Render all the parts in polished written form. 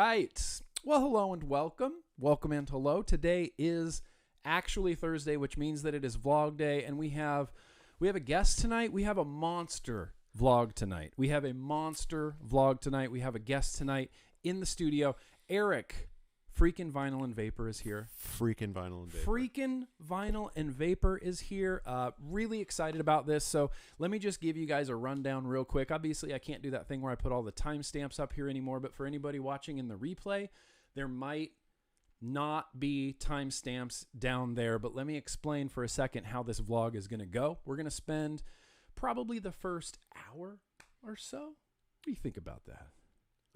right. Well, hello and welcome. Welcome and hello. Today is actually Thursday, which means that it is vlog day, and we have a guest tonight. We have a monster vlog tonight. We have a guest tonight in the studio. Erik, freaking Vinyl and Vapor is here. Freaking Vinyl and Vapor is here. Really excited about this. So let me just give you guys a rundown real quick. Obviously, I can't do that thing where I put all the timestamps up here anymore, but for anybody watching in the replay, there might not be timestamps down there, but let me explain for a second how this vlog is going to go. We're going to spend probably the first hour or so. What do you think about that?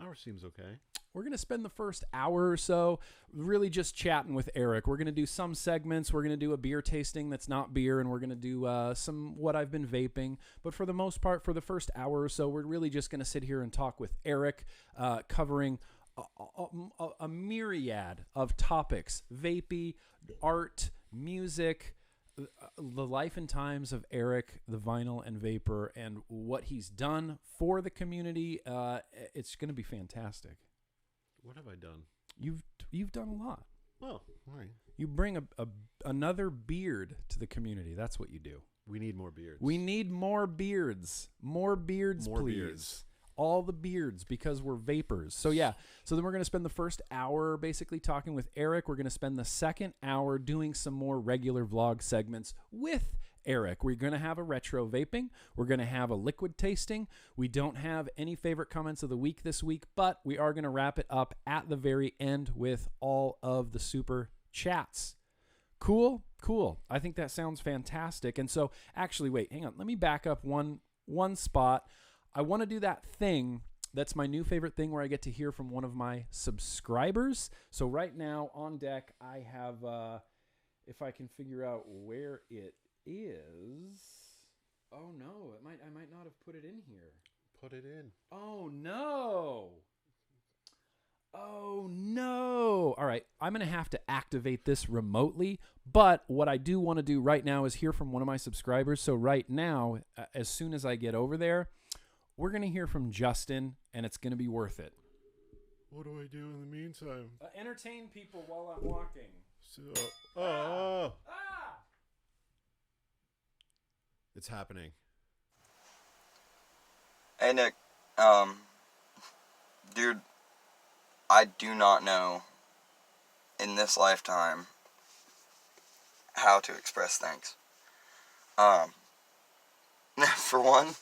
Hour seems okay. We're going to spend the first hour or so really just chatting with Erik. We're going to do some segments. We're going to do a beer tasting that's not beer, and we're going to do some what I've been vaping. But for the most part, for the first hour or so, we're really just going to sit here and talk with Erik, covering a myriad of topics: vapey, art, music, the life and times of Erik, the Vinyl and Vapor, and what he's done for the community. It's going to be fantastic. What have I done? You've done a lot. Well, all right. You bring another beard to the community. That's what you do. We need more beards. We need more beards. More beards, please. Beards. All the beards, because we're vapors. So yeah, so then we're going to spend the first hour basically talking with Erik. We're going to spend the second hour doing some more regular vlog segments with Erik. We're going to have a retro vaping. We're going to have a liquid tasting. We don't have any favorite comments of the week this week, but we are going to wrap it up at the very end with all of the super chats. Cool. I think that sounds fantastic. And so actually, wait, hang on. Let me back up one spot. I want to do that thing that's my new favorite thing where I get to hear from one of my subscribers. So right now on deck, I have, if I can figure out where it is. Oh no, I might not have put it in here. Put it in. Oh no. All right, I'm going to have to activate this remotely, but what I do want to do right now is hear from one of my subscribers. So right now, as soon as I get over there, we're going to hear from Justin, and it's going to be worth it. What do I do in the meantime? Entertain people while I'm walking. It's happening. Hey, Nick. Dude, I do not know in this lifetime how to express thanks. For one,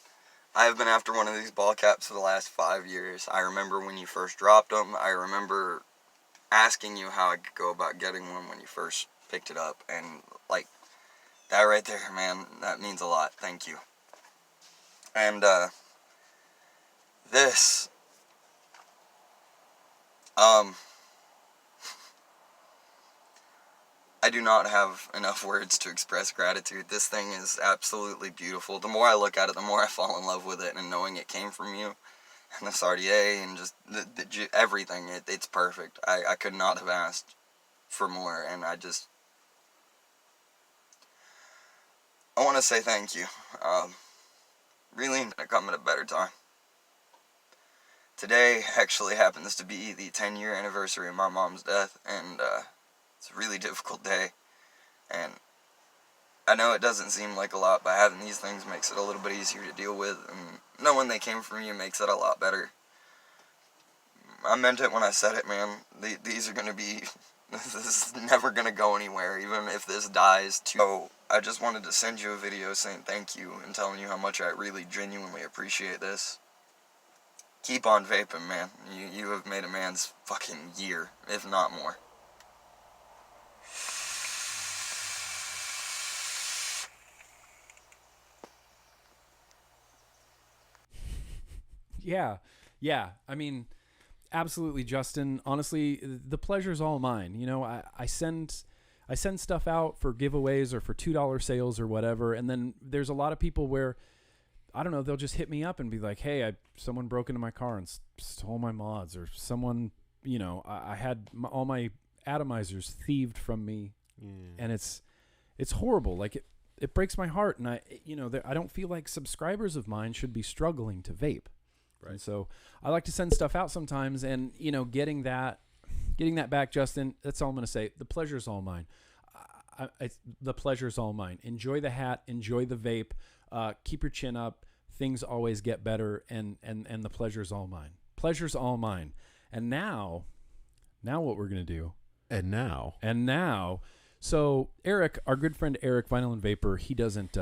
I have been after one of these ball caps for the last 5 years. I remember when you first dropped them. I remember asking you how I could go about getting one when you first picked it up. And, like, that right there, man, that means a lot. Thank you. And, this, I do not have enough words to express gratitude. This thing is absolutely beautiful. The more I look at it, the more I fall in love with it, and knowing it came from you, and this RDA, and just everything, it's perfect. I could not have asked for more, and I want to say thank you. Really, I come at a better time. Today actually happens to be the 10-year anniversary of my mom's death, and it's a really difficult day, and I know it doesn't seem like a lot, but having these things makes it a little bit easier to deal with, and knowing they came from you makes it a lot better. I meant it when I said it, man. These are going to be, this is never going to go anywhere, even if this dies too. So I just wanted to send you a video saying thank you and telling you how much I really genuinely appreciate this. Keep on vaping, man. You have made a man's fucking year, if not more. Yeah. I mean, absolutely, Justin. Honestly, the pleasure's all mine. You know, I send stuff out for giveaways or for $2 sales or whatever, and then there's a lot of people where, I don't know, they'll just hit me up and be like, hey, someone broke into my car and stole my mods, or someone, you know, I had all my atomizers thieved from me, and it's horrible. Like, it breaks my heart, and I don't feel like subscribers of mine should be struggling to vape. And so I like to send stuff out sometimes, and getting that back, Justin. That's all I'm going to say. The pleasure's all mine. The pleasure's all mine. Enjoy the hat. Enjoy the vape. Keep your chin up. Things always get better, and the pleasure's all mine. Pleasure's all mine. And now what we're going to do. And now. So Erik, our good friend Erik, Vinyl and Vapor, he doesn't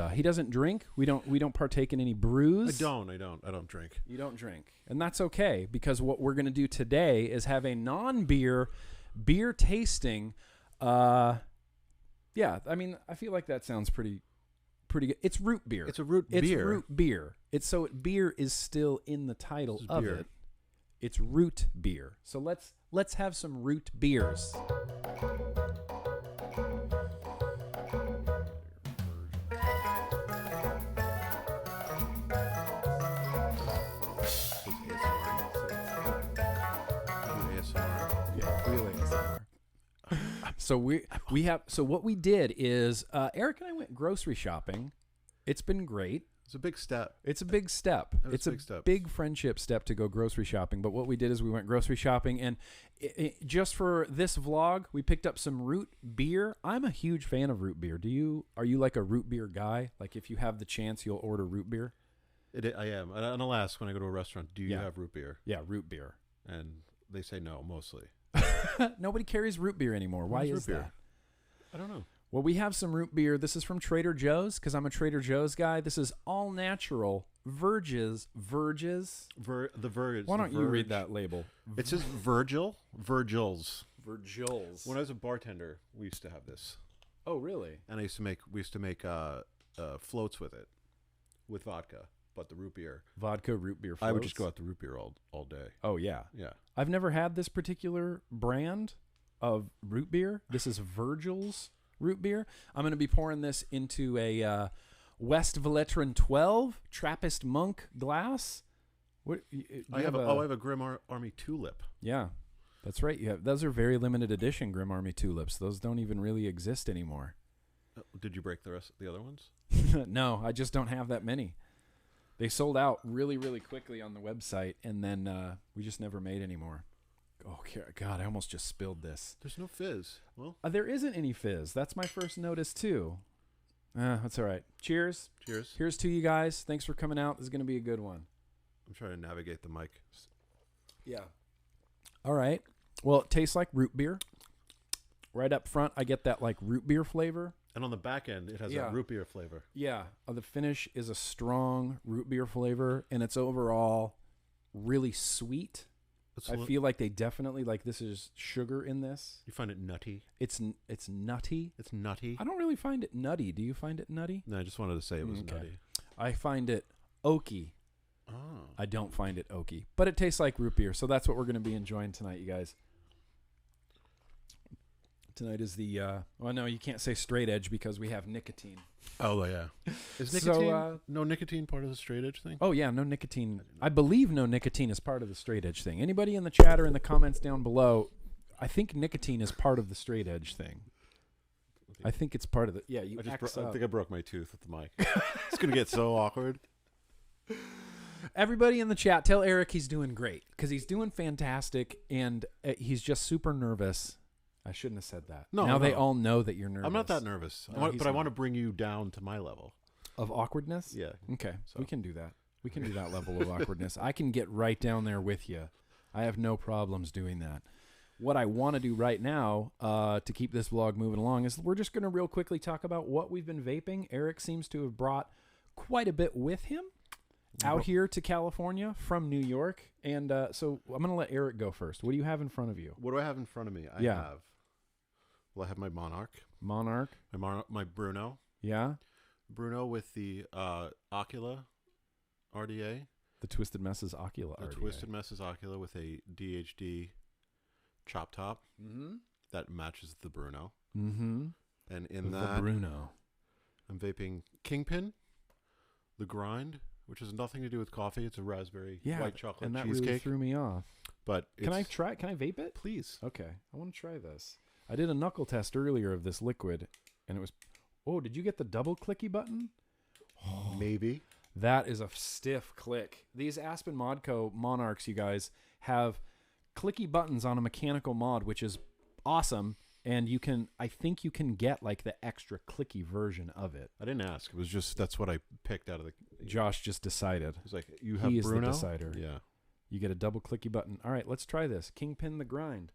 drink. We don't partake in any brews. I don't drink. You don't drink. And that's okay, because what we're going to do today is have a non-beer beer tasting. I mean, I feel like that sounds pretty good. It's root beer. It's a root beer. It's root beer. Beer is still in the title of it. It's root beer. So let's have some root beers. So what we did is Erik and I went grocery shopping. It's been great. It's a big step. It's a big step. It's a big friendship step to go grocery shopping. But what we did is we went grocery shopping, and just for this vlog, we picked up some root beer. I'm a huge fan of root beer. Are you like a root beer guy? Like, if you have the chance, you'll order root beer? I am. And I'll ask when I go to a restaurant, do you have root beer? Yeah, root beer. And they say no, mostly. Nobody carries root beer anymore. Why is that? I don't know. Well, we have some root beer. This is from Trader Joe's, because I'm a Trader Joe's guy. This is all natural. Verges. The Verge. Why don't you read that label? It says Virgil's. When I was a bartender, we used to have this. Oh, really? And we used to make floats with it, with vodka. But the root beer. Vodka root beer floats? I would just go out the root beer all day. Oh, yeah. Yeah. I've never had this particular brand of root beer. This is Virgil's root beer. I'm going to be pouring this into a West Veletran 12 Trappist Monk glass. I have a Grim Army Tulip. Yeah, that's right. Those are very limited edition Grim Army Tulips. Those don't even really exist anymore. Did you break the other ones? No, I just don't have that many. They sold out really, really quickly on the website, and then we just never made any more. Oh, God, I almost just spilled this. There's no fizz. Well, there isn't any fizz. That's my first notice, too. That's all right. Cheers. Cheers. Here's to you guys. Thanks for coming out. This is going to be a good one. I'm trying to navigate the mic. Yeah. All right. Well, it tastes like root beer. Right up front, I get that, like, root beer flavor. And on the back end, it has a root beer flavor. Yeah. The finish is a strong root beer flavor, and it's overall really sweet. I feel like they definitely, like, this is sugar in this. You find it nutty? It's nutty. It's nutty? I don't really find it nutty. Do you find it nutty? No, I just wanted to say it was nutty. I find it oaky. Oh. I don't find it oaky. But it tastes like root beer, so that's what we're going to be enjoying tonight, you guys. Tonight is the, well, no, you can't say straight edge because we have nicotine. Oh, yeah. Is nicotine, no nicotine part of the straight edge thing? Oh, yeah, no nicotine. I believe no nicotine is part of the straight edge thing. Anybody in the chat or in the comments down below, I think nicotine is part of the straight edge thing. I think it's part of the, yeah, I think I broke my tooth with the mic. It's going to get so awkward. Everybody in the chat, tell Erik he's doing great, because he's doing fantastic, and he's just super nervous. I shouldn't have said that. No, they all know that you're nervous. I'm not that nervous. But I want to bring you down to my level. Of awkwardness? Yeah. Okay. So we can do that. We can do that level of awkwardness. I can get right down there with you. I have no problems doing that. What I want to do right now to keep this vlog moving along is we're just going to real quickly talk about what we've been vaping. Erik seems to have brought quite a bit with him out here to California from New York. And so I'm going to let Erik go first. What do you have in front of you? What do I have in front of me? I have my Monarch. My Bruno. Yeah. Bruno with the Ocula RDA. The Twisted Messes Ocula RDA. The Twisted Messes Ocula with a DHD chop top that matches the Bruno. Mm-hmm. And in the Bruno, I'm vaping Kingpin, the Grind, which has nothing to do with coffee. It's a raspberry white chocolate and that cheesecake. Really threw me off. But can I vape it? Please. Okay, I want to try this. I did a knuckle test earlier of this liquid, and it was. Oh, did you get the double clicky button? Maybe. That is a stiff click. These Aspen Modco Monarchs, you guys, have clicky buttons on a mechanical mod, which is awesome. And I think you can get like the extra clicky version of it. I didn't ask. It was just, that's what I picked out of the... Josh just decided. He's like, you have He is Bruno? the decider. Yeah. You get a double clicky button. All right, let's try this. Kingpin the grind.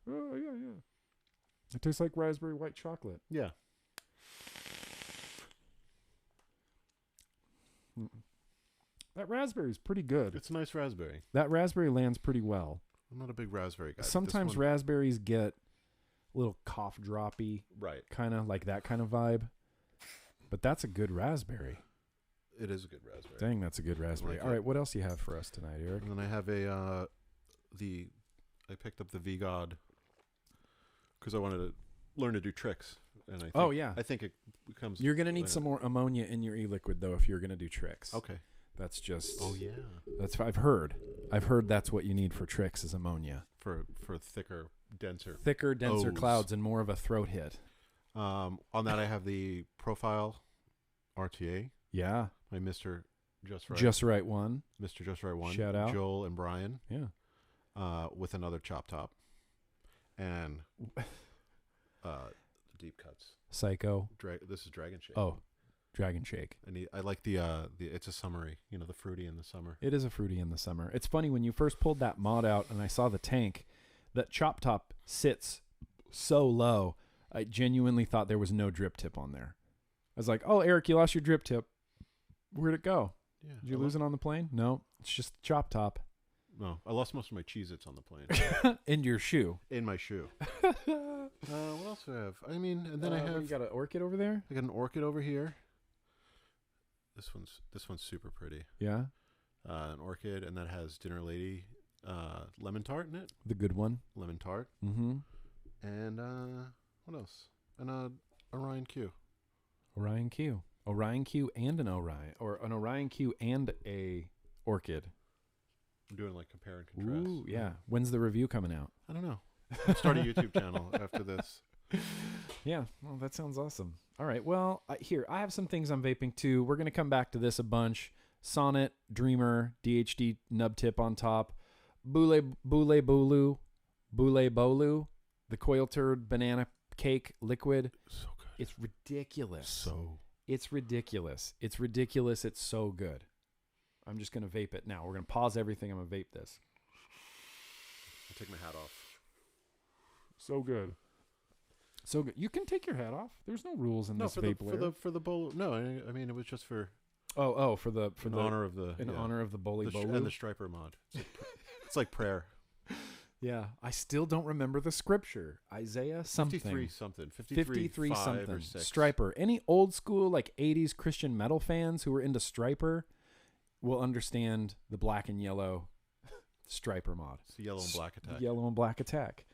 Oh, yeah, yeah. It tastes like raspberry white chocolate. Yeah. That raspberry is pretty good. It's a nice raspberry. That raspberry lands pretty well. I'm not a big raspberry guy. Sometimes raspberries get a little cough droppy, right, kind of like that kind of vibe. But that's a good raspberry. It is a good raspberry. Dang, that's a good raspberry. All right, what else do you have for us tonight, Erik? And then I have I picked up the VGod because I wanted to learn to do tricks. And I think it becomes... You're going to need some more ammonia in your e-liquid, though, if you're going to do tricks. Okay. That's just... Oh, yeah. That's I've heard that's what you need for tricks is ammonia. For thicker, denser... Thicker, denser O's. clouds and more of a throat hit. On that, I have the Profile RTA. Yeah. My Mr. Just Right. Just Right one. Mr. Just Right one. Shout out. Joel and Brian. Yeah. With another chop top. And deep cuts. Psycho. This is Dragon Shake. Oh, Dragon Shake. And I like the it's a summery, the fruity in the summer. It is a fruity in the summer. It's funny when you first pulled that mod out and I saw the tank, that chop top sits so low. I genuinely thought there was no drip tip on there. I was like, "Oh, Erik, you lost your drip tip. Where'd it go? Yeah, Did you lose it on the plane? No, it's just chop top." No, I lost most of my Cheez-Its on the plane. In your shoe. In my shoe. What else do I have? I mean, and then I have... You got an orchid over there? I got an orchid over here. This one's super pretty. Yeah? An orchid, and that has Dinner Lady lemon tart in it. The good one. Lemon tart. Mm-hmm. And what else? And Orion Q. Orion Q. Orion Q and an Orion. Or an Orion Q and a orchid. I'm doing like compare and contrast. Ooh, yeah. When's the review coming out? I don't know. I'll start a YouTube channel after this. Yeah, well, that sounds awesome. All right, well, here, I have some things I'm vaping too. We're going to come back to this a bunch. Sonnet, Dreamer, DHD nub tip on top, Boule Bolu, the coil turd banana cake liquid. So good. It's ridiculous. It's ridiculous. It's ridiculous. It's so good. I'm just going to vape it now. We're going to pause everything. I'm going to vape this. I'll take my hat off. So good. So good. You can take your hat off. There's no rules in this vape layer. For the bowl. No, I mean it was just for for the honor of the honor of the Bolu Bolu and the striper mod. It's like prayer. Yeah, I still don't remember the scripture. Isaiah something. 53 something. Or 6. Striper. Any old school like 80s Christian metal fans who are into Striper will understand the black and yellow Striper mod. It's the yellow and black attack. Yellow and black attack.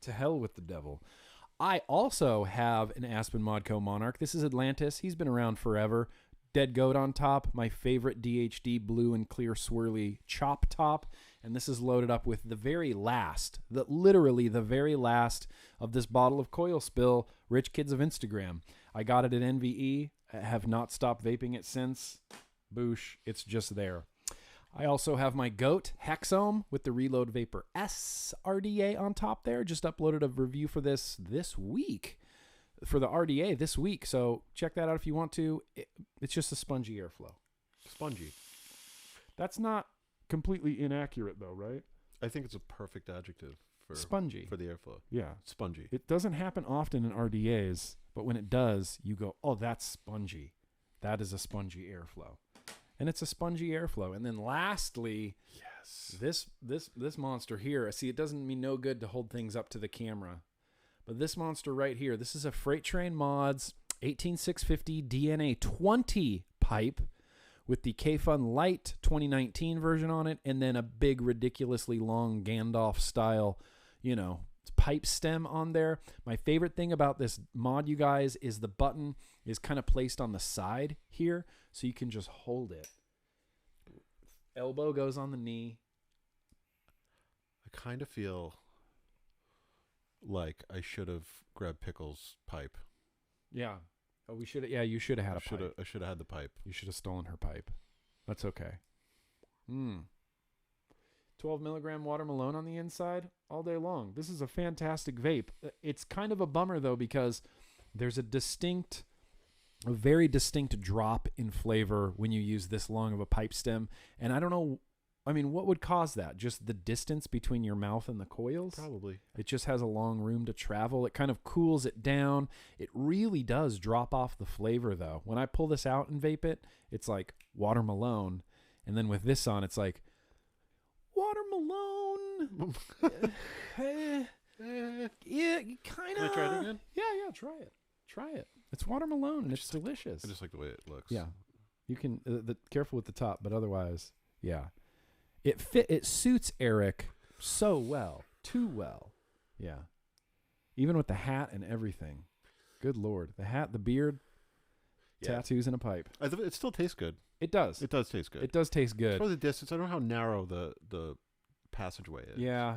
To hell with the devil. I also have an Aspen Modco Monarch. This is Atlantis. He's been around forever. Dead goat on top. My favorite DHD blue and clear swirly chop top. And this is loaded up with the very last, literally the very last of this bottle of coil spill, Rich Kids of Instagram. I got it at NVE. I have not stopped vaping it since. Boosh. It's just there. I also have my goat Hexome with the Reload Vapor S RDA on top there. Just uploaded a review for this week, for the RDA this week. So check that out if you want to. It's just a spongy airflow. Spongy. That's not completely inaccurate though, right? I think it's a perfect adjective for spongy for the airflow. Yeah, spongy. It doesn't happen often in RDAs, but when it does, you go, "Oh, that's spongy. That is a spongy airflow." And it's a spongy airflow. And then lastly, yes, this monster here. See, it doesn't mean no good to hold things up to the camera. But this monster right here, this is a Freight Train Mods 18650 DNA 20 pipe with the K-Fun Light 2019 version on it, and then a big, ridiculously long Gandalf style, pipe stem on there. My favorite thing about this mod, you guys, is the button is kind of placed on the side here, so you can just hold it. Elbow goes on the knee. I kind of feel like I should have grabbed Pickle's pipe. Yeah. Oh, we should. Yeah, you should have had a pipe. I should have had the pipe. You should have stolen her pipe. That's okay. 12 milligram watermelon on the inside all day long. This is a fantastic vape. It's kind of a bummer though, because there's a very distinct drop in flavor when you use this long of a pipe stem. And I don't know, I mean, what would cause that? Just the distance between your mouth and the coils? Probably. It just has a long room to travel. It kind of cools it down. It really does drop off the flavor though. When I pull this out and vape it, it's like watermelon. And then with this on, it's like watermelon. Yeah, kind of. Can I try it again? Yeah, try it. Try it. It's watermelon and it's delicious. I just like the way it looks. Yeah. You can careful with the top, but otherwise, yeah. It suits Erik so well. Too well. Yeah. Even with the hat and everything. Good Lord. The hat, the beard, tattoos, and a pipe. It still tastes good. It does. It does taste good. It does taste good. For the distance, I don't know how narrow the passageway is. Yeah,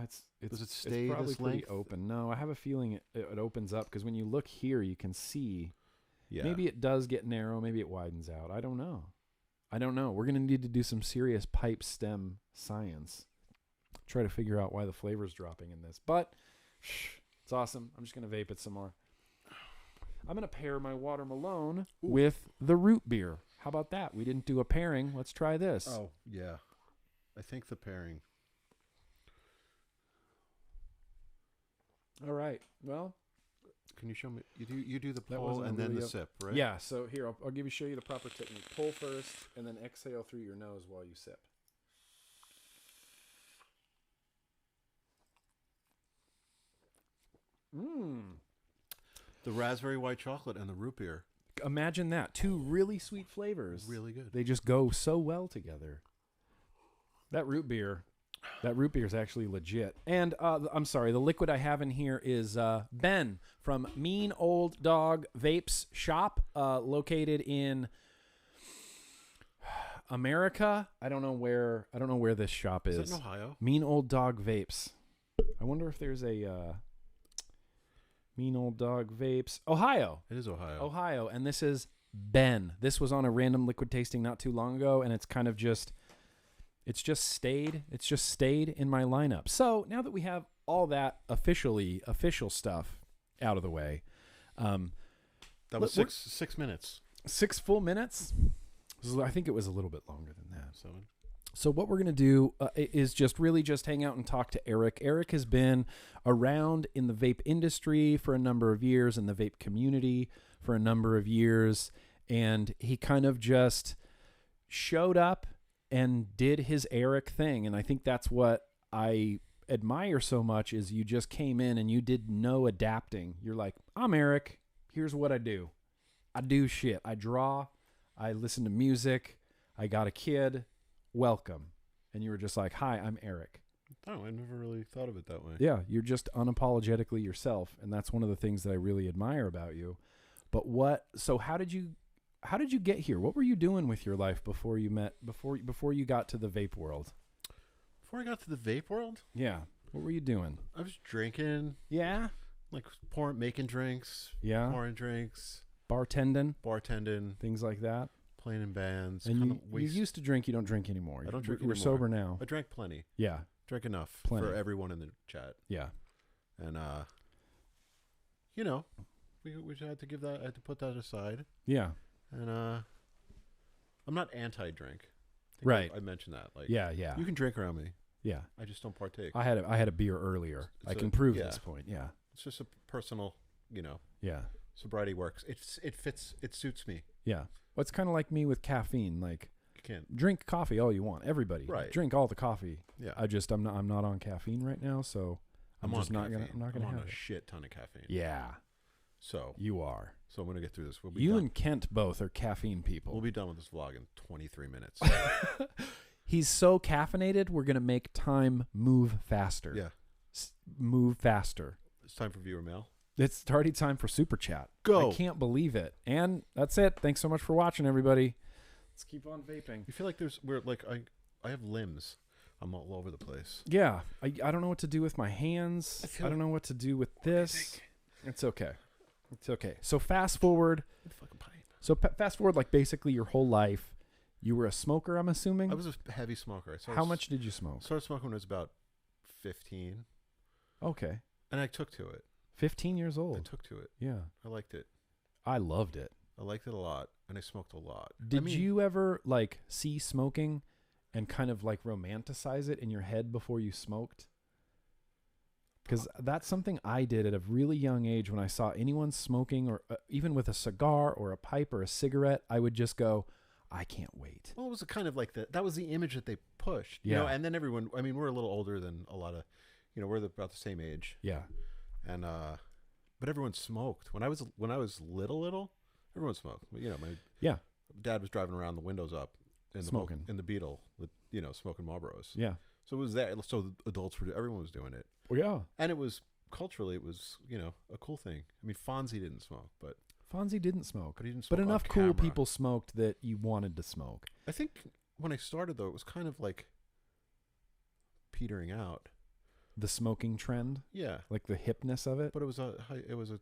does it stay it's probably this pretty length? open. No, I have a feeling it opens up, because when you look here, you can see. Yeah. Maybe it does get narrow. Maybe it widens out. I don't know. We're going to need to do some serious pipe stem science. Try to figure out why the flavor's dropping in this. But it's awesome. I'm just going to vape it some more. I'm going to pair my watermelon with the root beer. How about that? We didn't do a pairing. Let's try this. Oh, yeah. I think the pairing. All right. Well, can you show me? You do the pull and then the sip, right? Yeah. So here, I'll show you the proper technique. Pull first, and then exhale through your nose while you sip. The raspberry white chocolate and the root beer. Imagine that. Two really sweet flavors. Really good. They just go so well together. That root beer is actually legit. And I'm sorry, the liquid I have in here is Ben from Mean Old Dog Vapes shop, located in America. I don't know where this shop is. Is it in Ohio? Mean Old Dog Vapes. I wonder if there's a Mean Old Dog Vapes. Ohio. It is Ohio. Ohio. And this is Ben. This was on a random liquid tasting not too long ago, and it's kind of just stayed in my lineup. So now that we have all that official stuff out of the way, that was 6 minutes. 6 full minutes. I think it was a little bit longer than that. 7. So what we're going to do is just hang out and talk to Erik. Erik has been around in the vape industry for a number of years, in the vape community for a number of years, and he kind of just showed up and did his Erik thing. And I think that's what I admire so much, is you just came in and you did no adapting. You're like, I'm Erik. Here's what I do. I do shit. I draw. I listen to music. I got a kid. Welcome. And you were just like, hi, I'm Erik. Oh, I never really thought of it that way. Yeah, you're just unapologetically yourself. And that's one of the things that I really admire about you. But so how did you get here? What were you doing with your life before you got to the vape world? Before I got to the vape world? Yeah. What were you doing? I was drinking. Yeah. Like making drinks. Yeah. Pouring drinks. Bartending. Things like that. Playing in bands. And you used to drink. You don't drink anymore. I don't drink anymore. You're sober now. I drank plenty. Yeah. Drank enough Plenty. for everyone in the chat. Yeah. And, we had to I had to put that aside. Yeah. And I'm not anti-drink. Right. I mentioned that. Like, yeah. You can drink around me. Yeah. I just don't partake. I had a beer earlier. I can prove this point. Yeah. It's just a personal, Yeah. sobriety works. It fits. It suits me. Yeah. Well, it's kind of like me with caffeine. Like, you can't drink coffee all you want. Everybody. Right. Drink all the coffee. Yeah. I'm not on caffeine right now, so I'm not gonna have it. A shit ton of caffeine. Yeah. So you are. So I'm gonna get through this. You and Kent both are caffeine people. We'll be done with this vlog in 23 minutes. He's so caffeinated, we're going to make time move faster. Yeah. Move faster. It's time for viewer mail. It's already time for Superchat. Go. I can't believe it. And that's it. Thanks so much for watching, everybody. Let's keep on vaping. You feel like I have limbs. I'm all over the place. Yeah. I don't know what to do with my hands. I don't know what to do with this. It's okay. It's okay. So fast forward. Fucking pipe. So fast forward, like basically your whole life. You were a smoker, I'm assuming? I was a heavy smoker. How much did you smoke? I started smoking when I was about 15. Okay. And I took to it. 15 years old. I took to it. Yeah. I liked it. I loved it. I liked it a lot, and I smoked a lot. Did you ever, like, see smoking and kind of, like, romanticize it in your head before you smoked? Because that's something I did at a really young age. When I saw anyone smoking, or even with a cigar or a pipe or a cigarette, I would just go, I can't wait. Well, it was kind of like that was the image that they pushed. Yeah. You know, and then everyone, I mean, we're a little older than a lot of, you know, we're about the same age. Yeah. And, but everyone smoked. When I was little, everyone smoked. You know, my dad was driving around the windows up smoking in the Beetle with, you know, smoking Marlboros. Yeah. So it was there. So the adults everyone was doing it. Well, yeah. And it was culturally, it was, you know, a cool thing. I mean, Fonzie didn't smoke, but Fonzie didn't smoke. But he didn't smoke. But enough cool people smoked that you wanted to smoke. I think when I started, though, it was kind of like petering out. The smoking trend? Yeah. Like the hipness of it? But it was a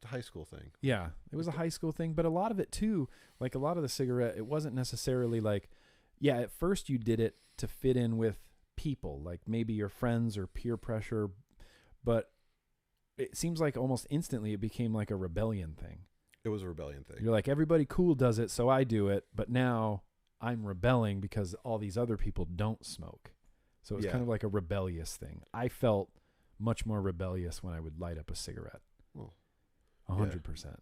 high school thing. Yeah. It was a high school thing. But a lot of it, too, like a lot of the cigarette, it wasn't necessarily like, yeah, at first you did it to fit in with people, like maybe your friends or peer pressure. But it seems like almost instantly it became like a rebellion thing. It was a rebellion thing. You're like, everybody cool does it, so I do it. But now I'm rebelling because all these other people don't smoke. So it was kind of like a rebellious thing. I felt much more rebellious when I would light up a cigarette. Well, 100%.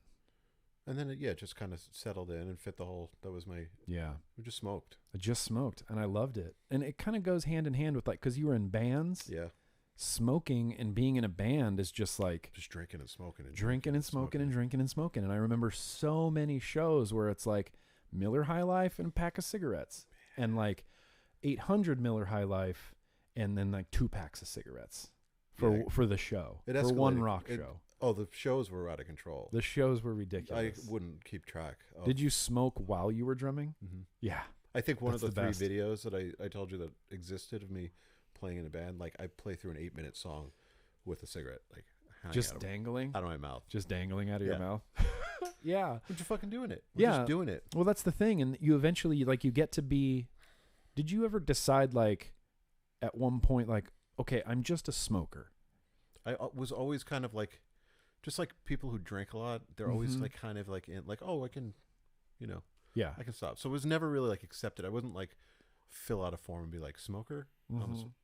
And then it just kind of settled in and fit the whole, that was my, we just smoked. I just smoked and I loved it. And it kind of goes hand in hand with like, because you were in bands. Yeah. Smoking and being in a band is just like just drinking and smoking and drinking and smoking and drinking and smoking. And I remember so many shows where it's like Miller High Life and a pack of cigarettes and like 800 Miller High Life and then like 2 packs of cigarettes for the show, for one rock show. Oh, the shows were out of control. The shows were ridiculous. I wouldn't keep track. Did you smoke while you were drumming? Mm-hmm. Yeah. I think one of the 3 videos that I told you that existed of me playing in a band, like I play through an 8-minute song with a cigarette, like just dangling out of my mouth, just dangling out of your mouth. Yeah. We're just fucking doing it. We're just doing it. Well, that's the thing. And you eventually, like, you get to be, did you ever decide, like, at one point, like, okay, I'm just a smoker? I was always kind of like, just like people who drink a lot, they're always like kind of like in like, oh, I can, you know, I can stop. So it was never really like accepted. I wasn't like fill out a form and be like smoker,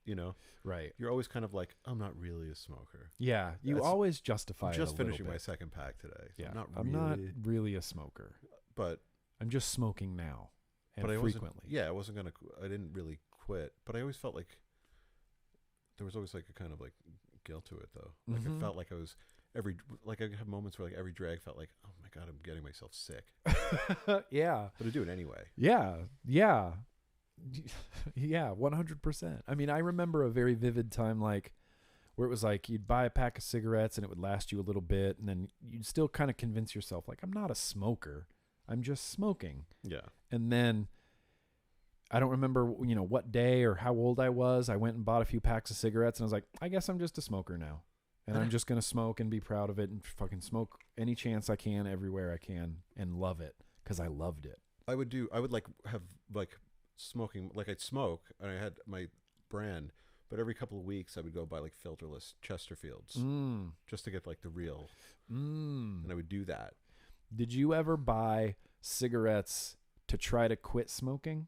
you know, right? You're always kind of like, I'm not really a smoker. Yeah, you always justify. I'm just finishing my 2nd pack today. So yeah, I'm not really a smoker, but I'm just smoking now and frequently. I wasn't gonna. I didn't really quit, but I always felt like there was always like a kind of like guilt to it though. Like I felt like I was I have moments where like every drag felt like, oh my God, I'm getting myself sick. Yeah. But I do it anyway. Yeah. Yeah. Yeah. 100%. I mean, I remember a very vivid time, like where it was like, you'd buy a pack of cigarettes and it would last you a little bit. And then you'd still kind of convince yourself like, I'm not a smoker. I'm just smoking. Yeah. And then I don't remember, you know, what day or how old I was. I went and bought a few packs of cigarettes and I was like, I guess I'm just a smoker now. And I'm just going to smoke and be proud of it and fucking smoke any chance I can, everywhere I can, and love it because I loved it. I would like have like smoking, like I'd smoke and I had my brand, but every couple of weeks I would go buy like filterless Chesterfields just to get like the real. And I would do that. Did you ever buy cigarettes to try to quit smoking?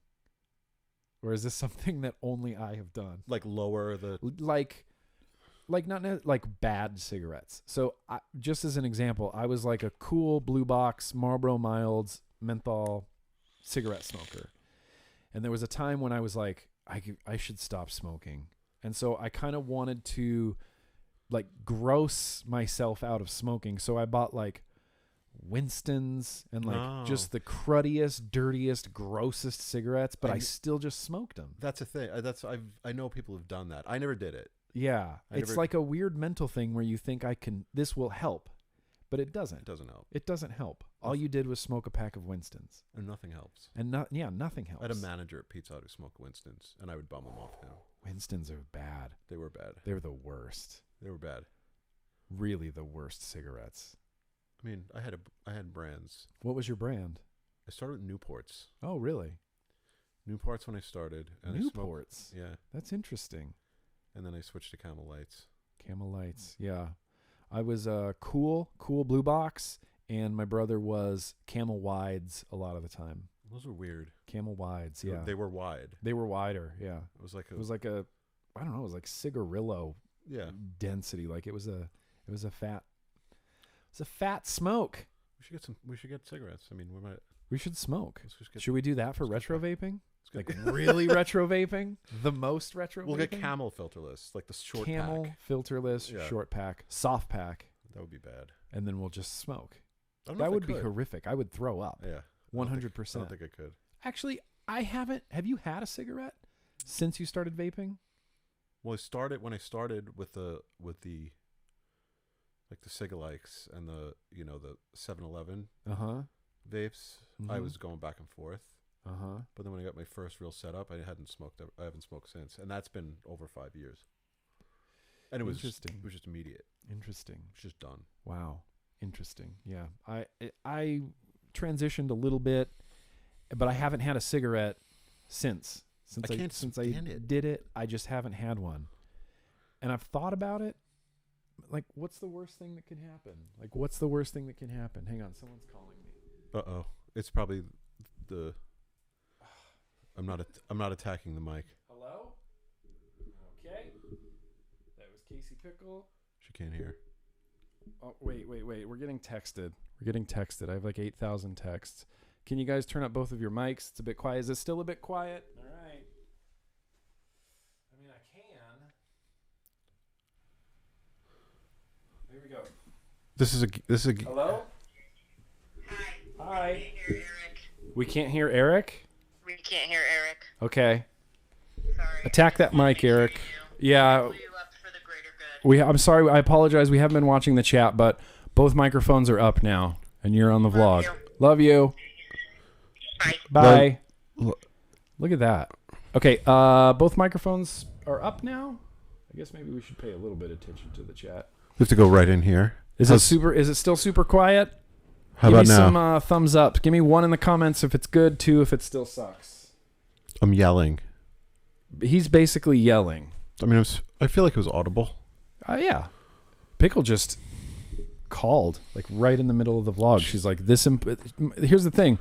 Or is this something that only I have done? Like lower the... Like not like bad cigarettes. So just as an example, I was like a cool blue box Marlboro Milds menthol cigarette smoker. And there was a time when I was like, I should stop smoking. And so I kind of wanted to like gross myself out of smoking. So I bought like Winston's and like just the cruddiest, dirtiest, grossest cigarettes, but I still just smoked them. That's a thing. I know people who've done that. I never did it. Yeah. It's like a weird mental thing where you think this will help, but it doesn't. It doesn't help. It doesn't help. All you did was smoke a pack of Winston's. And nothing helps. And nothing helps. I had a manager at Pizza Hut who smoked Winston's and I would bum them off him. Winston's are bad. They were bad. They were the worst. They were bad. Really the worst cigarettes. I mean, I had brands. What was your brand? I started with Newports. Oh, really? Newports when I started. And Newports? Yeah. That's interesting. And then I switched to Camel Lights. Camel Lights, yeah. I was Cool Blue Box, and my brother was Camel Wides a lot of the time. Those were weird. Camel Wides, yeah. They were wide. They were wider, yeah. It was like I don't know, it was like cigarillo density. Like it was a fat smoke. We should get cigarettes. I mean, we should smoke. Should we do that for retro vaping? Like really retro vaping? The most retro We'll vaping? get Camel filterless, like the short Camel pack. filterless, short pack, soft pack. That would be bad. And then we'll just smoke. That would be horrific. I would throw up. Yeah. 100%. I don't think I could. Actually, I haven't. Have you had a cigarette since you started vaping? Well, when I started with the like the Cigalikes and the 7-Eleven vapes, I was going back and forth. But then when I got my first real setup, I haven't smoked since, and that's been over 5 years. And it was interesting. It was just immediate. Interesting. It's just done. Wow. Interesting. Yeah. I transitioned a little bit, but I haven't had a cigarette since I did it. I just haven't had one, and I've thought about it. Like, what's the worst thing that can happen? Hang on, someone's calling me. It's probably the. I'm not attacking the mic. Hello? Okay. That was Casey Pickle. She can't hear. Oh, wait. We're getting texted. I have like 8,000 texts. Can you guys turn up both of your mics? It's a bit quiet. Is it still a bit quiet? All right. I mean, I can. There we go. This is a. Hello? Hi. We can't hear Erik? We can't hear Erik. Okay. Sorry. Attack that mic, Erik. Yeah. Blew you up for the greater good. I'm sorry. I apologize. We haven't been watching the chat, but both microphones are up now, and you're on the vlog. Love you. Bye. Look at that. Okay. Both microphones are up now. I guess maybe we should pay a little bit of attention to the chat. We have to go right in here. Is it still super quiet? How about now? Give me some thumbs up. Give me 1 in the comments if it's good, 2 if it still sucks. I'm yelling. He's basically yelling. I mean, I feel like it was audible. Yeah. Pickle just called, like right in the middle of the vlog. She's like, here's the thing.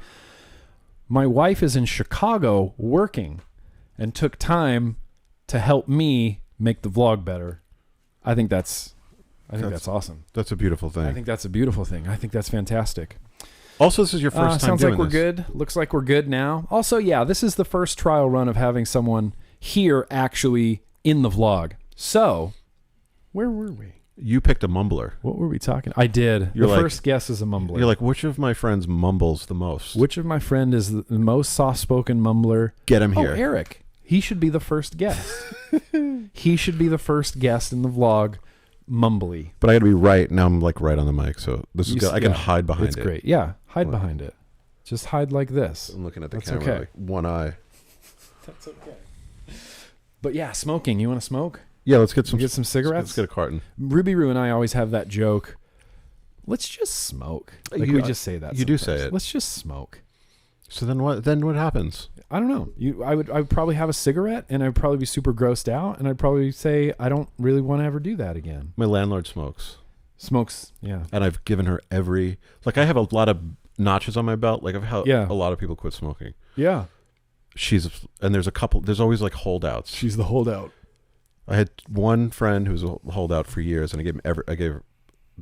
My wife is in Chicago working and took time to help me make the vlog better. I think that's awesome. That's a beautiful thing. I think that's a beautiful thing. I think that's fantastic. Also, this is your first time sounds doing like we're this. good. Looks like we're good now. Also, yeah, this is the first trial run of having someone here actually in the vlog. So, where were we? You picked a mumbler. What were we talking? I did. The first guess is a mumbler. You're like, which of my friends mumbles the most? Which of my friend is the most soft-spoken mumbler? Get him here. Oh, Erik. He should be the first guest. He should be the first guest in the vlog. Mumbly. But I got to be right now. I'm like right on the mic, so this is good. I can hide behind it. It's great. Yeah, hide behind it. Just hide like this. I'm looking at the camera like one eye. That's okay. But yeah, smoking. You want to smoke? Yeah, let's get some cigarettes. Let's get a carton. Ruby Roo and I always have that joke. Let's just smoke. Like we just say that. You do say it. Let's just smoke. So then what? Then what happens? I don't know. I would probably have a cigarette, and I'd probably be super grossed out, and I'd probably say I don't really want to ever do that again. My landlord smokes. Yeah. And I've given her I have a lot of notches on my belt. Like I've helped a lot of people quit smoking. Yeah. There's always like holdouts. She's the holdout. I had one friend who was a holdout for years, and I gave her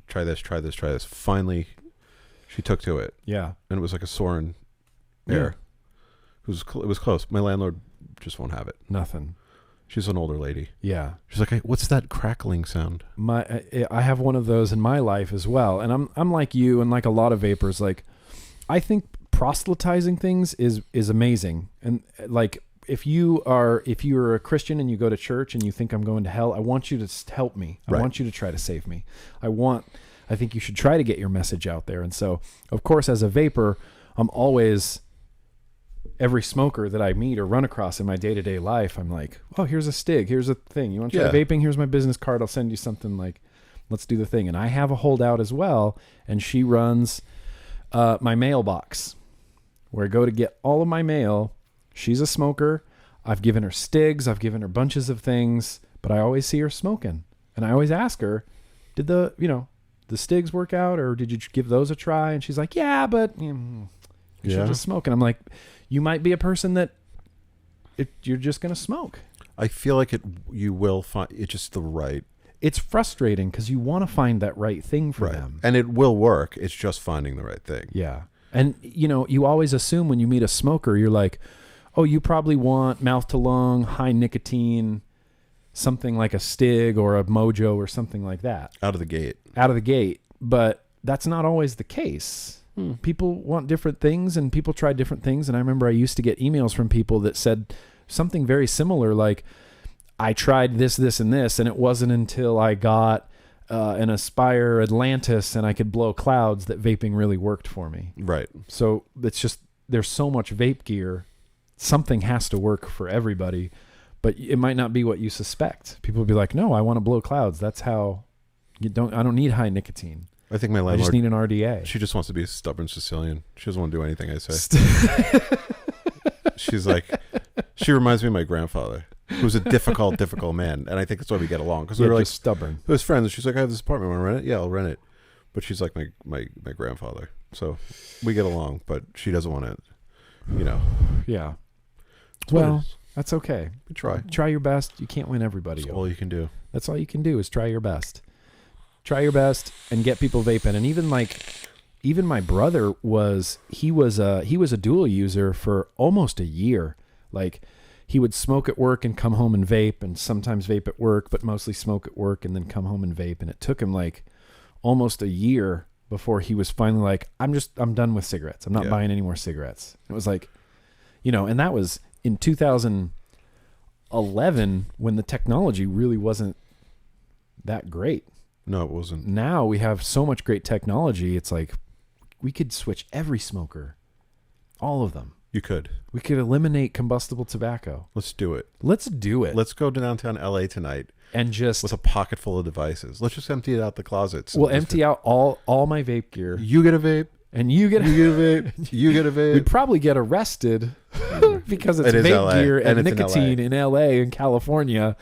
try this. Finally, she took to it. Yeah. And it was like a Soren air. It was close. My landlord just won't have it. Nothing. She's an older lady. Yeah. She's like, hey, what's that crackling sound? I have one of those in my life as well, and I'm like you and like a lot of vapors. Like, I think proselytizing things is amazing, and like if you're a Christian and you go to church and you think I'm going to hell, I want you to help me. I want you to try to save me. I think you should try to get your message out there. And so, of course, as a vapor, I'm always. Every smoker that I meet or run across in my day-to-day life, I'm like, oh, here's a stig. Here's a thing. You want to try vaping? Here's my business card. I'll send you something like Let's do the thing. And I have a holdout as well, and she runs my mailbox where I go to get all of my mail. She's a smoker. I've given her stigs. I've given her bunches of things, but I always see her smoking. And I always ask her, did the stigs work out, or did you give those a try? And she's like, yeah, but she'll just smoke. And I'm like, you might be a person that you're just going to smoke. I feel like you will find it's just the right. It's frustrating because you want to find that right thing for them. And it will work. It's just finding the right thing. Yeah. And, you always assume when you meet a smoker, you're like, oh, you probably want mouth to lung, high nicotine, something like a Stig or a Mojo or something like that. Out of the gate. But that's not always the case. People want different things, and people try different things. And I remember I used to get emails from people that said something very similar, like, I tried this, this, and this, and it wasn't until I got an Aspire Atlantis and I could blow clouds that vaping really worked for me. Right. So it's just, there's so much vape gear. Something has to work for everybody, but it might not be what you suspect. People will be like, no, I want to blow clouds. That's how I don't need high nicotine. I think my landlord, I just need an RDA. She just wants to be a stubborn Sicilian. She doesn't want to do anything I say. She's like, she reminds me of my grandfather, who's a difficult man. And I think that's why we get along. Because we were like stubborn. It was friends. She's like, I have this apartment. Want to rent it? Yeah, I'll rent it. But she's like my grandfather. So we get along, but she doesn't want to, Yeah. Well, that's okay. We try. Try your best. You can't win everybody. That's all you can do. That's all you can do is try your best. Try your best and get people vaping. And even my brother was a dual user for almost a year. Like, he would smoke at work and come home and vape, and sometimes vape at work, but mostly smoke at work and then come home and vape. And it took him like almost a year before he was finally like, I'm done with cigarettes. I'm not buying any more cigarettes. It was like, and that was in 2011 when the technology really wasn't that great. No, it wasn't. Now we have so much great technology. It's like we could switch every smoker, all of them. You could. We could eliminate combustible tobacco. Let's do it. Let's do it. Let's go to downtown LA tonight and just with a pocket full of devices. Let's just empty it out the closets. We'll empty out all my vape gear. You get a vape. And you get a vape. You get a vape. We'd probably get arrested because it's vape gear and nicotine in LA and California.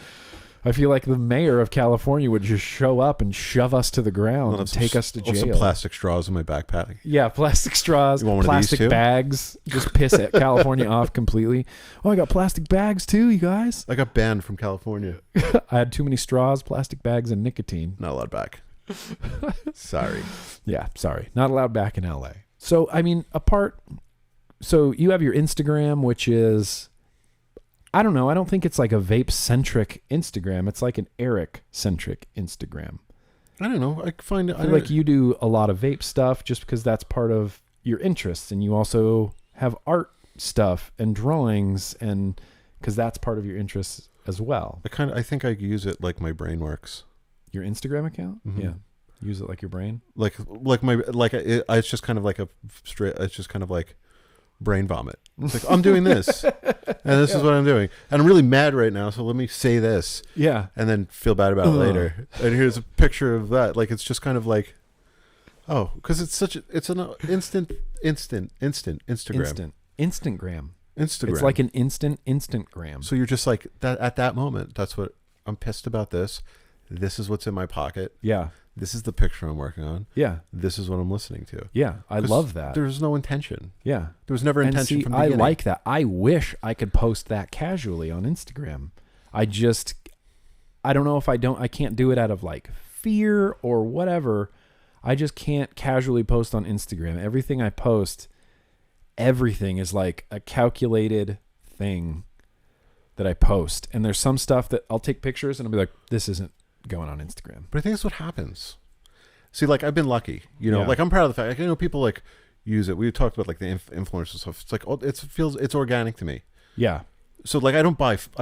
I feel like the mayor of California would just show up and shove us to the ground and take us to jail. Some plastic straws in my backpack. Yeah, plastic straws, plastic bags. Just piss at California off completely. Oh, I got plastic bags too, you guys. I got banned from California. I had too many straws, plastic bags, and nicotine. Not allowed back. Sorry. Yeah, sorry. Not allowed back in LA. So, I mean, so you have your Instagram, which is, I don't know. I don't think it's like a vape-centric Instagram. It's like an Erik-centric Instagram. I don't know. I find it. I feel like you do a lot of vape stuff just because that's part of your interests. And you also have art stuff and drawings, and because that's part of your interests as well. I think I use it like my brain works. Your Instagram account? Mm-hmm. Yeah. Use it like your brain? It's just kind of like it's just kind of like brain vomit. It's like, I'm doing this and this is what I'm doing, and I'm really mad right now, so let me say this, and then feel bad about it later, and here's a picture of that. Like, it's just kind of like, because it's an instant Instagram. Instantgram. It's like an instantgram. So you're just like that at that moment. That's what I'm pissed about. This is what's in my pocket. Yeah. This is the picture I'm working on. Yeah. This is what I'm listening to. Yeah. I love that. There's no intention. Yeah. There was never intention from the beginning. I like that. I wish I could post that casually on Instagram. I don't know if I can't do it out of like fear or whatever. I just can't casually post on Instagram. Everything I post, everything is like a calculated thing that I post. And there's some stuff that I'll take pictures and I'll be like, this isn't going on Instagram. But I think that's what happens. See, like, I've been lucky, like, I'm proud of the fact, like, people like use it. We talked about like the influencer stuff. It's like, it's organic to me. Yeah. So like, I've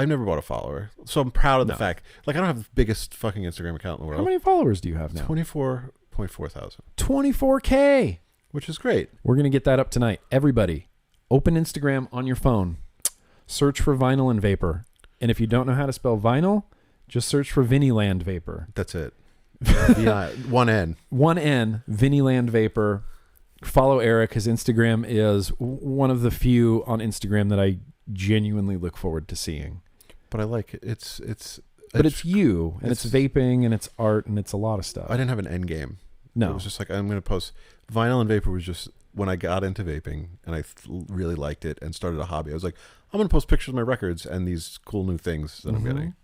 never bought a follower. So I'm proud of the fact, like, I don't have the biggest fucking Instagram account in the world. How many followers do you have now? 24.4 thousand. 24K. Which is great. We're going to get that up tonight. Everybody, open Instagram on your phone. Search for Vinyl and Vapor. And if you don't know how to spell vinyl, just search for Vinnyland Vapor. That's it. One N. One N. Vinnyland Vapor. Follow Erik. His Instagram is one of the few on Instagram that I genuinely look forward to seeing. But I like it. But it's you, and it's vaping, and it's art, and it's a lot of stuff. I didn't have an end game. No. It was just like, I'm going to post. Vinyl and vapor was just when I got into vaping, and I really liked it and started a hobby. I was like, I'm going to post pictures of my records and these cool new things that I'm getting.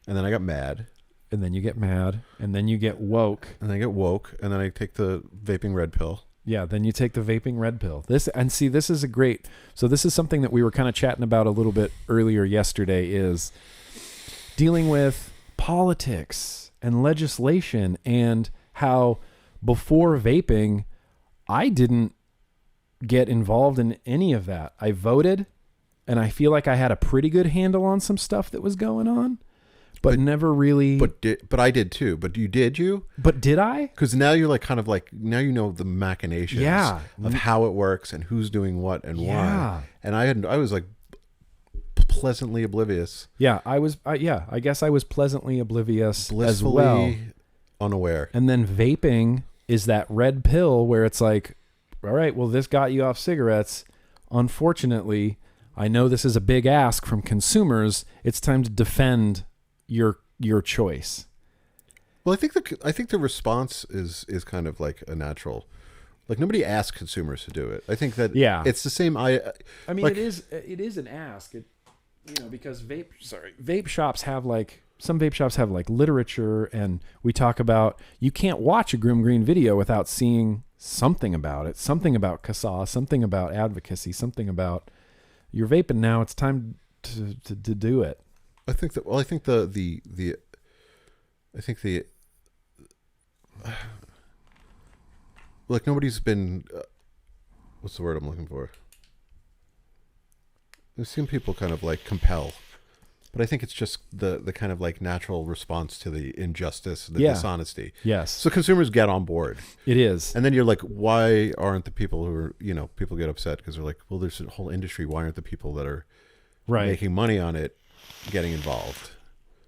And then I got mad. And then you get mad, and then you get woke. And then I get woke, and then I take the vaping red pill. Yeah, then you take the vaping red pill. This is a great. So this is something that we were kind of chatting about a little bit earlier yesterday, is dealing with politics and legislation, and how before vaping, I didn't get involved in any of that. I voted, and I feel like I had a pretty good handle on some stuff that was going on. But never really. But I did too. But did you? But did I? Because now you're like kind of like, now you know the machinations of how it works and who's doing what and why. And I was like pleasantly oblivious. Yeah, I guess I was pleasantly oblivious, blissfully as well. Unaware. And then vaping is that red pill where it's like, all right, well, this got you off cigarettes. Unfortunately, I know this is a big ask from consumers. It's time to defend your choice. Well, I think the response is kind of like a natural, like nobody asks consumers to do it. I think that it's the same. I mean, like, it is an ask, because vape shops have like, some vape shops have like literature, and we talk about, you can't watch a GrimmGreen video without seeing something about it, something about CASA, something about advocacy, something about you're vaping now. It's time to do it. I think that. Well, I think like nobody's been. What's the word I'm looking for? I've seen people kind of like compel, but I think it's just the kind of like natural response to the injustice, the dishonesty. Yes. So consumers get on board. It is. And then you're like, why aren't the people who are, people get upset because they're like, well, there's a whole industry. Why aren't the people that are making money on it getting involved?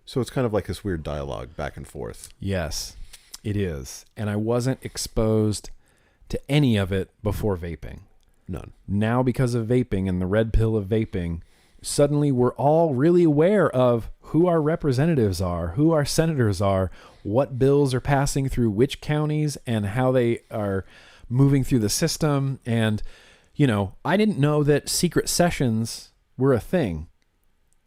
So it's kind of like this weird dialogue back and forth. Yes, it is. And I wasn't exposed to any of it before vaping. None. Now, because of vaping and the red pill of vaping, suddenly we're all really aware of who our representatives are, who our senators are, what bills are passing through which counties, and how they are moving through the system. And, I didn't know that secret sessions were a thing.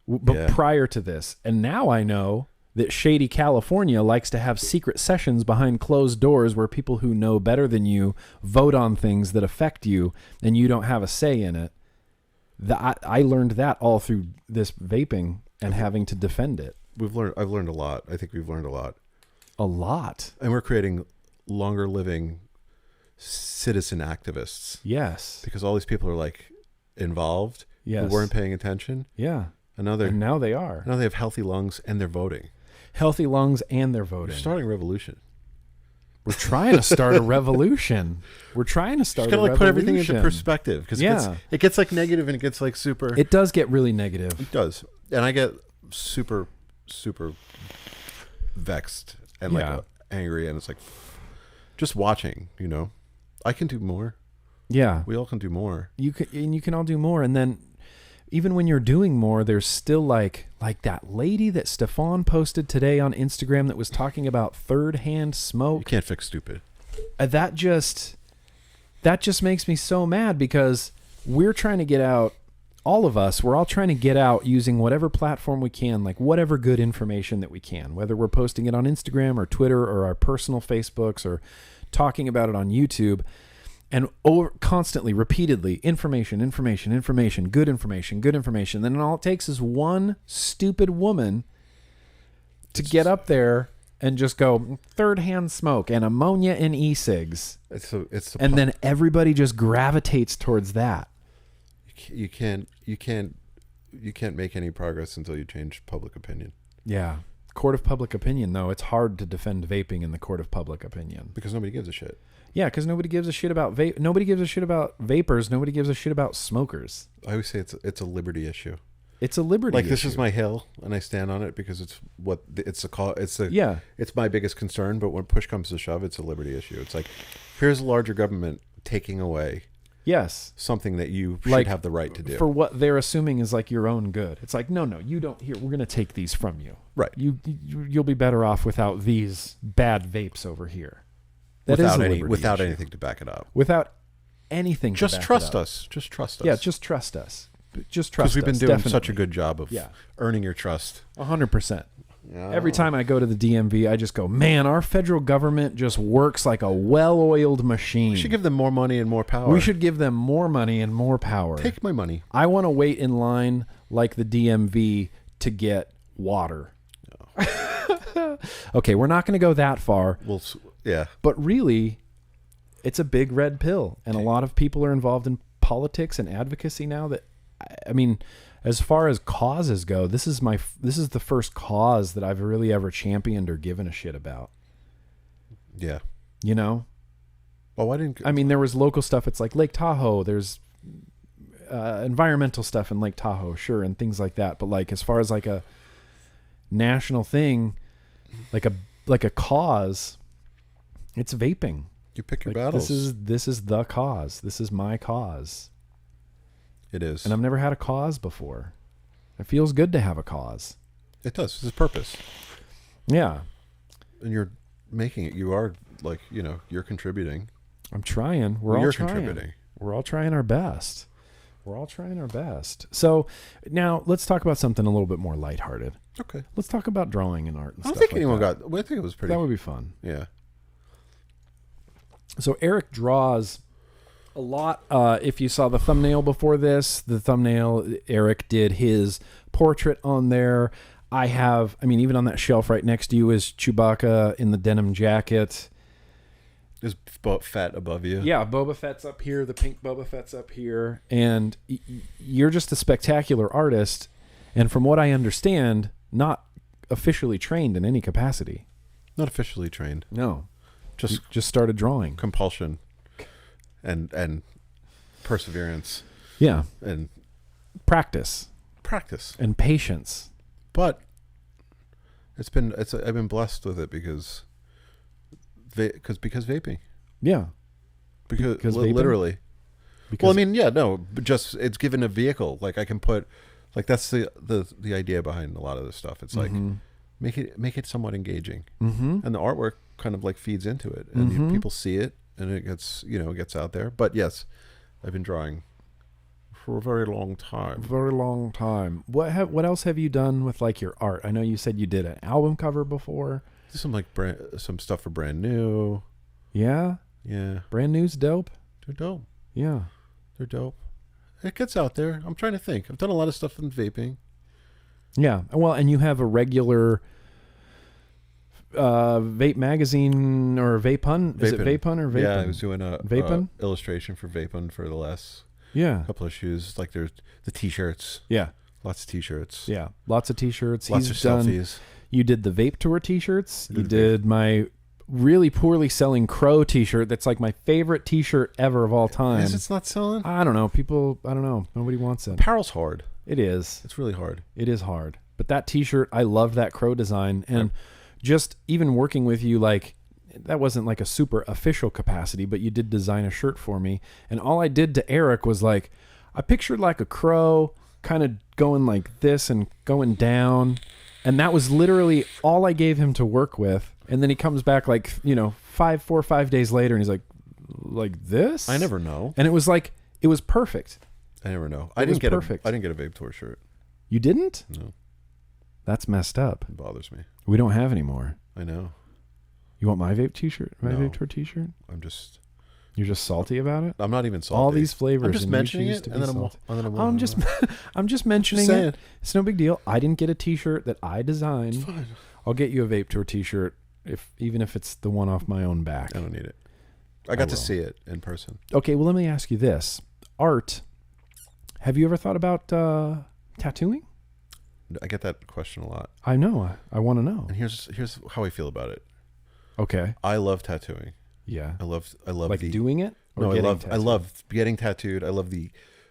But prior to this, and now I know that shady California likes to have secret sessions behind closed doors where people who know better than you vote on things that affect you, and you don't have a say in it. I learned that all through this vaping and having to defend it. I've learned a lot. I think we've learned a lot. A lot. And we're creating longer living citizen activists. Yes. Because all these people are like involved. Yes. Who weren't paying attention. Yeah. And now they are. Now they have healthy lungs and they're voting. Healthy lungs and they're voting. We're starting a revolution. We're trying to start a revolution. We're trying to start a revolution. Put everything into perspective, because it gets like negative and it gets like super. It does get really negative. It does, and I get super vexed and like angry, and it's like just watching. I can do more. Yeah, we all can do more. You can all do more, and then even when you're doing more, there's still like that lady that Stefan posted today on Instagram that was talking about third-hand smoke. You can't fix stupid. That just makes me so mad, because we're trying to get out, all of us, we're all trying to get out using whatever platform we can, like whatever good information that we can, whether we're posting it on Instagram or Twitter or our personal Facebooks or talking about it on YouTube. And constantly, repeatedly, information, good information. Then all it takes is one stupid woman to get up there and just go third-hand smoke and ammonia and e-cigs. And then everybody just gravitates towards that. You can't make any progress until you change public opinion. Yeah. Court of public opinion, though, it's hard to defend vaping in the court of public opinion. Because nobody gives a shit. Yeah, because nobody gives a shit about nobody gives a shit about vapors. Nobody gives a shit about smokers. I always say it's a liberty issue. It's a liberty issue. This is my hill, and I stand on it because it's my biggest concern. But when push comes to shove, it's a liberty issue. It's like, here's a larger government taking away something that you should have the right to do for what they're assuming is like your own good. It's like, no, you don't. Here, we're going to take these from you. Right. You'll be better off without these bad vapes over here. Without anything to back it up. Without anything. Just trust us. Just trust us. Yeah, just trust us. Just trust us. Because we've been doing such a good job of earning your trust. 100%. Every time I go to the DMV, I just go, man, our federal government just works like a well-oiled machine. We should give them more money and more power. We should give them more money and more power. Take my money. I want to wait in line like the DMV to get water. No. Okay, we're not going to go that far. But really, it's a big red pill. And a lot of people are involved in politics and advocacy now that, I mean, as far as causes go, this is the first cause that I've really ever championed or given a shit about. Yeah. You know? Well, why didn't... I mean, there was local stuff. It's like Lake Tahoe. There's environmental stuff in Lake Tahoe, sure, and things like that. But like, as far as like a national thing, like a cause, it's vaping. You pick your battles. This is the cause. This is my cause. It is. And I've never had a cause before. It feels good to have a cause. It does. It's a purpose. Yeah. And you're making it. You are, like, you know, you're contributing. I'm trying. We're all trying. Contributing. We're all trying our best. So now let's talk about something a little bit more lighthearted. Okay. Let's talk about drawing and art and stuff. I think it was pretty. That would be fun. Yeah. So Erik draws a lot. If you saw the thumbnail before this, Erik did his portrait on there. Even on that shelf right next to you is Chewbacca in the denim jacket. Is Fett above you? Yeah, Boba Fett's up here. The pink Boba Fett's up here. And you're just a spectacular artist. And from what I understand, not officially trained in any capacity. Not officially trained. No. Just started drawing. Compulsion. And perseverance. Yeah. And practice. And patience. But I've been blessed with it because vaping. Yeah. Because vaping? Literally. Well, I mean, yeah, no, but just it's given a vehicle. Like I can put, like that's the idea behind a lot of this stuff. It's like make it somewhat engaging, and the artwork kind of like feeds into it, and people see it, and it gets out there. But yes, I've been drawing for a very long time. What else have you done with like your art? I know you said you did an album cover before. Some stuff for Brand New. Yeah. Brand New's dope. They're dope. Yeah. They're dope. It gets out there. I'm trying to think. I've done a lot of stuff in vaping. Yeah. Well, and you have a regular vape magazine or Vapun. Is it Vapun or Vapun? Yeah, I was doing a Vapun illustration for Vapun for the last couple of shoes. Like there's the T-shirts. Yeah. Lots of T-shirts. Yeah. Lots of T-shirts. Lots of selfies. You did the Vape Tour T-shirts. You did my really poorly selling Crow T-shirt. That's like my favorite T-shirt ever of all time. It's not selling? I don't know. People, I don't know. Nobody wants it. Apparel's hard. It is. It's really hard. It is hard. But that T-shirt, I loved that Crow design. And just even working with you, like, that wasn't like a super official capacity, but you did design a shirt for me. And all I did to Erik was like, I pictured like a crow kind of going like this and going down. And that was literally all I gave him to work with. And then he comes back like, 4 or 5 days later and he's like this? I never know. And it was like, it was perfect. I never know. I didn't get a Vape Tour shirt. You didn't? No. That's messed up. It bothers me. We don't have any more. I know. You want my vape T-shirt? My Vape Tour T-shirt? You're just salty about it? I'm not even salty. All these flavors. I'm just mentioning it, and then I'm just mentioning it. It's no big deal. I didn't get a T-shirt that I designed. It's fine. I'll get you a Vape Tour T-shirt, even if it's the one off my own back. I don't need it. I got to see it in person. Okay, well, let me ask you this. Art, have you ever thought about tattooing? I get that question a lot. I know. I want to know. And here's how I feel about it. Okay. I love tattooing. Yeah. I love like doing it? No, I love getting tattooed. I love the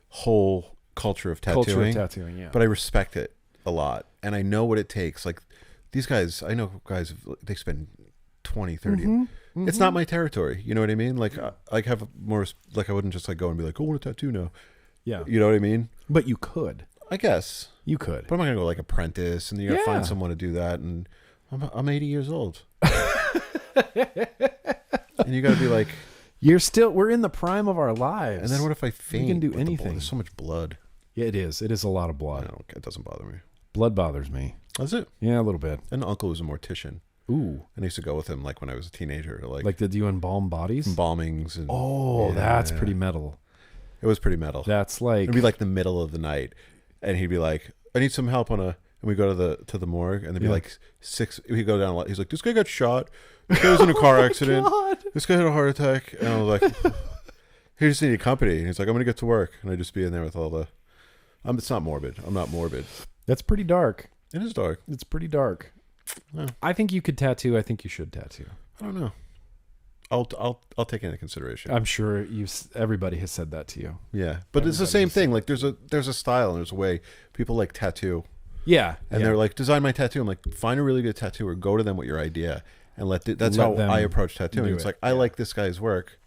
whole culture of tattooing. Yeah. But I respect it a lot, and I know what it takes. Like these guys, I know guys, they spend 20, 30. It's not my territory. You know what I mean? Like I have more. Like I wouldn't just like go and be like, "Oh, I want a tattoo now." Yeah. You know what I mean? But you could. I guess You could. But I'm not gonna go like apprentice, and you gotta find someone to do that. And I'm 80 years old, and you gotta be like, we're in the prime of our lives. and then what if I faint? We can do with the anything. There's so much blood. Yeah, it is. It is a lot of blood. It doesn't bother me. Blood bothers me. That's it. Yeah, a little bit. And uncle was a mortician. Ooh. And I used to go with him like when I was a teenager to like did you embalm bodies? Embalmings and that's pretty metal. It was pretty metal. That's like it'd be like the middle of the night, and he'd be like, "I need some help on a." And we go to the morgue, and there'd be like 6. We go down a lot. He's like, "This guy got shot. This guy was in a car accident. God. This guy had a heart attack." And I was like, "He just needed company." And he's like, "I'm gonna get to work," and I'd just be in there with all the. It's not morbid. I'm not morbid. That's pretty dark. It is dark. It's pretty dark. Yeah. I think you could tattoo. I think you should tattoo. I don't know. I'll take it into consideration. I'm sure everybody has said that to you. Yeah, but it's the same thing. Like there's a style and there's a way people like tattoo. Yeah, and they're like, design my tattoo. I'm like, find a really good tattooer, go to them with your idea, and that's how I approach tattooing. It's like I like this guy's work.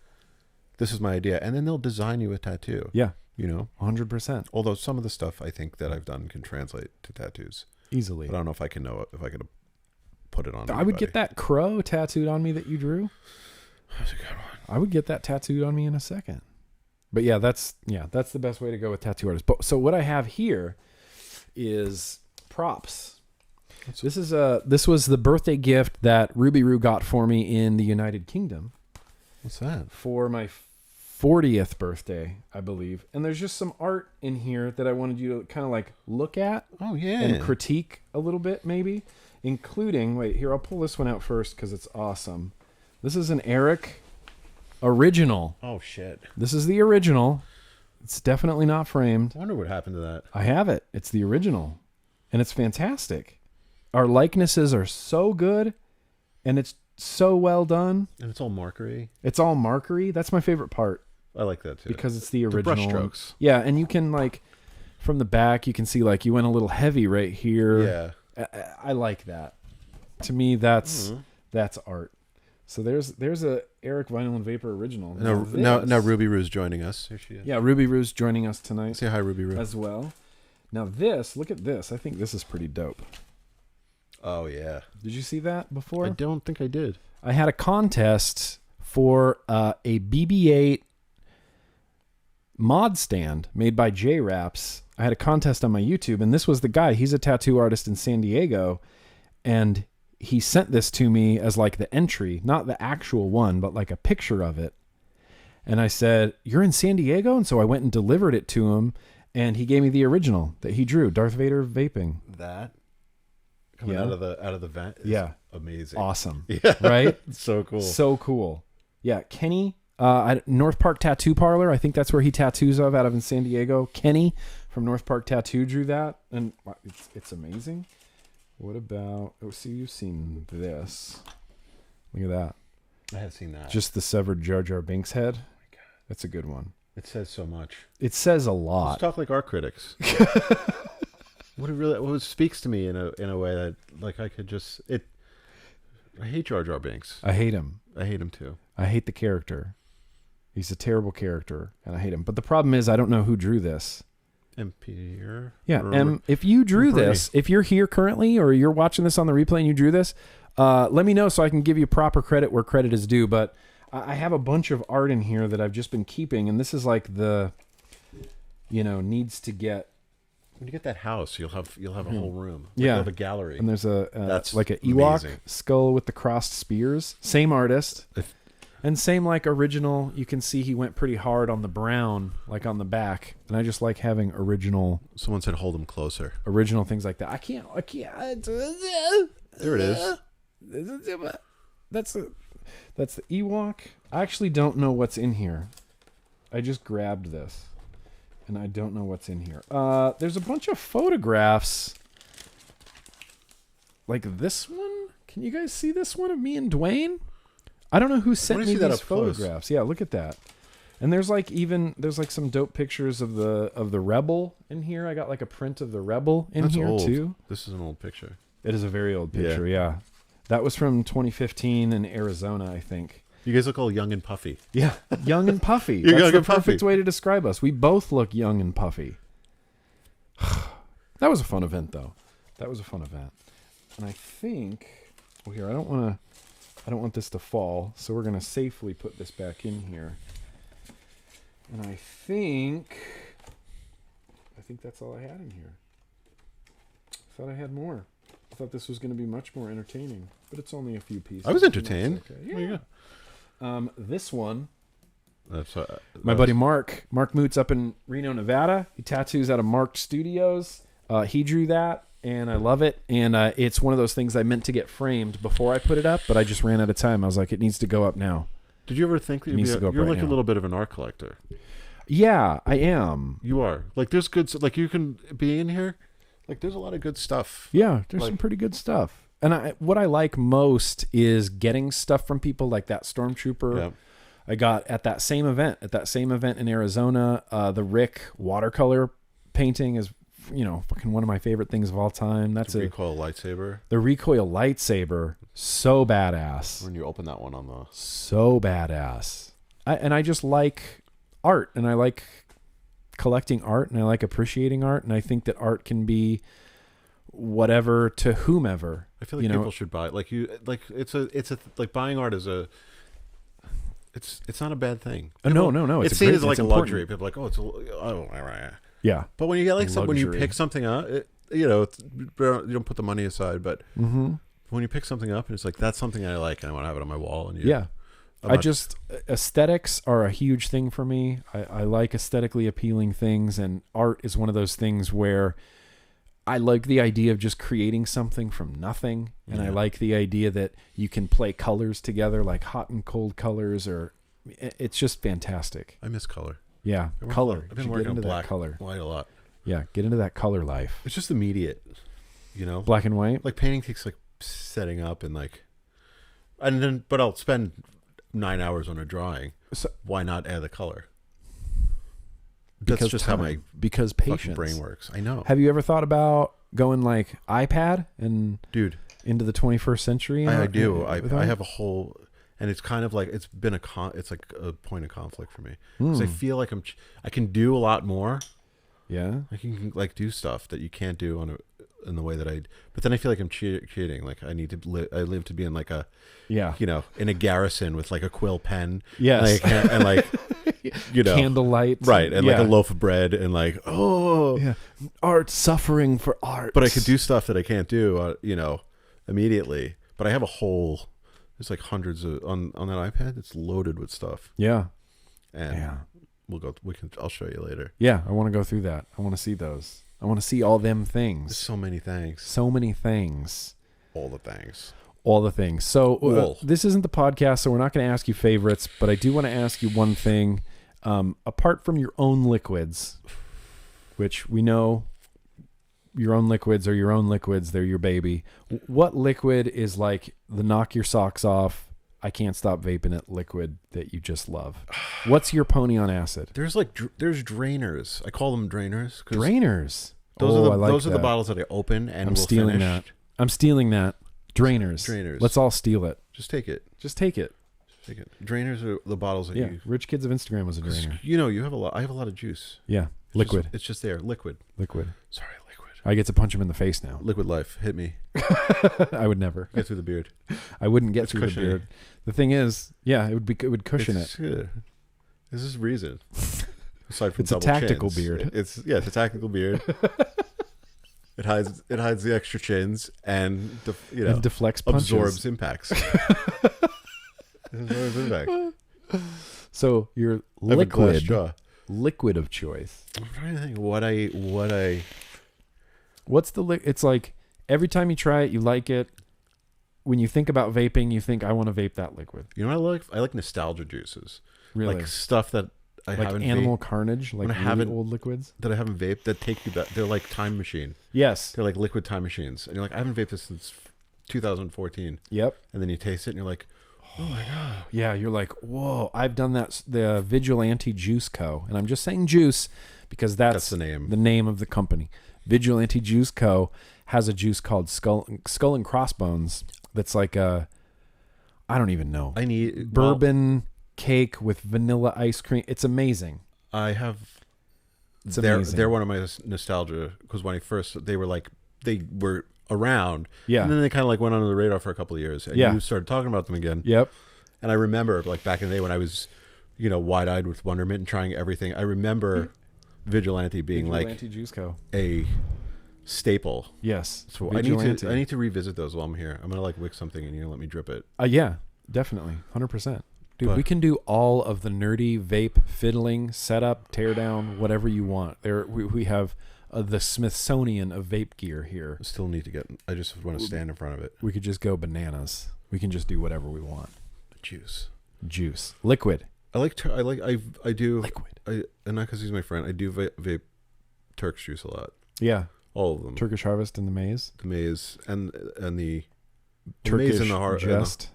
This is my idea, and then they'll design you a tattoo. Yeah, 100%. Although some of the stuff I think that I've done can translate to tattoos easily. But I don't know if I can put it on. I would get that crow tattooed on me that you drew. That's a good one. I would get that tattooed on me in a second. But yeah, that's the best way to go with tattoo artists. But so what I have here is props. This was the birthday gift that Ruby Roo got for me in the United Kingdom. What's that? For my 40th birthday, I believe. And there's just some art in here that I wanted you to kind of like look at. Oh yeah. And critique a little bit maybe, including, wait, here, I'll pull this one out first because it's awesome. This is an Erik original. Oh shit. This is the original. It's definitely not framed. I wonder what happened to that. I have it. It's the original. And it's fantastic. Our likenesses are so good, and it's so well done. And it's all markery. It's all markery. That's my favorite part. I like that too. Because it's the original. The brush strokes. Yeah, and you can like, from the back, you can see like you went a little heavy right here. Yeah. I like that. To me, that's art. So there's a Erik Vinyl and Vapor original. Now Ruby Roo's joining us. Here she is. Yeah, Ruby Roo's joining us tonight. Say hi, Ruby Roo. As well. Now look at this. I think this is pretty dope. Oh yeah. Did you see that before? I don't think I did. I had a contest for a BB-8 mod stand made by J-Raps. I had a contest on my YouTube, and this was the guy. He's a tattoo artist in San Diego, and he sent this to me as like the entry, not the actual one, but like a picture of it. And I said, "You're in San Diego?" And so I went and delivered it to him, and he gave me the original that he drew, Darth Vader vaping. That coming out of the vent is amazing. Awesome. Yeah. Right? So cool. So cool. Yeah, Kenny, North Park Tattoo Parlor, I think that's where he tattoos out of in San Diego. Kenny from North Park Tattoo drew that, and it's amazing. What about, you've seen this. Look at that. I have seen that. Just the severed Jar Jar Binks head. Oh my God. That's a good one. It says so much. It says a lot. Let's talk like our critics. What speaks to me in a way that like I could just I hate Jar Jar Binks. I hate him. I hate him too. I hate the character. He's a terrible character, and I hate him. But the problem is I don't know who drew this. MP. Yeah, if you drew this, if you're here currently or you're watching this on the replay and you drew this, let me know so I can give you proper credit where credit is due. But I have a bunch of art in here that I've just been keeping, and this is like the, needs to get. When you get that house, you'll have a whole room. You'll have a gallery. And there's that's like an Ewok amazing. skull with the crossed spears. Same artist. And same like original, you can see he went pretty hard on the brown, like on the back. And I just like having original. Someone said hold him closer. Original things like that. I can't. There it is. That's the Ewok. I actually don't know what's in here. I just grabbed this, and I don't know what's in here. There's a bunch of photographs, like this one. Can you guys see this one of me and Dwayne? I don't know who sent me these photographs. Yeah, look at that. And there's like some dope pictures of the Rebel in here. I got like a print of the Rebel in here old. too. This is an old picture. It is a very old picture, yeah. That was from 2015 in Arizona, I think. You guys look all young and puffy. Yeah, young and puffy. You're That's young the and puffy. perfect way to describe us. We both look young and puffy. That was a fun event, though. That was a fun event. And I think, well, here, I don't want this to fall, so we're gonna safely put this back in here. And I think that's all I had in here. I thought I had more. I thought this was going to be much more entertaining, but it's only a few pieces. I was entertained. Okay. Yeah. There you go. This one, that's my buddy Mark Moots up in Reno, Nevada. He tattoos out of Mark Studios. He drew that, and I love it. And it's one of those things I meant to get framed before I put it up, but I just ran out of time. I was like, it needs to go up now. Did you ever think that you're like a little bit of an art collector? Yeah, I am. You are. Like, there's good, like, you can be in here. Like, there's a lot of good stuff. Yeah, there's some pretty good stuff. And what I like most is getting stuff from people like that Stormtrooper I got at that same event in Arizona. The Rick watercolor painting is, fucking one of my favorite things of all time. That's the recoil lightsaber. The recoil lightsaber, so badass. When you open that one on the... So badass. I just like art, and I like collecting art, and I like appreciating art, and I think that art can be whatever to whomever. I feel like people should buy it. Like buying art is it's not a bad thing. No. It's seen as like a luxury. People are like, yeah. But when you get like when you pick something up, you don't put the money aside, but when you pick something up and it's like, that's something I like and I want to have it on my wall, and aesthetics are a huge thing for me. I like aesthetically appealing things, and art is one of those things where I like the idea of just creating something from nothing. And I like the idea that you can play colors together, like hot and cold colors, or it's just fantastic. I miss color. Yeah. Color. I've been working on black, color. White a lot. Yeah. Get into that color life. It's just immediate, black and white. Like painting takes like setting up but I'll spend 9 hours on a drawing. So why not add the color? That's just how my patience brain works. I know. Have you ever thought about going like iPad and into the 21st century? I do. I have a whole, and it's kind of like it's like a point of conflict for me because I feel like I can do a lot more. Yeah, I can like do stuff that you can't do in the way that but then I feel like I'm cheating. Like I need to I live to be in like a in a garrison with like a quill pen. Yes, and like candlelight, right, and like a loaf of bread, and like art, suffering for art. But I could do stuff that I can't do immediately. But I have a whole, there's like hundreds of on that iPad. It's loaded with stuff. Yeah, and I'll show you later. Yeah, I want to go through that. I want to see those. I want to see all them things. There's so many things. All the things. So this isn't the podcast, so we're not going to ask you favorites, but I do want to ask you one thing. Apart from your own liquids, which we know your own liquids are your own liquids, they're your baby. What liquid is like the knock your socks off, I can't stop vaping it liquid that you just love? What's your pony on acid? There's there's drainers. I call them drainers. Drainers. Those are the bottles that I open and I'm stealing that. Drainers. Let's all steal it. Just take it. Take it. Drainers are the bottles that you... Rich Kids of Instagram was a drainer. You have a lot. I have a lot of juice. Yeah. Liquid. It's just there. Liquid. Sorry, liquid. I get to punch him in the face now. Liquid life. Hit me. I would never. Get through the beard. I wouldn't get through the beard. The thing is, it would cushion it. Good. This is reason. Aside from it's a tactical beard. It's a tactical beard. It hides the extra chins and it deflects punches. Absorbs impacts. So your liquid of choice. I'm trying to think what's the it's like every time you try it you like it. When you think about vaping, you think I want to vape that liquid. You know what I like? I like nostalgia juices. Really? Like stuff that I haven't Animal Carnage, like really old liquids that I haven't vaped that take you back. They're like time machine. Yes. They're like liquid time machines. And you're like, I haven't vaped this since 2014. Yep. And then you taste it and you're like, Oh my god. Yeah, you're like, whoa. I've done that. The Vigilante Juice Co. And I'm just saying juice because that's the name. The name of the company. Vigilante Juice Co. has a juice called Skull and Crossbones. That's like a, I don't even know. I need bourbon cake with vanilla ice cream. It's amazing. I have. It's amazing. They're one of my nostalgia because when they were around. Yeah. And then they kind of like went under the radar for a couple of years. And you started talking about them again. Yep. And I remember like back in the day when I was, wide-eyed with wonderment and trying everything. I remember Vigilante being Vigilante Juice Co. a staple. Yes. So I need to revisit those while I'm here. I'm gonna like wick something and let me drip it. Yeah, definitely, 100%. Dude, we can do all of the nerdy vape fiddling, setup, teardown, whatever you want. We have the Smithsonian of vape gear here. I still need to I just want to stand in front of it. We could just go bananas. We can just do whatever we want. Juice. Liquid. I do liquid. And not because he's my friend. I do vape Turk's juice a lot. Yeah. All of them. Turkish Harvest and the Maize. The Maize and the Turkish Maize and the Just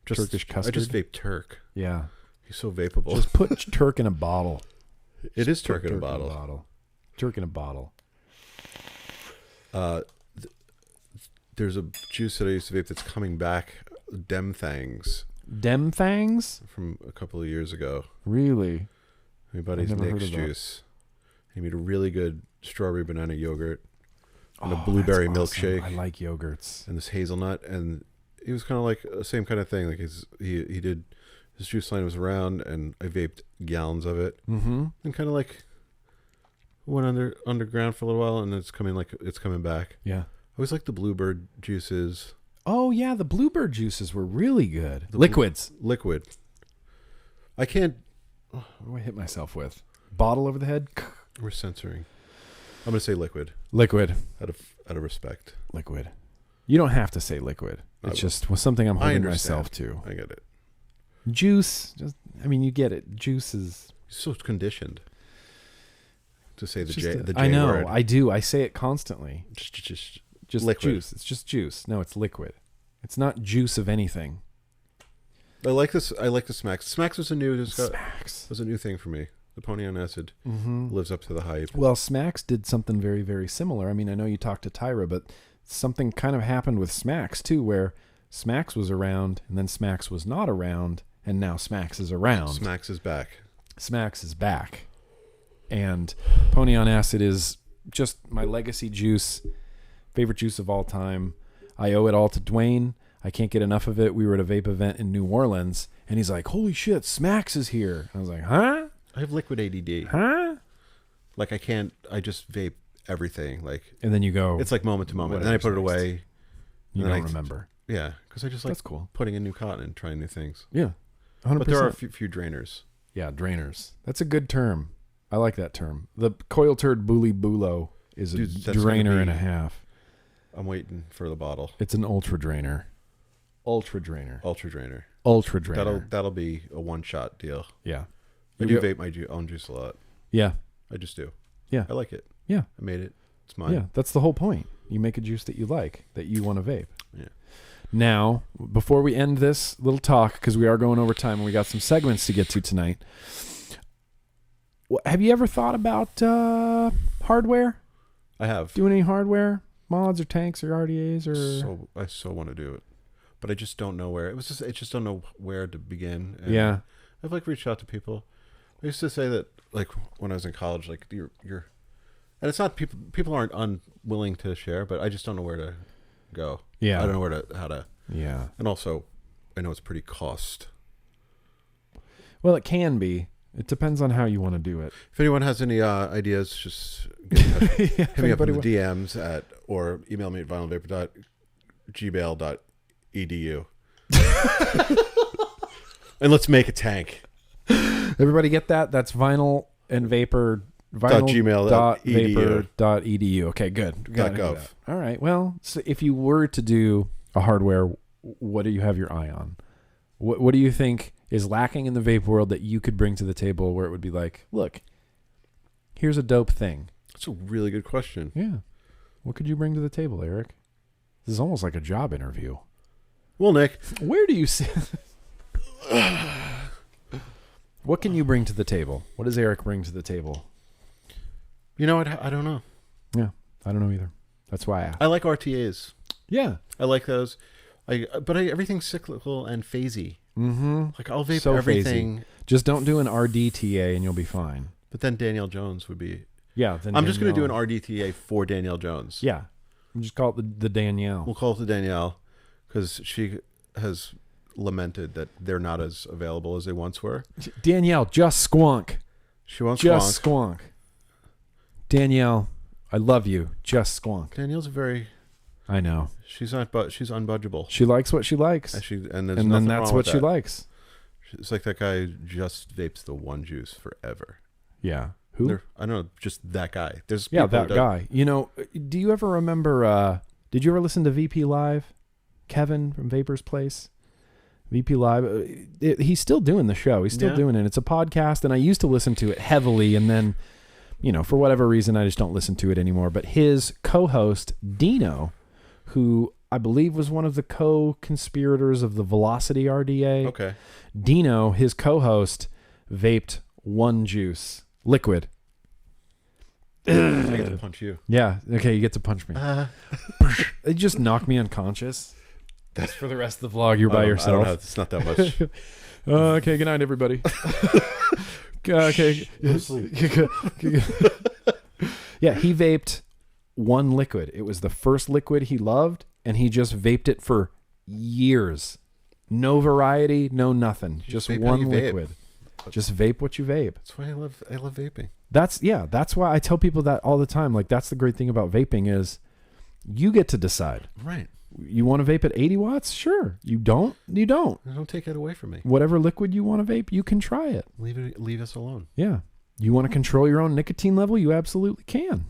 Turkish custard. I just vape Turk. Yeah. He's so vapeable. Just put Turk in a bottle. It is Turk in a bottle. Turk in a bottle. There's a juice that I used to vape that's coming back. Dem Thangs. Dem Fangs? From a couple of years ago. Really? My buddy's Nick's juice. He made a really good strawberry banana yogurt and a blueberry milkshake. I like yogurts. And this hazelnut. And it was kind of like the same kind of thing. Like he did, his juice line was around and I vaped gallons of it. Mm-hmm. And kind of like went underground for a little while and it's coming back. Yeah. I always like the bluebird juices. Oh yeah, the bluebird juices were really good. Liquids. Liquid. I can't. What do I hit myself with? Bottle over the head? We're censoring. I'm gonna say liquid. Liquid. Out of respect. Liquid. You don't have to say liquid. It's just something I'm holding myself to. I get it. Juice. You get it. Juice is so conditioned to say the J I know. word. I do. I say it constantly. Just liquid. Juice. It's just juice. No, it's liquid. It's not juice of anything. I like this. I like the Smacks. Smacks was a new thing for me. The Pony on Acid lives up to the hype. Well, Smacks did something very, very similar. I know you talked to Tyra, but something kind of happened with Smacks too, where Smacks was around and then Smacks was not around, and now Smacks is around. Smacks is back. Smacks is back. And Pony on Acid is just my legacy juice. Favorite juice of all time. I owe it all to Dwayne. I can't get enough of it. We were at a vape event in New Orleans, and he's like, holy shit, Smacks is here. And I was like, huh? I have liquid ADD. Huh? Like, I just vape everything. Like, and then you go. It's like moment to moment. And then I put it away. You don't remember. Yeah, because I just like That's cool. putting in new cotton and trying new things. Yeah, 100%. But there are a few drainers. Yeah, drainers. That's a good term. I like that term. The coil turd bully bulo is a drainer and a half. I'm waiting for the bottle. It's an ultra drainer. Ultra drainer. That'll be a one-shot deal. Yeah. I do vape my own juice a lot. Yeah. I just do. Yeah. I like it. Yeah. I made it. It's mine. Yeah, that's the whole point. You make a juice that you like, that you want to vape. Yeah. Now, before we end this little talk, because we are going over time and we got some segments to get to tonight, have you ever thought about hardware? I have. Doing any hardware? Mods or tanks or RDAs or? I so want to do it, but I just don't know where. I just don't know where to begin. And yeah. I've reached out to people. I used to say that when I was in college, you're and it's not people aren't unwilling to share, but I just don't know where to go. Yeah. I don't know how to. Yeah. And also, I know it's pretty cost. Well, it can be. It depends on how you want to do it. If anyone has any ideas, just hit me up in the DMs or email me at vinylvapor.gmail.edu. And let's make a tank. Everybody get that? That's vinyl and vapor. Vinyl.vapor.edu. Okay, good. .gov. All right. Well, so if you were to do a hardware, what do you have your eye on? What do you think is lacking in the vape world that you could bring to the table where it would be like, look, here's a dope thing? That's a really good question. Yeah. What could you bring to the table, Erik? This is almost like a job interview. Well, Nick, where do you see? What can you bring to the table? What does Erik bring to the table? You know what? I don't know. Yeah, I don't know either. That's why I asked. I like RTAs. Yeah. I like those. Everything's cyclical and phasey. Mm-hmm. Like I'll vape So everything. Phasey. Just don't do an RDTA and you'll be fine. But then Danielle Jones would be. Yeah. I'm just going to do an RDTA for Danielle Jones. Yeah. We'll just call it the Danielle. We'll call it the Danielle because she has lamented that they're not as available as they once were. Danielle, just squonk. She wants just squonk. Squonk. Danielle, I love you. Just squonk. Danielle's very. I know. She's not, but she's unbudgeable. She likes what she likes. And then that's what she likes. It's like that guy just vapes the one juice forever. Yeah. Who? I don't know, just that guy. There's that guy. You know, do you ever remember, did you ever listen to VP Live? Kevin from Vapor's Place? VP Live. He's still doing the show. He's still doing it. It's a podcast, and I used to listen to it heavily, and then, you know, for whatever reason, I just don't listen to it anymore. But his co-host, Dino, who I believe was one of the co-conspirators of the Velocity RDA. Okay. Dino, his co-host, vaped one juice, liquid. I get to punch you. Yeah. Okay, you get to punch me. It just knocked me unconscious. That's for the rest of the vlog. You're by yourself. It's not that much. Okay, good night, everybody. Okay. Yeah, he vaped one liquid. It was the first liquid he loved, and he just vaped it for years. No variety, no nothing. Just one liquid. Just vape what you vape. That's why I love vaping. That's why I tell people that all the time. Like, that's the great thing about vaping is you get to decide. Right. You want to vape at 80 watts? Sure. You don't? You don't. Don't take it away from me. Whatever liquid you want to vape, you can try it. Leave us alone. Yeah. You want to control your own nicotine level? You absolutely can.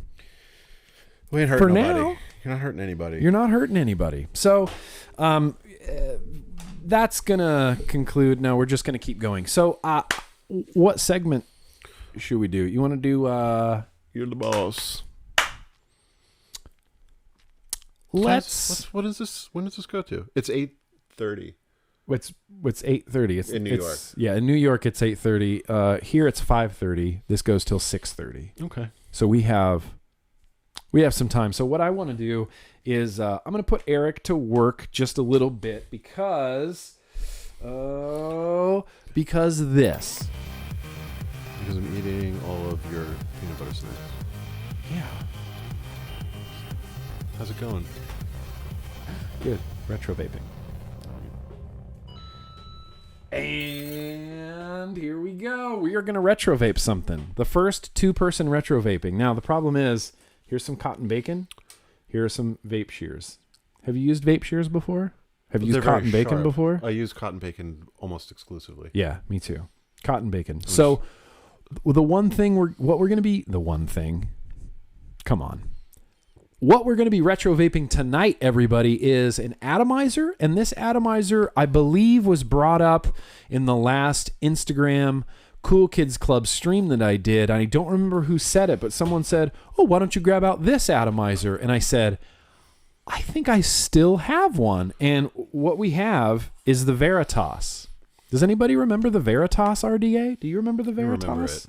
We ain't hurting nobody. You're not hurting anybody. You're not hurting anybody. So, that's going to conclude. No, we're just going to keep going. So, what segment should we do? You want to do... You're the boss. What is this? When does this go to? It's 8:30. It's 8:30. It's in New York. Yeah, in New York it's 8:30. Here it's 5:30. This goes till 6:30. Okay. So we have some time. So what I want to do is I'm going to put Erik to work just a little bit because this. Because I'm eating all of your peanut butter snacks. Yeah. How's it going? Good. Retro vaping. And here we go. We are going to retro vape something. The first two-person retro vaping. Now, the problem is, here's some cotton bacon. Here are some vape shears. Have you used vape shears before? Have you used cotton bacon before? I use cotton bacon almost exclusively. Yeah, me too. Cotton bacon. So, the one thing come on. What we're going to be retro vaping tonight, everybody, is an atomizer. And this atomizer, I believe, was brought up in the last Instagram Cool Kids Club stream that I did. I don't remember who said it, but someone said, oh, why don't you grab out this atomizer? And I said, I think I still have one. And what we have is the Veritas. Does anybody remember the Veritas RDA? Do you remember the Veritas? I remember it.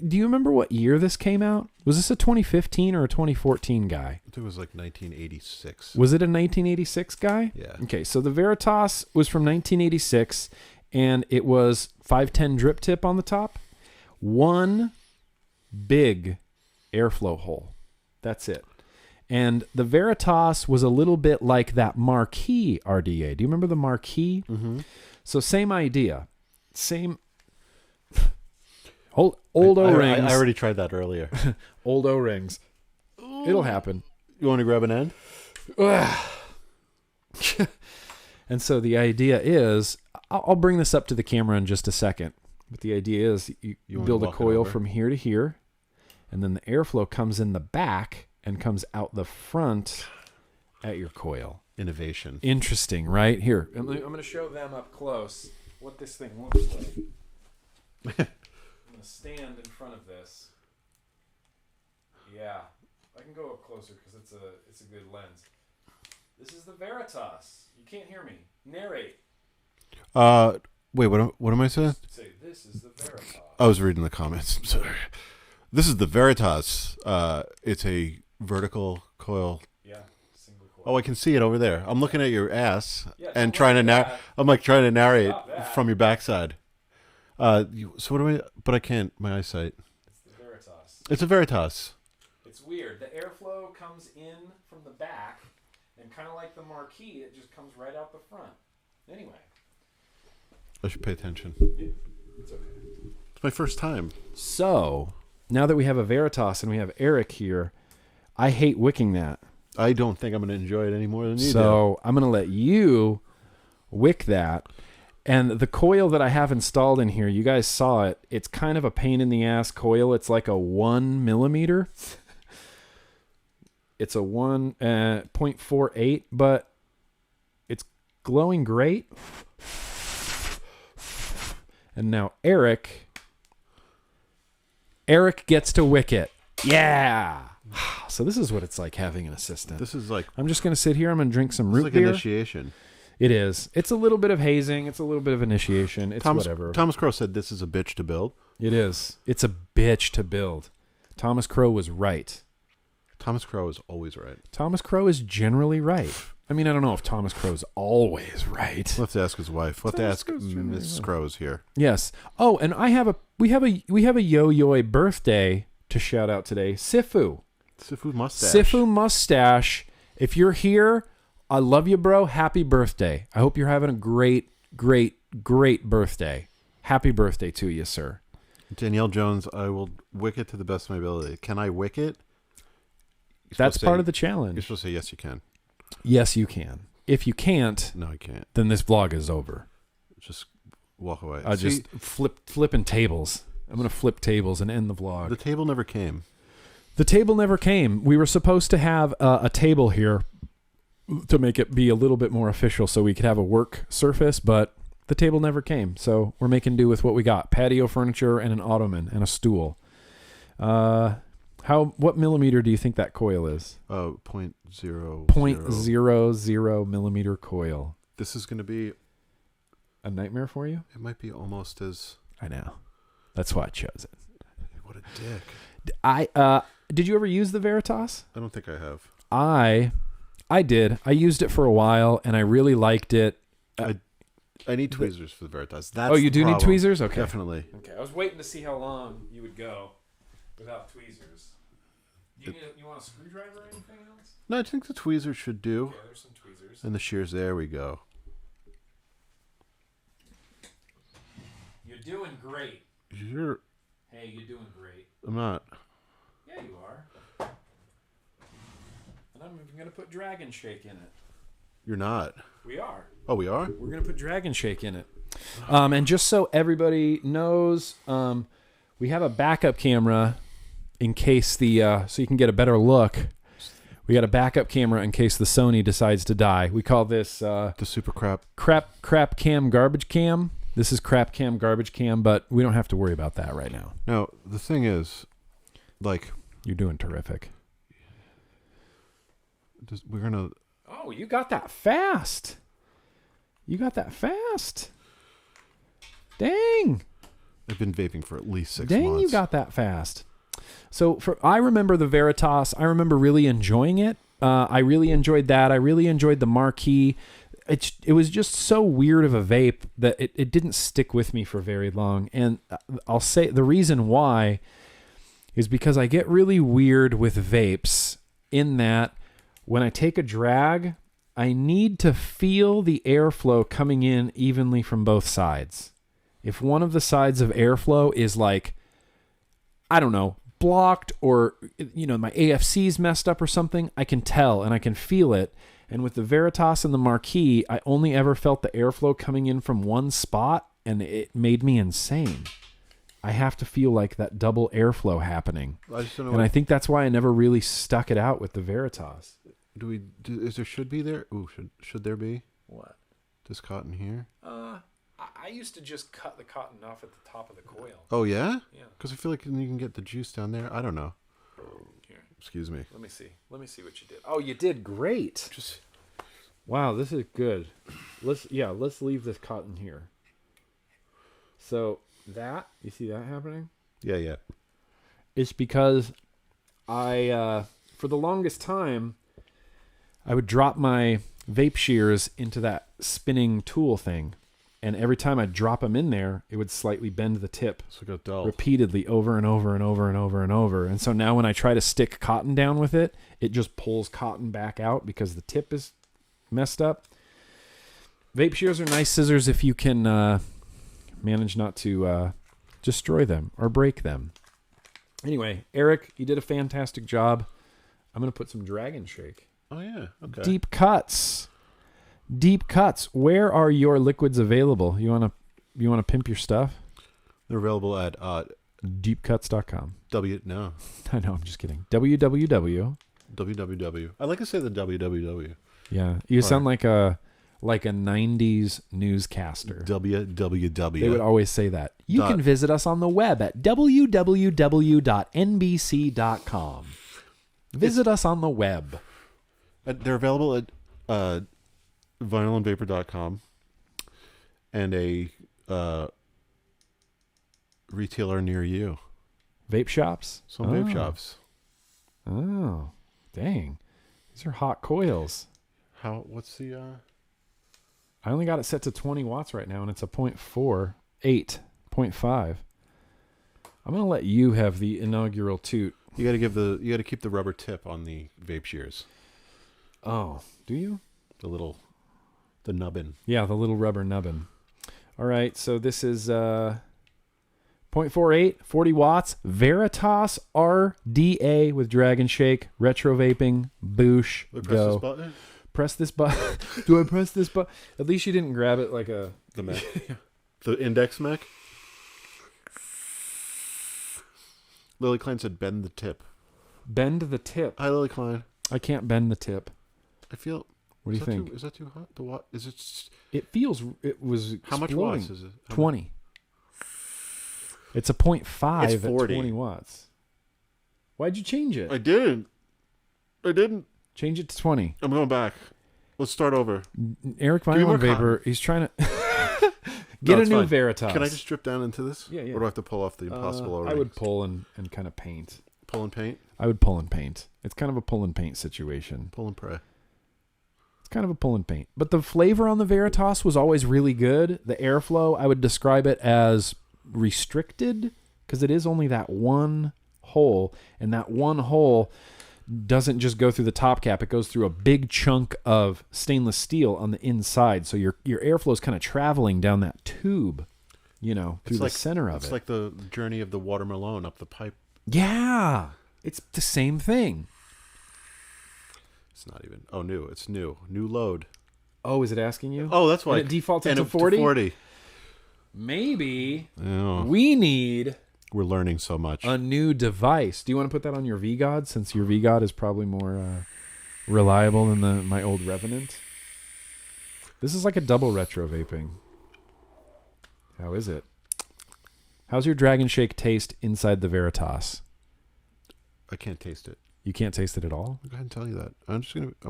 Do you remember what year this came out? Was this a 2015 or a 2014 guy? I think it was like 1986. Was it a 1986 guy? Yeah. Okay, so the Veritas was from 1986, and it was 510 drip tip on the top, one big airflow hole. That's it. And the Veritas was a little bit like that Marquee RDA. Do you remember the Marquee? Mm-hmm. So same idea. Same... Old O-rings. I already tried that earlier. Old O-rings. It'll happen. You want to grab an end? And so the idea is, I'll bring this up to the camera in just a second. But the idea is you build a coil from here to here, and then the airflow comes in the back and comes out the front at your coil. Innovation. Interesting, right? Here, I'm going to show them up close what this thing looks like. Stand in front of this. Yeah, I can go up closer because it's a good lens. This is the Veritas. You can't hear me. Narrate. Wait, what am I saying? Say, this is the Veritas. I was reading the comments. I'm sorry. This is the Veritas. It's a vertical coil. Yeah, single coil. Oh, I can see it over there. I'm looking at your ass and trying to narrate from your backside. So what do I? But I can't. My eyesight. It's the Veritas. It's a Veritas. It's weird. The airflow comes in from the back, and kind of like the marquee, it just comes right out the front. Anyway. I should pay attention. It's okay. It's my first time. So, now that we have a Veritas and we have Erik here, I hate wicking that. I don't think I'm going to enjoy it any more than you do. So, I'm going to let you wick that. And the coil that I have installed in here, you guys saw it. It's kind of a pain in the ass coil. It's like a 1 millimeter. It's a 1.48, but it's glowing great. And now Erik gets to wick it. Yeah. So this is what it's like having an assistant. This is like... I'm just going to sit here. I'm going to drink some root like beer. Initiation. It is. It's a little bit of hazing. It's a little bit of initiation. It's whatever. Thomas Crow said this is a bitch to build. It is. It's a bitch to build. Thomas Crow was right. Thomas Crow is always right. Thomas Crow is generally right. I mean, I don't know if Thomas Crow's always right. We'll have to ask his wife. We'll have to ask Mrs. Crow's here. Yes. Oh, and we have a yo-yo birthday to shout out today. Sifu Mustache. Sifu Mustache. If you're here, I love you, bro. Happy birthday. I hope you're having a great, great, great birthday. Happy birthday to you, sir. Danielle Jones, I will wick it to the best of my ability. Can I wick it? That's part of the challenge. You're supposed to say yes, you can. Yes, you can. If you can't, no, I can't. Then this vlog is over. Just walk away. I'll just flipping tables. I'm going to flip tables and end the vlog. The table never came. The table never came. We were supposed to have a table here to make it be a little bit more official so we could have a work surface, but the table never came. So we're making do with what we got. Patio furniture and an ottoman and a stool. What millimeter do you think that coil is? 0.00 millimeter coil. This is going to be a nightmare for you? It might be almost as... I know. That's why I chose it. What a dick. Did you ever use the Veritas? I don't think I have. I did. I used it for a while, and I really liked it. I need tweezers for the Veritas. You do need tweezers? Okay. Definitely. Okay. I was waiting to see how long you would go without tweezers. You want a screwdriver or anything else? No, I think the tweezers should do. Okay, there's some tweezers. And the shears, there we go. You're doing great. Hey, you're doing great. I'm not. Yeah, you are. And I'm even going to put Dragon Shake in it. You're not. We are. Oh, we are? We're going to put Dragon Shake in it. And just so everybody knows, we have a backup camera in case so you can get a better look. We got a backup camera in case the Sony decides to die. We call this the super crap cam garbage cam. This is crap cam garbage cam, but we don't have to worry about that right now. Now, the thing is, like, you're doing terrific. We're going to... Oh, you got that fast. Dang. I've been vaping for at least 6 months. Dang, you got that fast. So I remember the Veritas. I remember really enjoying it. I really enjoyed that. I really enjoyed the marquee. It was just so weird of a vape that it didn't stick with me for very long. And I'll say the reason why is because I get really weird with vapes in that when I take a drag, I need to feel the airflow coming in evenly from both sides. If one of the sides of airflow is like, I don't know, blocked or, my AFC's messed up or something, I can tell and I can feel it. And with the Veritas and the marquee, I only ever felt the airflow coming in from one spot, and it made me insane. I have to feel like that double airflow happening. I just don't know. And I think that's why I never really stuck it out with the Veritas. Should be there? Ooh, should there be? What? This cotton here? I used to just cut the cotton off at the top of the coil. Oh, yeah? Yeah. Because I feel like you can get the juice down there. I don't know. Here. Excuse me. Let me see what you did. Oh, you did great. Wow, this is good. Let's leave this cotton here. So that, you see that happening? Yeah. It's because I, for the longest time, I would drop my vape shears into that spinning tool thing. And every time I drop them in there, it would slightly bend the tip So it got dull. repeatedly over and over and over and over and over. And so now when I try to stick cotton down with it, it just pulls cotton back out because the tip is messed up. Vape shears are nice scissors if you can manage not to destroy them or break them. Anyway, Erik, you did a fantastic job. I'm going to put some Dragon Shake. Oh, yeah. Okay. Deep cuts. Deep cuts. Where are your liquids available? You want to pimp your stuff? They're available at deepcuts.com. No. I know, I'm just kidding. www. I like to say the www. Yeah, you sound like a 90s newscaster. www. They would always say that. You can visit us on the web at www.nbc.com. Visit us on the web. They're available at vinylandvapor.com and a retailer near you. Vape shops? Some vape shops. Oh, dang. These are hot coils. What's the... I only got it set to 20 watts right now, and it's a 0.4, 8.5. I'm going to let you have the inaugural toot. You got to keep the rubber tip on the vape shears. Oh, do you? The nubbin. Yeah, the little rubber nubbin. All right, so this is 0.48, 40 watts, Veritas Rda with Dragon Shake, retro vaping, boosh, Press this button? Press this button. Do I press this button? At least you didn't grab it like the Mac. The index Mac. Lily Klein said, "Bend the tip." Bend the tip. Hi, Lily Klein. I can't bend the tip. I feel. What do you think? Is that too hot? The watt? Is it? It feels. It was. How much exploding. watts is it? 20. It's a 0.5 It's at 40. 20 watts. Why'd you change it? I didn't. Change it to 20. I'm going back. Let's start over. Erik Give me more Vinyl Vapor, he's trying to get a new fine. Veritas. Can I just strip down into this? Yeah. Or do I have to pull off the impossible already? I would pull and kind of paint. Pull and paint? I would pull and paint. It's kind of a pull and paint situation. Pull and pray. It's kind of a pull and paint. But the flavor on the Veritas was always really good. The airflow, I would describe it as restricted because it is only that one hole. And that one hole doesn't just go through the top cap. It goes through a big chunk of stainless steel on the inside. So your airflow is kind of traveling down that tube, through the center of it. It's like the journey of the watermelon up the pipe. Yeah. It's the same thing. It's not even. Oh, new. It's new. New load. Oh, is it asking you? Oh, that's why. And it defaulted to 40? Maybe we need... We're learning so much. A new device. Do you want to put that on your VGod, since your VGod is probably more reliable than my old Revenant? This is like a double retro vaping. How is it? How's your Dragon Shake taste inside the Veritas? I can't taste it. You can't taste it at all? I'll go ahead and tell you that. I'm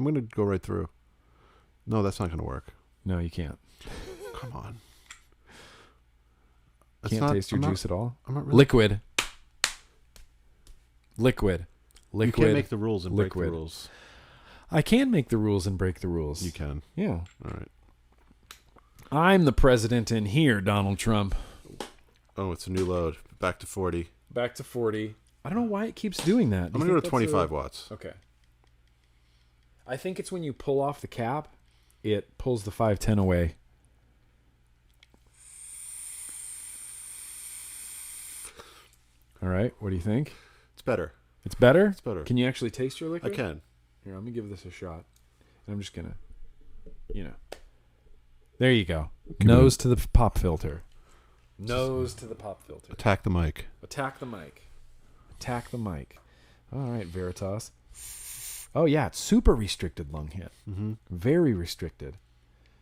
gonna go right through. No, that's not gonna work. No, you can't. Come on. Can't taste your juice at all? I'm not really. Liquid. You can't make the rules and break the rules. I can make the rules and break the rules. You can. Yeah. All right. I'm the president in here, Donald Trump. Oh, it's a new load. Back to 40. Back to 40. I don't know why it keeps doing that. I'm going to go to 25 watts. Okay. I think it's when you pull off the cap, it pulls the 510 away. All right. What do you think? It's better. It's better? It's better. Can you actually taste your liquid? I can. Here, let me give this a shot. And I'm just going to, There you go. Nose to the pop filter. Nose to the pop filter. Attack the mic. Attack the mic. Attack the mic. All right, Veritas. Oh, yeah. It's super restricted lung hit. Mm-hmm. Very restricted.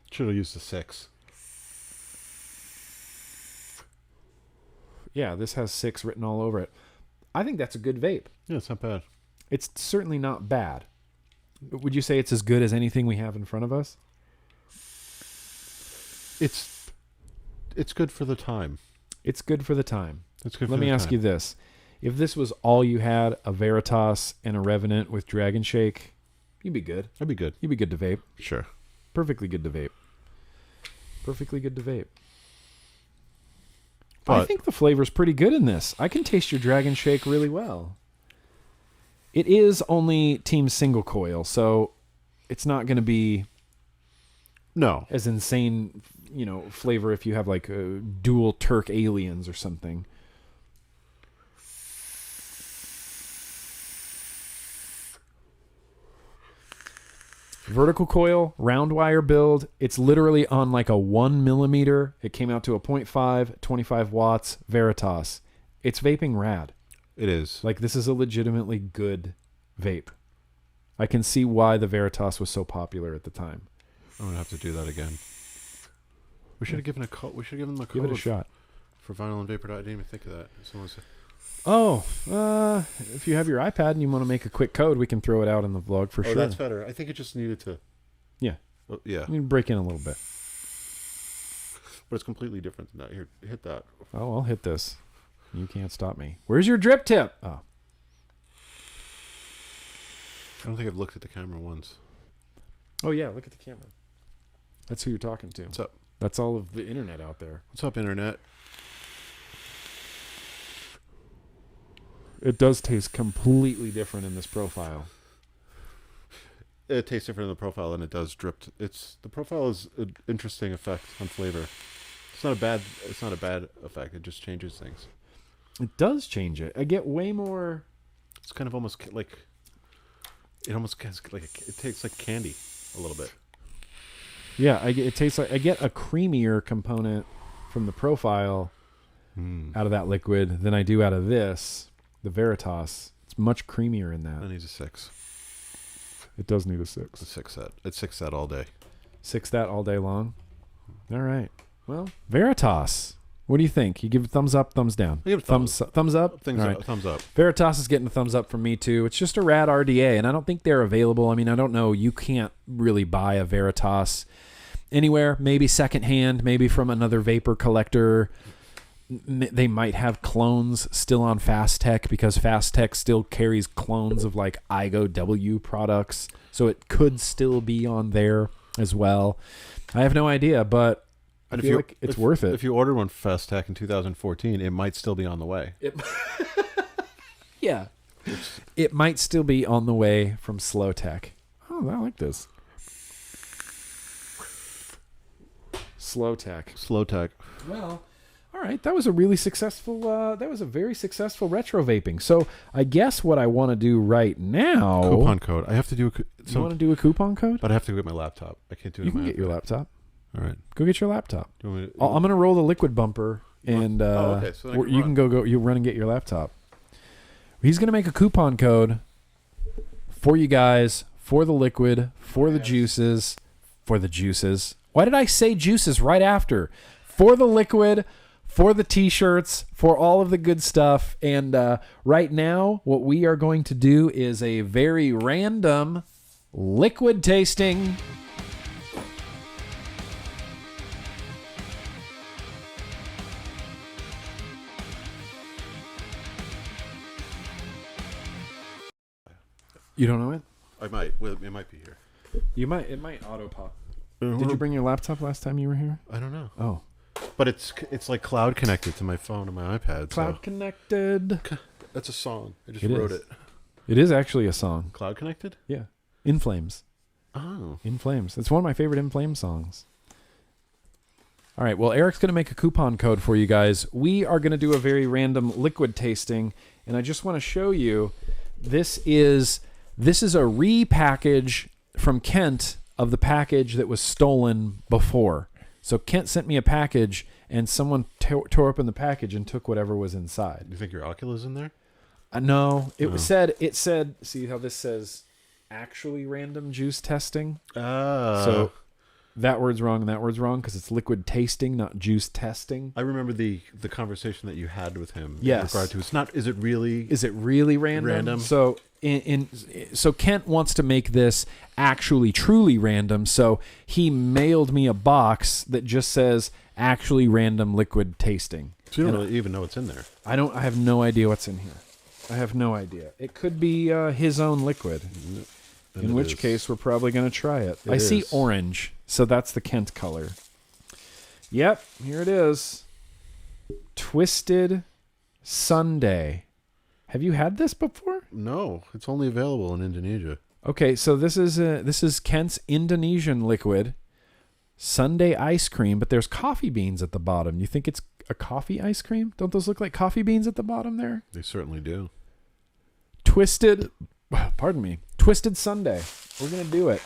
Should have used the 6. Yeah, this has 6 written all over it. I think that's a good vape. Yeah, it's not bad. It's certainly not bad. Would you say it's as good as anything we have in front of us? It's good for the time. It's good for the time. It's good. Let me ask you this: if this was all you had, a Veritas and a Revenant with Dragon Shake, you'd be good. I'd be good. You'd be good to vape. Sure. Perfectly good to vape. Perfectly good to vape. But I think the flavor's pretty good in this. I can taste your Dragon Shake really well. It is only Team Single Coil, so it's not going to be as insane, flavor if you have like dual Turk aliens or something. Vertical coil, round wire build. It's literally on like a 1 millimeter. It came out to a 0.5, 25 watts Veritas. It's vaping rad. It is. Like, this is a legitimately good vape. I can see why the Veritas was so popular at the time. I'm gonna have to do that again. We should have given a code. We should have given them a code. Give it a shot. For vinyl and vapor. I didn't even think of that. Someone said, if you have your iPad and you want to make a quick code, we can throw it out in the vlog for sure. that's better. I think it just needed to. Yeah. Oh, yeah. You can break in a little bit. But it's completely different than that. Here, hit that. Oh, I'll hit this. You can't stop me. Where's your drip tip? Oh. I don't think I've looked at the camera once. Oh, yeah. Look at the camera. That's who you're talking to. What's up? That's all of the internet out there. What's up, internet? It does taste completely different in this profile. It tastes different in the profile than it does dripped. The profile is an interesting effect on flavor. It's not a bad effect. It just changes things. It does change it. I get way more. It's kind of almost like it tastes like candy a little bit. Yeah, it tastes like I get a creamier component from the profile out of that liquid than I do out of this, the Veritas. It's much creamier in that. It needs a 6. It does need a 6. A 6 set. It's 6 set all day. 6 that all day long. All right. Well, Veritas. What do you think? You give it thumbs up, thumbs down? I give it thumbs up. Thumbs All up. Thumbs up. Veritas is getting a thumbs up from me too. It's just a rad RDA, and I don't think they're available. I mean, I don't know. You can't really buy a Veritas anywhere. Maybe secondhand, maybe from another vapor collector. They might have clones still on Fast Tech because Fast Tech still carries clones of like IGO W products. So it could still be on there as well. I have no idea, but I feel like it's worth it. If you ordered one Fast Tech in 2014, it might still be on the way. Yeah. It might still be on the way from Slow Tech. Oh, I like this. Slow Tech. Well, all right. That was a really successful, that was a very successful retro vaping. So I guess what I want to do right now. Coupon code. I have to do you want to do a coupon code? But I have to go get my laptop. I can't do it. You can get your laptop. All right. Go get your laptop. Do you want me I'm going to roll the liquid bumper and okay. So you can go you run and get your laptop. He's going to make a coupon code for you guys, for the liquid, for the juices. Why did I say juices right after? For the liquid, for the t-shirts, for all of the good stuff. And right now, what we are going to do is a very random liquid tasting. You don't know it? I might. Well, it might be here. You might. It might auto pop. Did you bring your laptop last time you were here? I don't know. Oh. But it's like cloud connected to my phone and my iPad. Cloud connected. That's a song. I just It wrote is. it. It is actually a song. Cloud connected? Yeah. In Flames. Oh. In Flames. It's one of my favorite In Flames songs. All right. Well, Eric's going to make a coupon code for you guys. We are going to do a very random liquid tasting. And I just want to show you, this is a repackage from Kent of the package that was stolen before. So Kent sent me a package, and someone tore open the package and took whatever was inside. Do you think your Oculus in there? No, it said. See how this says? Actually, random juice testing. So that word's wrong and that word's wrong because it's liquid tasting, not juice testing. I remember the conversation that you had with him. Yes. In regard to it's not. Is it really random? So so Kent wants to make this actually truly random. So he mailed me a box that just says actually random liquid tasting. So you don't really even know what's in there. I have no idea what's in here. I have no idea. It could be his own liquid. In which case, we're probably going to try it. I see orange, so that's the Kent color. Yep, here it is. Twisted Sunday. Have you had this before? No, it's only available in Indonesia. Okay, so this is Kent's Indonesian liquid Sunday ice cream, but there's coffee beans at the bottom. You think it's a coffee ice cream? Don't those look like coffee beans at the bottom there? They certainly do. Twisted Sunday. We're going to do it.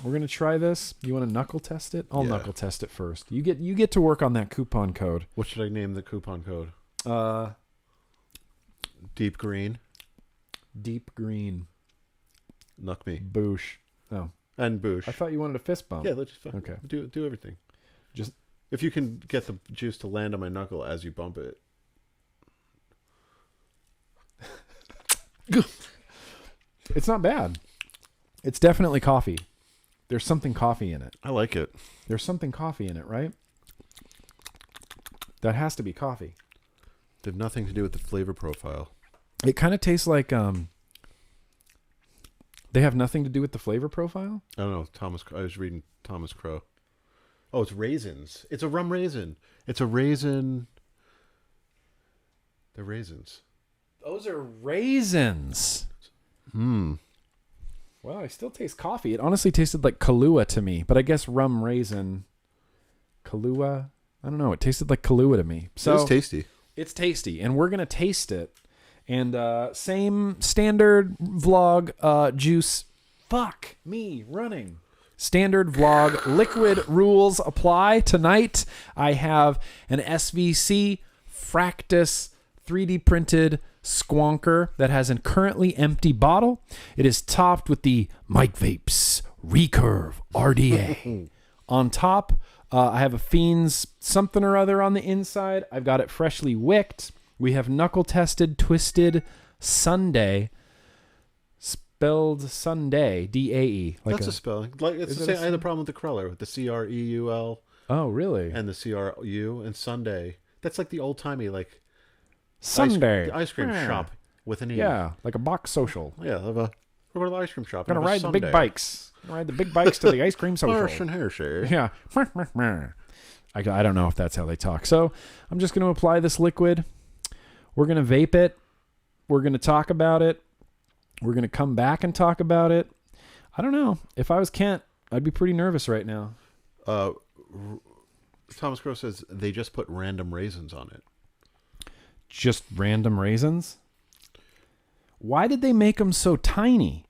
We're going to try this. You want to knuckle test it? I'll knuckle test it first. You get to work on that coupon code. What should I name the coupon code? Deep Green. Deep Green. Nuck me. Boosh. Oh. And Boosh. I thought you wanted a fist bump. Yeah, let's just okay. Do everything. Just if you can get the juice to land on my knuckle as you bump it. It's not bad. It's definitely coffee. There's something coffee in it. I like it. There's something coffee in it, right? That has to be coffee. They have nothing to do with the flavor profile. It kind of tastes like they have nothing to do with the flavor profile? I don't know. I was reading Thomas Crow. Oh, it's raisins. It's a rum raisin. It's a raisin. They're raisins. Those are raisins. Well, I still taste coffee. It honestly tasted like Kahlua to me, but I guess rum raisin. Kahlua? I don't know. It tasted like Kahlua to me. So it's tasty. It's tasty, and we're going to taste it. And same standard vlog juice. Fuck me running. Standard vlog liquid rules apply. Tonight I have an SVC Fractus 3D printed squonker that has a currently empty bottle. It is topped with the Mike Vapes Recurve RDA. On top, I have a Fiends something or other on the inside. I've got it freshly wicked. We have knuckle tested Twisted Sunday, spelled Sunday, DAE. That's a spelling. Like it's the same. I had a problem with the Cruller with the CREUL. Oh, really? And the CRU and Sunday. That's like the old timey like Sunday ice cream shop with an E. Yeah, like a box social. Yeah, we're going to the ice cream shop. Gonna ride the big bikes. Ride the big bikes to the ice cream social. Yeah. I don't know if that's how they talk. So I'm just going to apply this liquid. We're going to vape it. We're going to talk about it. We're going to come back and talk about it. I don't know. If I was Kent, I'd be pretty nervous right now. Thomas Crow says they just put random raisins on it. Just random raisins? Why did they make them so tiny?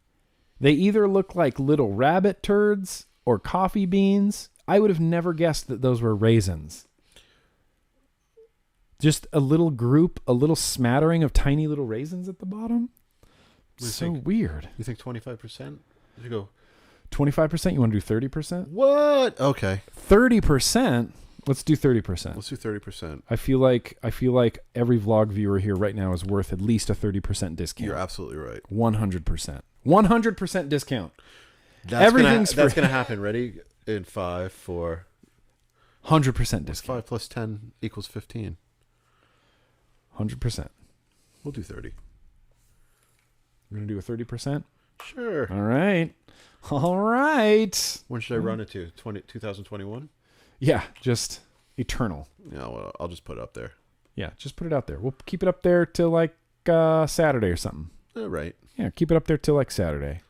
They either look like little rabbit turds or coffee beans. I would have never guessed that those were raisins. Just a little group, a little smattering of tiny little raisins at the bottom. So weird. You think 25%? You go 25%? You want to do 30%? What? Okay. 30%? Let's do 30%. Let's do 30%. I feel like every vlog viewer here right now is worth at least a 30% discount. You're absolutely right. 100%. 100% discount. That's going to happen. Ready? In 5, 4. 100% discount. 5 plus 10 equals 15. 100%. We'll do 30. We're going to do a 30%? Sure. All right. All right. When should I run it to? 2021? Yeah, just eternal. Yeah, well, I'll just put it up there. Yeah, just put it out there. We'll keep it up there till like Saturday or something. Right. Yeah, keep it up there till like Saturday.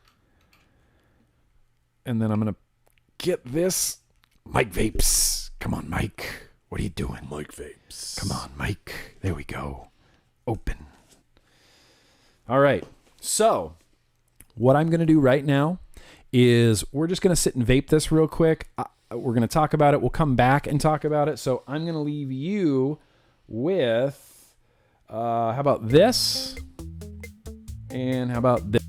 And then I'm going to get this. Mike Vapes. Come on, Mike. What are you doing? Mike Vapes. Come on, Mike. There we go. Open. All right. So what I'm going to do right now is we're just going to sit and vape this real quick. We're going to talk about it. We'll come back and talk about it. So I'm going to leave you with, how about this? And how about this?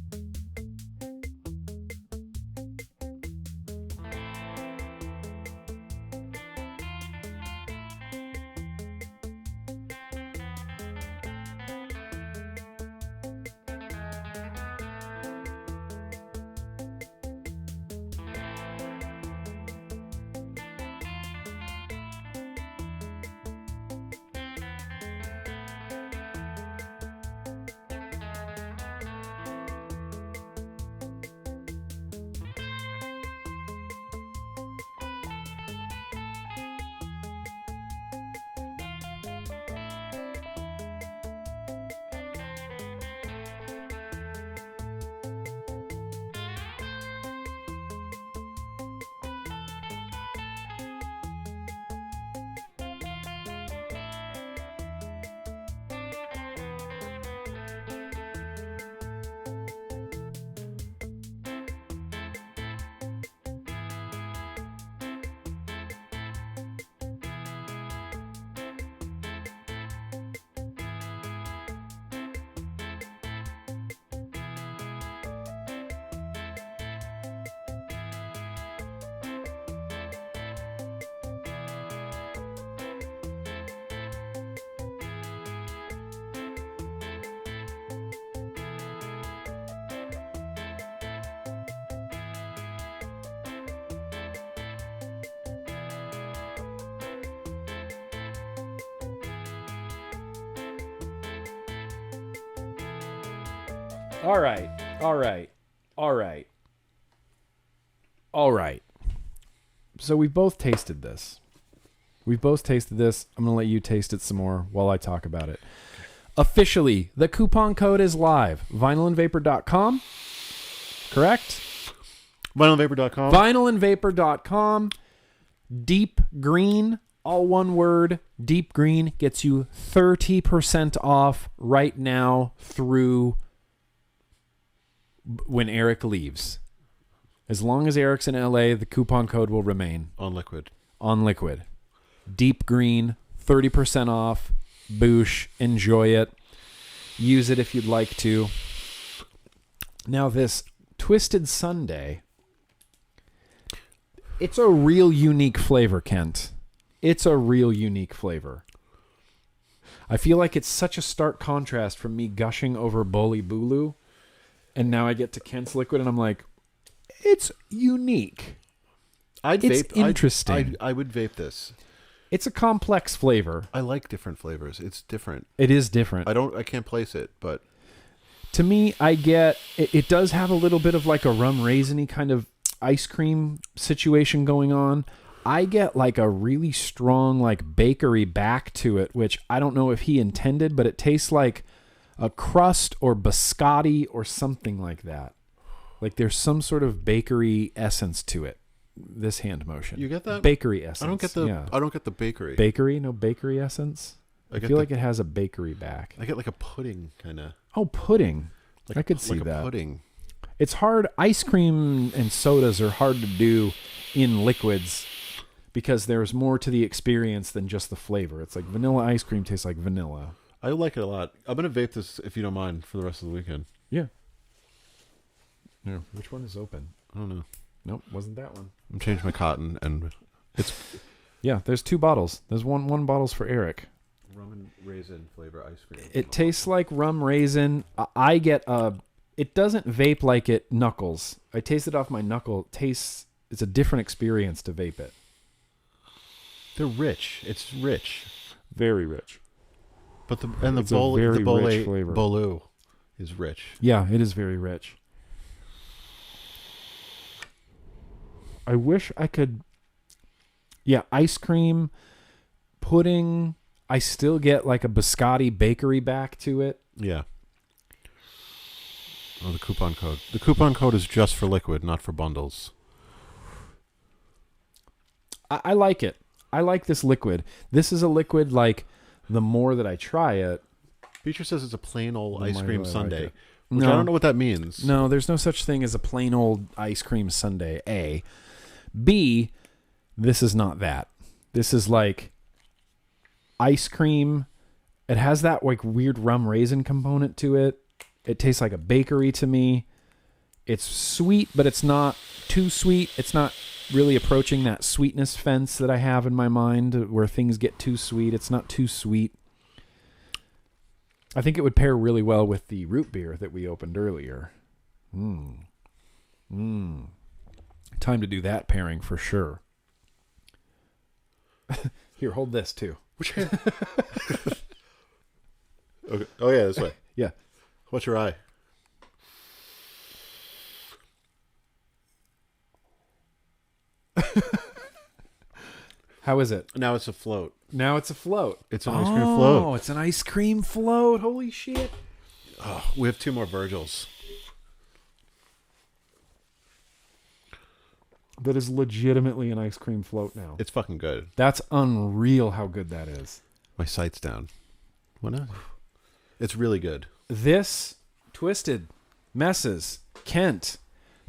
All right. So we both tasted this. I'm going to let you taste it some more while I talk about it. Officially, the coupon code is live. Vinylandvapor.com. Correct? Vinylandvapor.com. Vinylandvapor.com. Deep Green, all one word. Deep Green gets you 30% off right now through when Erik leaves. As long as Erik's in LA, the coupon code will remain. On liquid. Deep Green, 30% off. Boosh. Enjoy it. Use it if you'd like to. Now this Twisted Sunday, it's a real unique flavor, Kent. It's a real unique flavor. I feel like it's such a stark contrast from me gushing over Bully Bulu, and now I get to Kent's liquid, and I'm like, it's unique. It's interesting. I would vape this. It's a complex flavor. I like different flavors. It's different. It is different. I can't place it, but to me, I get it does have a little bit of like a rum raisiny kind of ice cream situation going on. I get like a really strong like bakery back to it, which I don't know if he intended, but it tastes like a crust or biscotti or something like that. Like there's some sort of bakery essence to it. This hand motion. You get that? Bakery essence. I don't get the bakery. Bakery? No bakery essence? I feel like it has a bakery back. I get like a pudding kind of. Oh, pudding. I could see like that. A pudding. It's hard. Ice cream and sodas are hard to do in liquids because there's more to the experience than just the flavor. It's like vanilla ice cream tastes like vanilla. I like it a lot. I'm going to vape this, if you don't mind, for the rest of the weekend. Yeah. Which one is open? I don't know. Nope, wasn't that one. I'm changing my cotton, and it's... Yeah, there's 2 bottles. There's one bottle's for Erik. Rum and raisin flavor ice cream. It tastes like rum raisin. I get it doesn't vape like it knuckles. I taste it off my knuckle. It's a different experience to vape it. They're rich. It's rich. Very rich. But the rich flavor. Bolu is rich. Yeah, it is very rich. I wish I could... Yeah, ice cream, pudding. I still get like a biscotti bakery back to it. Yeah. Oh, the coupon code. The coupon code is just for liquid, not for bundles. I like it. I like this liquid. This is a liquid like the more that I try it... Beecher says it's a plain old ice cream sundae. Like which I don't know what that means. No, there's no such thing as a plain old ice cream sundae, A. B, this is not that. This is like ice cream. It has that like weird rum raisin component to it. It tastes like a bakery to me. It's sweet, but it's not too sweet. It's not really approaching that sweetness fence that I have in my mind where things get too sweet. It's not too sweet. I think it would pair really well with the root beer that we opened earlier. Time to do that pairing for sure. Here, hold this too. Which hand? Okay. Oh yeah, this way. Yeah. What's your eye? How is it? Now it's a float. Now it's a float. It's an ice cream float. Oh, it's an ice cream float. Holy shit. Oh, we have 2 more Virgils. That is legitimately an ice cream float now. It's fucking good. That's unreal how good that is. My sight's down. What not? It's really good. This Twisted Messes Kent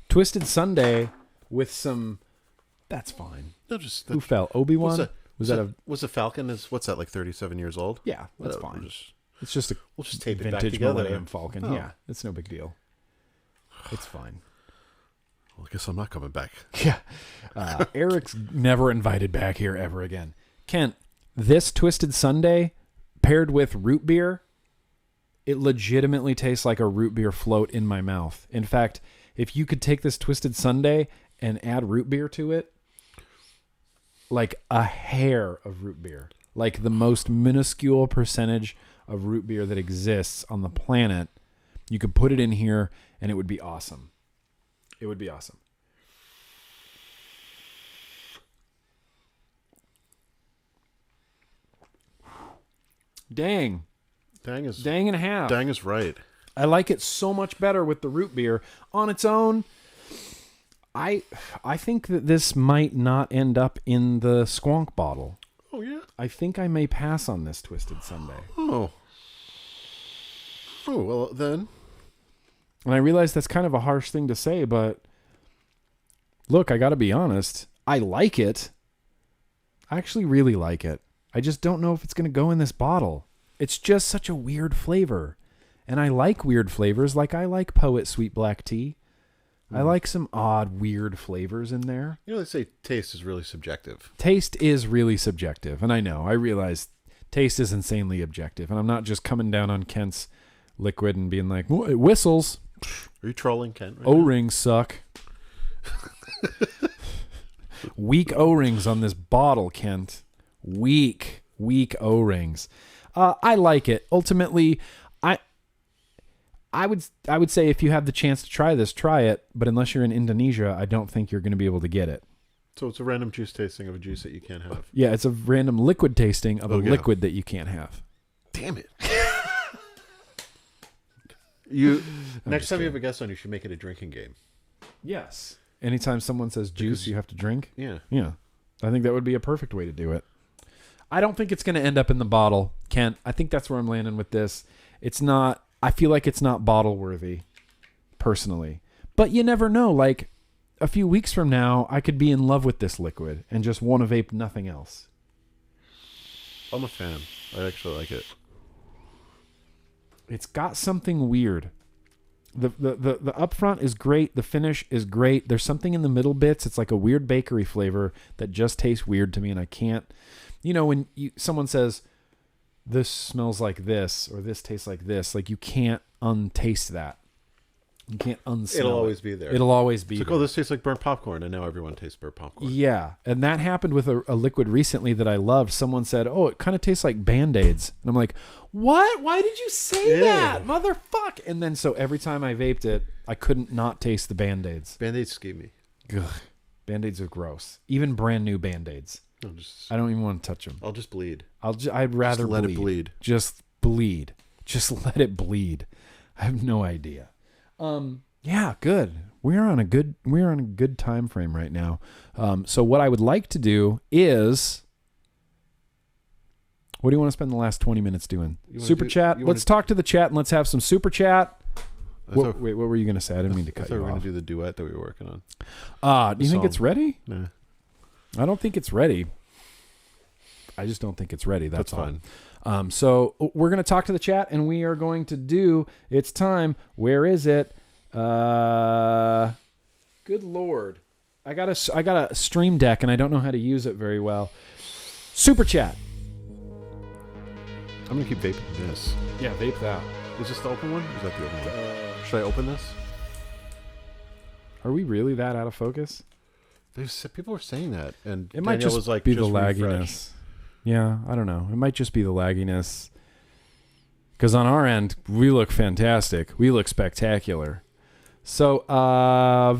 Twisted Sunday with some... That's fine. No, just who fell? Obi-Wan? Was a Falcon? What's that, like 37 years old? Yeah, that's fine. It's just we'll just tape it back vintage together. Millennium Falcon. Oh. Yeah, it's no big deal. It's fine. Well, I guess I'm not coming back. Yeah. Erik's never invited back here ever again. Kent, this Twisted Sunday paired with root beer, it legitimately tastes like a root beer float in my mouth. In fact, if you could take this Twisted Sunday and add root beer to it, like a hair of root beer, like the most minuscule percentage of root beer that exists on the planet, You could put it in here and it would be awesome. It would be awesome. Dang. Dang and a half. Dang is right. I like it so much better with the root beer. On its own, I think that this might not end up in the squonk bottle. Oh, yeah? I think I may pass on this Twisted Sunday. Oh. Oh, well, then. And I realize that's kind of a harsh thing to say, but look, I got to be honest. I like it. I actually really like it. I just don't know if it's going to go in this bottle. It's just such a weird flavor. And I like weird flavors, like I like Poet Sweet Black Tea. I like some odd, weird flavors in there. You know, they say taste is really subjective. Taste is really subjective. And I know, I realize taste is insanely objective. And I'm not just coming down on Kent's liquid and being like, it whistles. Are you trolling Kent? Right O-rings suck. Weak O-rings on this bottle, Kent. Weak O-rings. I like it. Ultimately, I would say if you have the chance to try this, try it. But unless you're in Indonesia, I don't think you're going to be able to get it. So it's a random juice tasting of a juice that you can't have. Yeah, it's a random liquid tasting of a liquid that you can't have. Damn it. Next time you have a guest on, you should make it a drinking game. Yes. Anytime someone says juice, you have to drink. Yeah. Yeah. I think that would be a perfect way to do it. I don't think it's going to end up in the bottle, Kent. I think that's where I'm landing with this. It's not, I feel like it's not bottle worthy, personally. But you never know. Like, a few weeks from now, I could be in love with this liquid and just want to vape nothing else. I'm a fan. I actually like it. It's got something weird. The upfront is great. The finish is great. There's something in the middle bits. It's like a weird bakery flavor that just tastes weird to me, and I can't. You know, when someone says, this smells like this, or this tastes like this, like you can't untaste that. You can't unsmell it. It'll always be there. It'll always be there. It's like, oh, this tastes like burnt popcorn, and now everyone tastes burnt popcorn. Yeah, and that happened with a liquid recently that I loved. Someone said, oh, it kind of tastes like Band-Aids. And I'm like, what? Why did you say that? Motherfuck. And then so every time I vaped it, I couldn't not taste the Band-Aids. Band-Aids scheme me. Ugh. Band-Aids are gross. Even brand new Band-Aids. I don't even want to touch them. I'll just bleed. I'd rather just let it bleed. Just bleed. Just let it bleed. I have no idea. Yeah, good. We're on a good time frame right now. So what I would like to do is, what do you want to spend the last 20 minutes doing? Super chat. Let's talk to the chat and let's have some super chat. Wait, what were you going to say? I didn't mean to cut you off. We're going to do the duet that we were working on. Do you think it's ready? Nah. I don't think it's ready. I just don't think it's ready. That's fine. So we're going to talk to the chat and we are going to do, it's time. Where is it? Good Lord. I got a stream deck and I don't know how to use it very well. Super chat. I'm going to keep vaping this. Yeah, vape that. Is this the open one? Or is that the open one? Should I open this? Are we really that out of focus? People were saying that, and it might just was like, be just the lagginess. refresh. Yeah, I don't know. It might just be the lagginess. Because on our end, we look fantastic. We look spectacular. So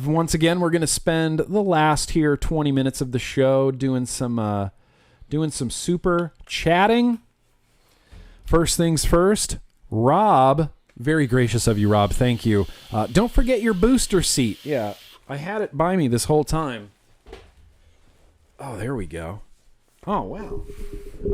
once again, we're going to spend the last 20 minutes of the show doing some super chatting. First things first, Rob. Very gracious of you, Rob. Thank you. Don't forget your booster seat. Yeah, I had it by me this whole time. Oh, there we go. Oh, wow.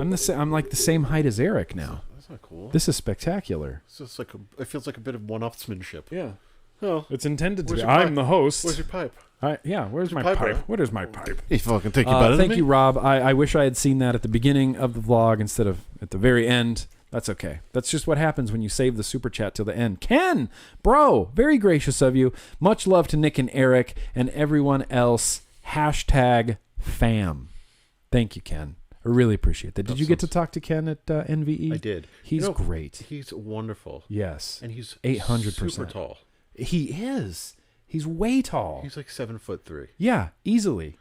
I'm like the same height as Erik now. That's not cool. This is spectacular. It's just like it feels like a bit of one-upsmanship. Yeah. Oh, it's intended to be. I'm the host. Where's your pipe? Where's my pipe? What is my pipe? You fucking think you better than me? Thank you, Rob. I wish I had seen that at the beginning of the vlog instead of at the very end. That's okay. That's just what happens when you save the super chat till the end. Ken, bro, very gracious of you. Much love to Nick and Erik and everyone else. #fam. Thank you, Ken. I really appreciate that. Did you get to talk to Ken at NVE? I did. He's great. He's wonderful. Yes. And he's 800% super tall. He is. He's way tall. He's like 7'3". Yeah, easily.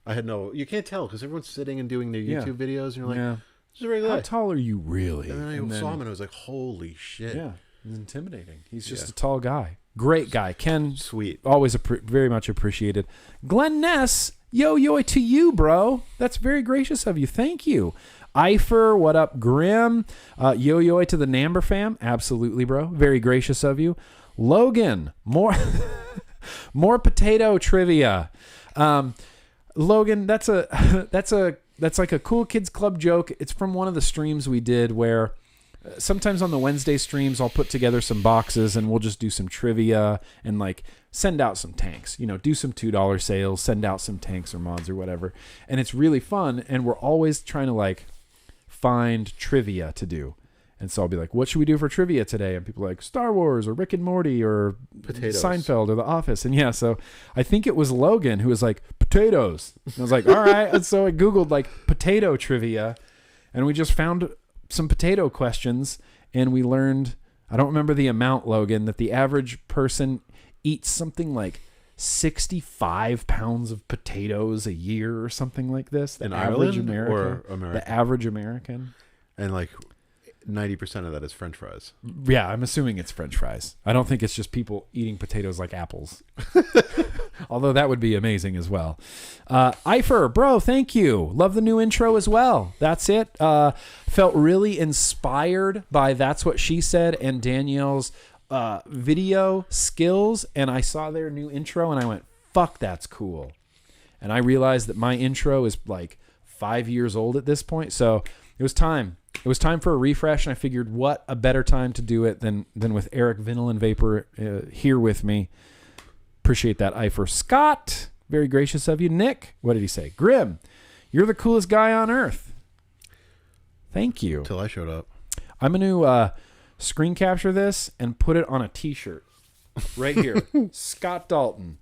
You can't tell because everyone's sitting and doing their YouTube videos and you're like, yeah. This is a regular How guy. tall are you really? And then I saw him and I was like, holy shit. Yeah. He's intimidating. He's just a tall guy. Great guy. Ken, sweet. Always very much appreciated. Glenn Ness, yo to you, bro. That's very gracious of you. Thank you. Eifer, what up, Grim? Yo to the Namber fam. Absolutely, bro. Very gracious of you. Logan, more more potato trivia. Logan, that's like a Cool Kids Club joke. It's from one of the streams we did where sometimes on the Wednesday streams I'll put together some boxes and we'll just do some trivia and like send out some tanks, do some $2 sales, send out some tanks or mods or whatever. And it's really fun, and we're always trying to like find trivia to do. And so I'll be like, what should we do for trivia today? And people are like, Star Wars or Rick and Morty or potatoes. Seinfeld or The Office. And so I think it was Logan who was like, potatoes. And I was like, all right. And so I Googled like potato trivia, and we just found some potato questions, and we learned, I don't remember the amount, Logan, that the average person eats something like 65 pounds of potatoes a year or something like this. The average American or American? The average American. And like 90% of that is French fries. Yeah, I'm assuming it's French fries. I don't think it's just people eating potatoes like apples. Although that would be amazing as well. Eifer, bro, thank you. Love the new intro as well. That's it. Felt really inspired by That's What She Said and Danielle's video skills. And I saw their new intro and I went, fuck, that's cool. And I realized that my intro is like 5 years old at this point. So it was time. It was time for a refresh, and I figured what a better time to do it than with Erik Vinyl and Vapor here with me. Appreciate that, Eifer. Scott, very gracious of you. Nick, what did he say? Grim, you're the coolest guy on earth. Thank you. Till I showed up. I'm going to screen capture this and put it on a T-shirt right here. Scott Dalton.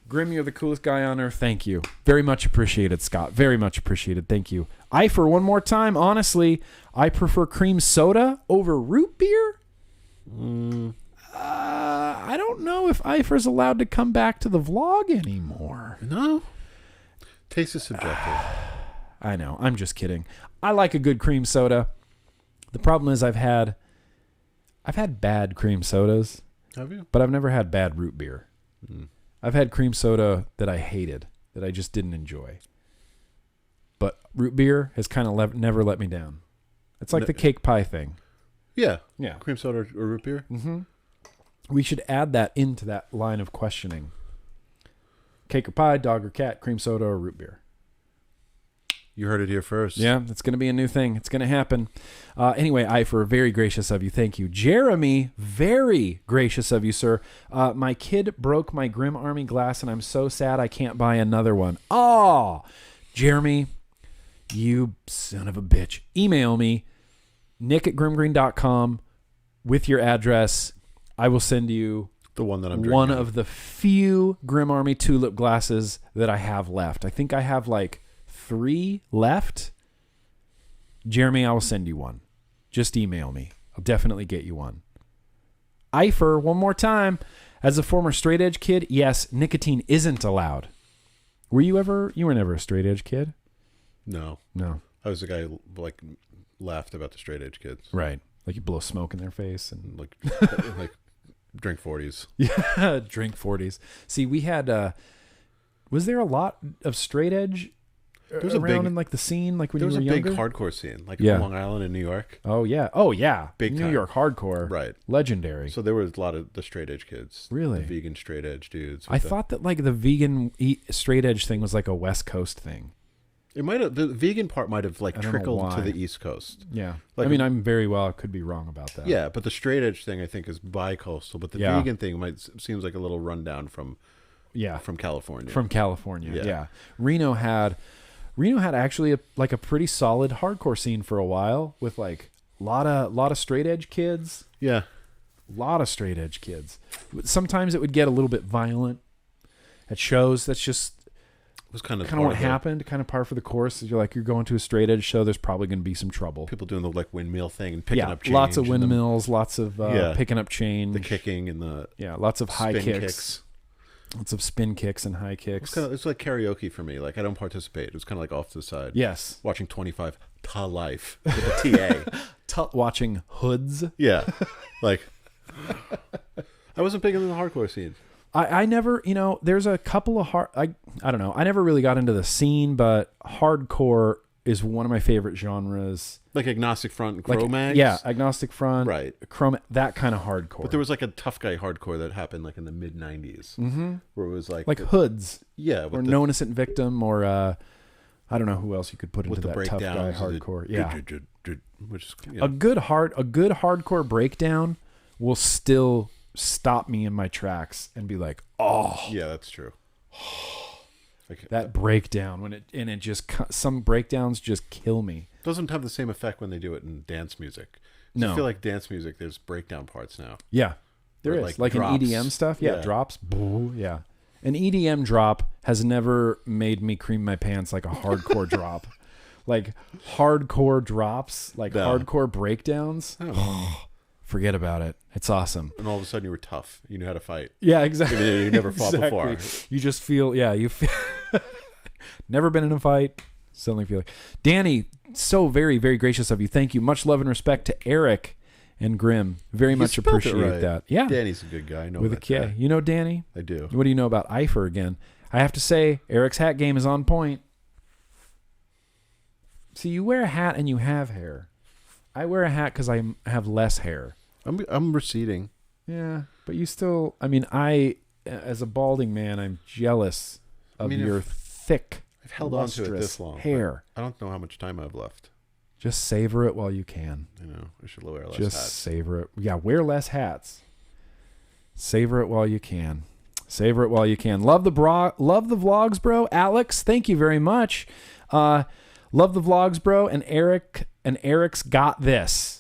Grim, you're the coolest guy on earth. Thank you. Very much appreciated, Scott. Very much appreciated. Thank you. Eifer, one more time. Honestly, I prefer cream soda over root beer. I don't know if Eifer's allowed to come back to the vlog anymore. No. Taste is subjective. I know. I'm just kidding. I like a good cream soda. The problem is I've had bad cream sodas. Have you? But I've never had bad root beer. I've had cream soda that I hated, that I just didn't enjoy. But root beer has kind of never let me down. It's like the cake pie thing. Yeah. Yeah. Cream soda or root beer? Mm-hmm. We should add that into that line of questioning. Cake or pie, dog or cat, cream soda or root beer. You heard it here first. Yeah, it's going to be a new thing. It's going to happen. Anyway, Eifer, very gracious of you. Thank you. Jeremy, very gracious of you, sir. My kid broke my Grimm Army glass, and I'm so sad I can't buy another one. Oh, Jeremy, you son of a bitch. Email me, nick@grimmgreen.com with your address. I will send you the one that I'm drinking. One of the few Grimm Army tulip glasses that I have left. I think I have like 3 left. Jeremy, I will send you one. Just email me. I'll definitely get you one. Eifer, one more time. As a former straight edge kid, yes, nicotine isn't allowed. You were never a straight edge kid? No. I was the guy who like laughed about the straight edge kids. Right. Like you blow smoke in their face and like drink 40s. Yeah, drink 40s. See, we had was there a lot of straight edge around in like the scene, like when you were younger? There was a big hardcore scene, like in Long Island and New York. Oh yeah, big New York hardcore, right? Legendary. So there was a lot of the straight edge kids, really, the vegan straight edge dudes. I thought that like the vegan straight edge thing was like a West Coast thing. It might have, the vegan part might have like trickled to the East Coast. Yeah, like, I mean, I could be wrong about that. Yeah, but the straight edge thing I think is bi-coastal, but the vegan thing seems like a little rundown from California. From California, yeah. Reno had actually a pretty solid hardcore scene for a while with like a lot of straight edge kids. Yeah. A lot of straight edge kids. Sometimes it would get a little bit violent at shows. That's just was kind of what happened, kind of par for the course. You're going to a straight edge show, there's probably going to be some trouble. People doing the like windmill thing and picking up change. Lots of windmills, lots of picking up change. The kicking and lots of high kicks. Lots of spin kicks and high kicks. It's like karaoke for me. Like I don't participate. It was kind of like off to the side. Yes. Watching 25 to life with a TA. Watching hoods. Yeah. Like I wasn't big into the hardcore scene. I never, there's a couple of I don't know. I never really got into the scene, but hardcore is one of my favorite genres. Like Agnostic Front and Cro-Mags? Yeah, Agnostic Front. Right. That kind of hardcore. But there was like a tough guy hardcore that happened like in the mid-90s. Mm-hmm. Where it was like Hoods. Yeah. Or No Innocent Victim, or I don't know who else you could put into that tough guy hardcore. Yeah. Which is, a good hardcore breakdown will still stop me in my tracks and be like, oh. Yeah, that's true. Like that breakdown some breakdowns just kill me. Doesn't have the same effect when they do it in dance music. No. I feel like dance music, there's breakdown parts now. Yeah, there is. Like in EDM stuff. Yeah, drops. Yeah. An EDM drop has never made me cream my pants like a hardcore drop. Like hardcore drops, hardcore breakdowns. Forget about it. It's awesome. And all of a sudden you were tough. You knew how to fight. Yeah, exactly. You never fought before. You just feel, you feel never been in a fight. Suddenly feel like Danny, so very, very gracious of you. Thank you. Much love and respect to Erik and Grimm. Very much appreciate that. Yeah. Danny's a good guy. I know with a K. Guy. You know Danny? I do. What do you know about Eifer again? I have to say, Eric's hat game is on point. See, you wear a hat and you have hair. I wear a hat because I have less hair. I'm receding. Yeah, but you still. I mean, as a balding man, I'm jealous of your thick. I've held on to it this long. Hair. I don't know how much time I have left. Just savor it while you can. I should wear less hats. Just savor it. Yeah, wear less hats. Savor it while you can. Savor it while you can. Love the vlogs, bro. Alex, thank you very much. Love the vlogs, bro. And Eric's got this.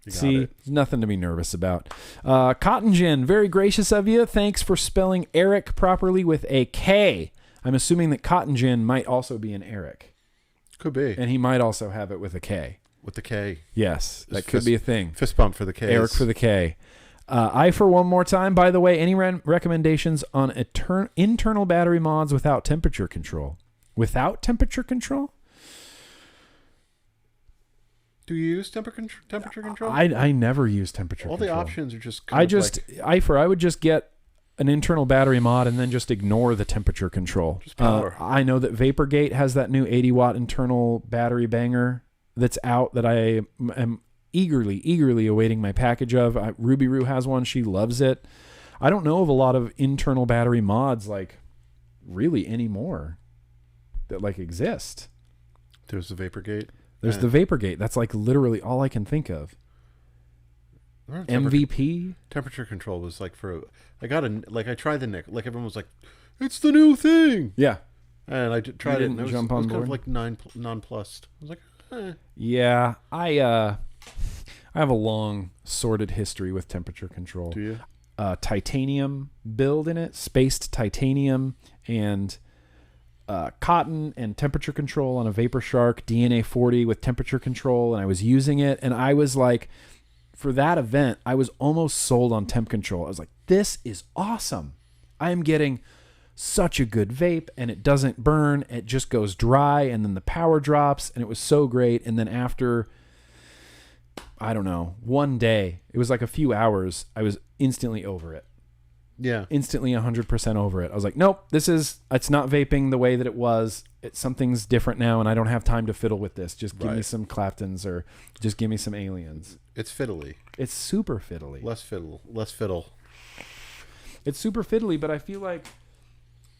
See, nothing to be nervous about. Cotton Gin, very gracious of you. Thanks for spelling Erik properly with a K. I'm assuming that Cotton Gin might also be an Erik. Could be. And he might also have it with a K. With the K. Yes, that could be a thing. Fist bump for the K. Erik for the K. I for one more time, by the way, any recommendations on internal battery mods without temperature control? Without temperature control? Do you use temperature control? I never use temperature control. All the options are just I would just get an internal battery mod and then just ignore the temperature control. Just power. I know that Vaporgate has that new 80-watt internal battery banger that's out that I am eagerly awaiting my package of. Ruby Roo has one. She loves it. I don't know of a lot of internal battery mods really anymore that exist. There's the Vaporgate. There's the Vaporgate. That's literally all I can think of. MVP temperature control was I tried the Nick. Everyone was like, it's the new thing. Yeah, and I tried it. And it was board. Kind of nonplussed. I was like, eh. Yeah, I have a long sordid history with temperature control. Do you? Titanium build in it, spaced titanium, and cotton and temperature control on a Vapor Shark DNA 40 with temperature control, and I was using it, and I was for that event, I was almost sold on temp control. I was like, this is awesome. I am getting such a good vape, and it doesn't burn. It just goes dry, and then the power drops, and it was so great. And then after, I don't know, one day, it was a few hours, I was instantly over it. Yeah. Instantly 100% over it. I was like, nope, it's not vaping the way that it was. Something's different now, and I don't have time to fiddle with this. Just give me some Claptons or just give me some Aliens. It's fiddly. It's super fiddly. Less fiddle. It's super fiddly, but I feel like,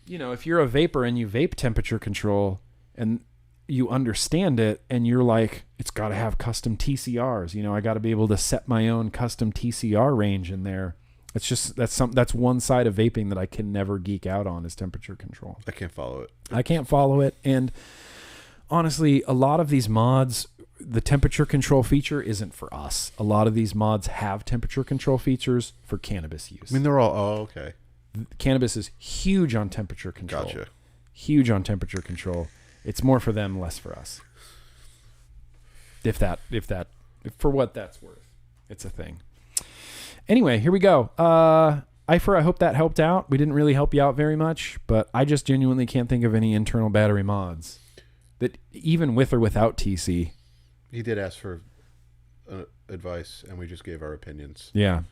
if you're a vapor and you vape temperature control and you understand it and you're like, it's got to have custom TCRs. I got to be able to set my own custom TCR range in there. It's just that's one side of vaping that I can never geek out on is temperature control. I can't follow it. And honestly, a lot of these mods, the temperature control feature isn't for us. A lot of these mods have temperature control features for cannabis use. I mean, they're all, okay. Cannabis is huge on temperature control. Gotcha. Huge on temperature control. It's more for them, less for us. If for what that's worth, it's a thing. Anyway, here we go. Eifer, I hope that helped out. We didn't really help you out very much, but I just genuinely can't think of any internal battery mods that even with or without TC. He did ask for advice, and we just gave our opinions. Yeah.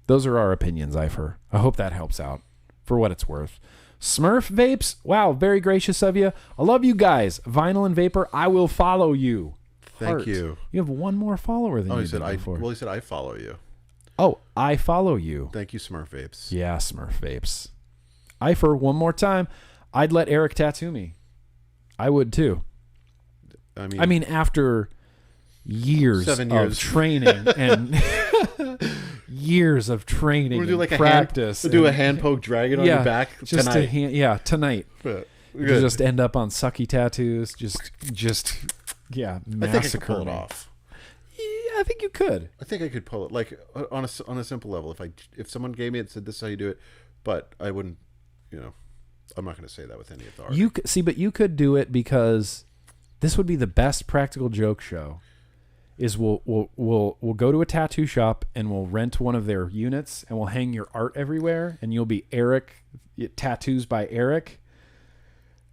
Those are our opinions, Ifer. I hope that helps out for what it's worth. Smurf Vapes, wow, very gracious of you. I love you guys. Vinyl and Vapor, I will follow you. Thank you. You have one more follower than you did before. Well, he said I follow you. Oh, I follow you. Thank you, Smurf Vapes. Yeah, Smurf Vapes. Ifer, one more time. I'd let Erik tattoo me. I would too. I mean after years of training and years of training we'll do like practice. We'll do a hand poke dragon on your back just tonight. Tonight. You just end up on sucky tattoos. Just massacre. I think I could pull it off. Yeah, I think you could. I think I could pull it, like on a simple level. If someone gave me it and said this is how you do it, but I wouldn't, I'm not going to say that with any authority. But you could do it because this would be the best practical joke show. Is we'll go to a tattoo shop and we'll rent one of their units and we'll hang your art everywhere and you'll be Erik, tattoos by Erik.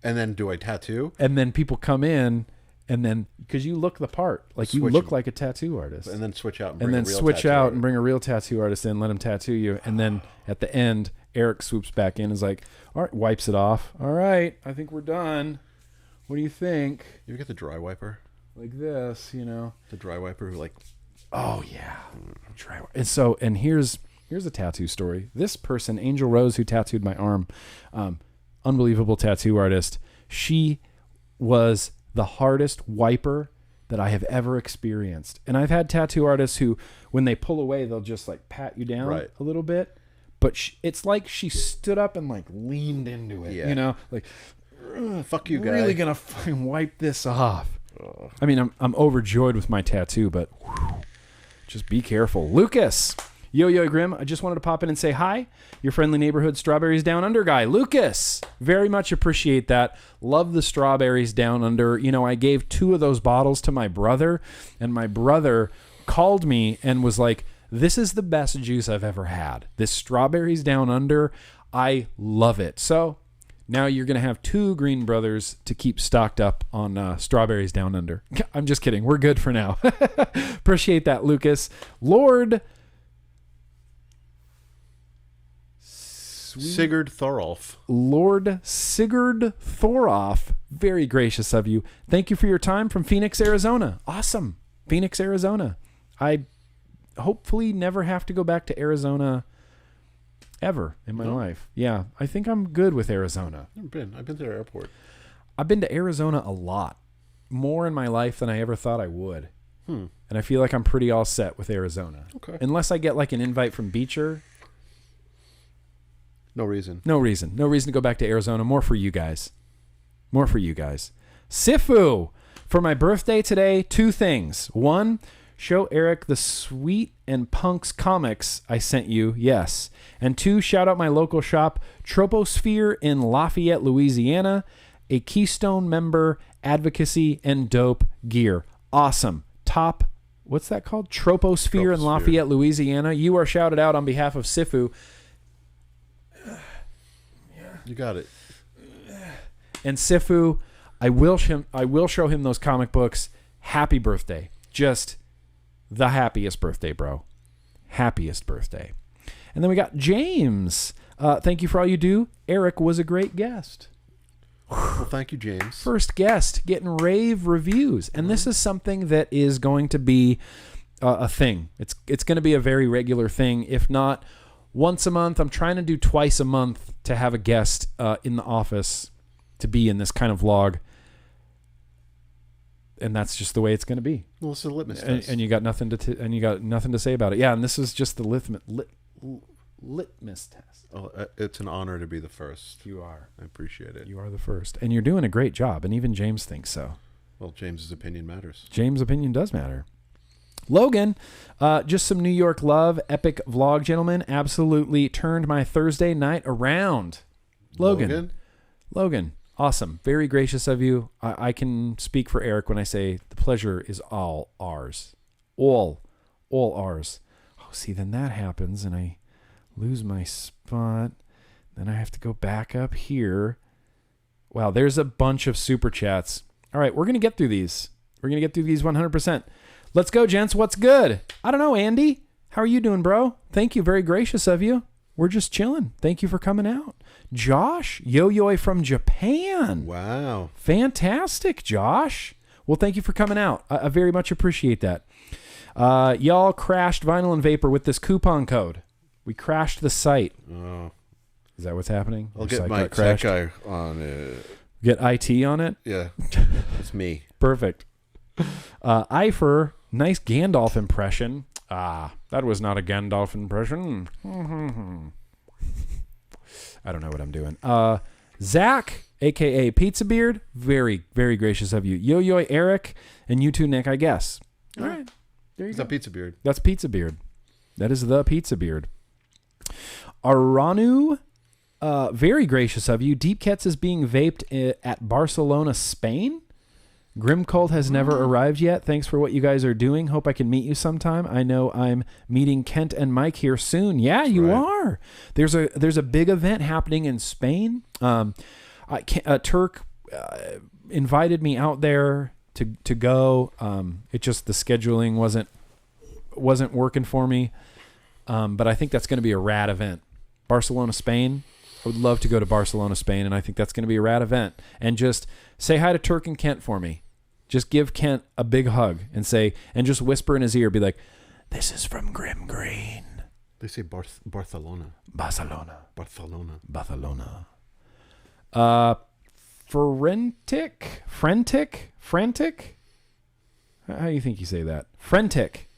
And then do I tattoo? And then people come in and then because you look the part, like you look like a tattoo artist. And then switch out and bring a real tattoo artist in, let him tattoo you, and then at the end Erik swoops back in and is like, all right, wipes it off. All right, I think we're done. What do you think? You ever get the dry wiper? Like this, The dry wiper who oh yeah. Dry wiper. And here's a tattoo story. This person, Angel Rose, who tattooed my arm, unbelievable tattoo artist. She was the hardest wiper that I have ever experienced. And I've had tattoo artists who, when they pull away, they'll just like pat you down a little bit. But it's like she stood up and like leaned into it, like, fuck you guys. Really gonna fucking wipe this off. I mean, I'm overjoyed with my tattoo, but just be careful. Lucas, Yo Grimm, I just wanted to pop in and say hi. Your friendly neighborhood Strawberries Down Under guy. Lucas, very much appreciate that. Love the Strawberries Down Under. I gave 2 of those bottles to my brother, and my brother called me and was like, this is the best juice I've ever had. This Strawberries Down Under, I love it. So now you're going to have 2 Green brothers to keep stocked up on Strawberries Down Under. I'm just kidding. We're good for now. Appreciate that, Lucas. Lord Sigurd Thorolf. Lord Sigurd Thorolf. Very gracious of you. Thank you for your time from Phoenix, Arizona. Awesome. Phoenix, Arizona. I hopefully never have to go back to Arizona ever in my life. Yeah, I think I'm good with Arizona. I've been to the airport. I've been to Arizona a lot. More in my life than I ever thought I would. And I feel like I'm pretty all set with Arizona. Okay. Unless I get like an invite from Beecher. No reason to go back to Arizona. More for you guys. Sifu, for my birthday today, 2 things. 1, show Erik the Sweet and Punks comics I sent you. Yes. And 2, shout out my local shop, Troposphere in Lafayette, Louisiana, a Keystone member, advocacy, and dope gear. Awesome. Top, what's that called? Troposphere in Lafayette, Louisiana. You are shouted out on behalf of Sifu. You got it. And Sifu, I will show him those comic books. Happy birthday. Just the happiest birthday, bro. Happiest birthday. And then we got James. Thank you for all you do. Erik was a great guest. Well, thank you, James. First guest getting rave reviews. And this is something that is going to be a thing. It's going to be a very regular thing, if not once a month. I'm trying to do twice a month to have a guest in the office to be in this kind of vlog. And that's just the way it's going to be. Well, it's a litmus test. And you got nothing to say about it. Yeah, and this is just the litmus test. Oh, it's an honor to be the first. You are. I appreciate it. You are the first. And you're doing a great job. And even James thinks so. Well, James's opinion matters. James' opinion does matter. Logan, just some New York love. Epic vlog, gentlemen. Absolutely turned my Thursday night around. Logan. Awesome. Very gracious of you. I can speak for Erik when I say the pleasure is all ours. All ours. Oh, see, then that happens and I lose my spot. Then I have to go back up here. Wow, there's a bunch of super chats. All right, we're going to get through these. 100%. Let's go, gents. What's good? I don't know, Andy. How are you doing, bro? Thank you. Very gracious of you. We're just chilling. Thank you for coming out. Josh, Yo-Yo from Japan. Wow. Fantastic, Josh. Well, thank you for coming out. I very much appreciate that. Y'all crashed Vinyl and Vapor with this coupon code. We crashed the site. Oh. Is that what's happening? I'll get my tech guy on it. Get IT on it? Yeah. It's me. Perfect. Eifer, nice Gandalf impression. That was not a Gandalf impression. I don't know what I'm doing. Zach, a.k.a. Pizza Beard, very, very gracious of you. Yo-Yo, Erik, and you too, Nick, I guess. All right. There you go. That's Pizza Beard. That's Pizza Beard. That is the Pizza Beard. Aranu, very gracious of you. Deep Cats is being vaped at Barcelona, Spain. Grim Cult has never arrived yet. Thanks for what you guys are doing. Hope I can meet you sometime. I know I'm meeting Kent and Mike here soon. Yeah, you are. There's a big event happening in Spain. Turk invited me out there to go. It just the scheduling wasn't working for me. But I think that's going to be a rad event. Barcelona, Spain. I would love to go to Barcelona, Spain, and I think that's going to be a rad event. And just say hi to Turk and Kent for me. Just give Kent a big hug and just whisper in his ear, be like, "This is from GrimmGreen." They say Barcelona. Barcelona. Barcelona. Barcelona. Frantic? How do you think you say that? Frenetic.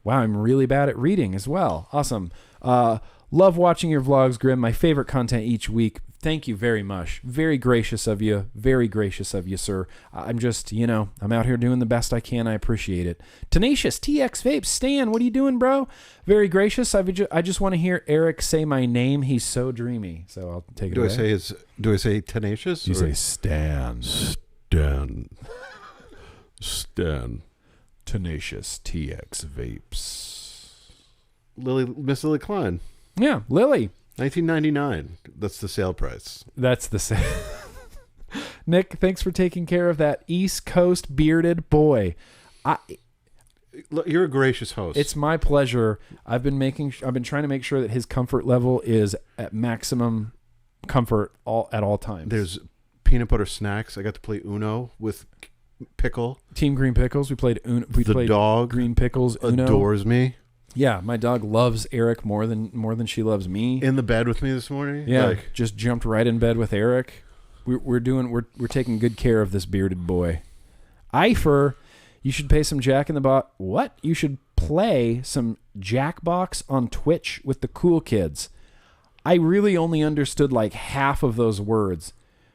Wow, I'm really bad at reading as well. Awesome. Love watching your vlogs, Grim. My favorite content each week. Thank you very much. Very gracious of you. Very gracious of you, sir. I'm just, I'm out here doing the best I can. I appreciate it. Tenacious, TX Vape, Stan, what are you doing, bro? Very gracious. I just want to hear Erik say my name. He's so dreamy. So I'll take it away. Do I say Tenacious? You say Stan. Stan. Tenacious, TX Vapes. Miss Lily Klein. Yeah, Lily. $19.99. That's the sale price. That's the sale. Nick, thanks for taking care of that East Coast bearded boy. You're a gracious host. It's my pleasure. I've been trying to make sure that his comfort level is at maximum comfort at all times. There's peanut butter snacks. I got to play Uno with Pickle. Team Green Pickles. We played Uno. The dog Green Pickles Uno. Adores me. Yeah, my dog loves Erik more than she loves me. In the bed with me this morning. Yeah, just jumped right in bed with Erik. We're taking good care of this bearded boy. Eifer, you should pay some Jack in the Box. What? You should play some Jackbox on Twitch with the cool kids. I really only understood like half of those words.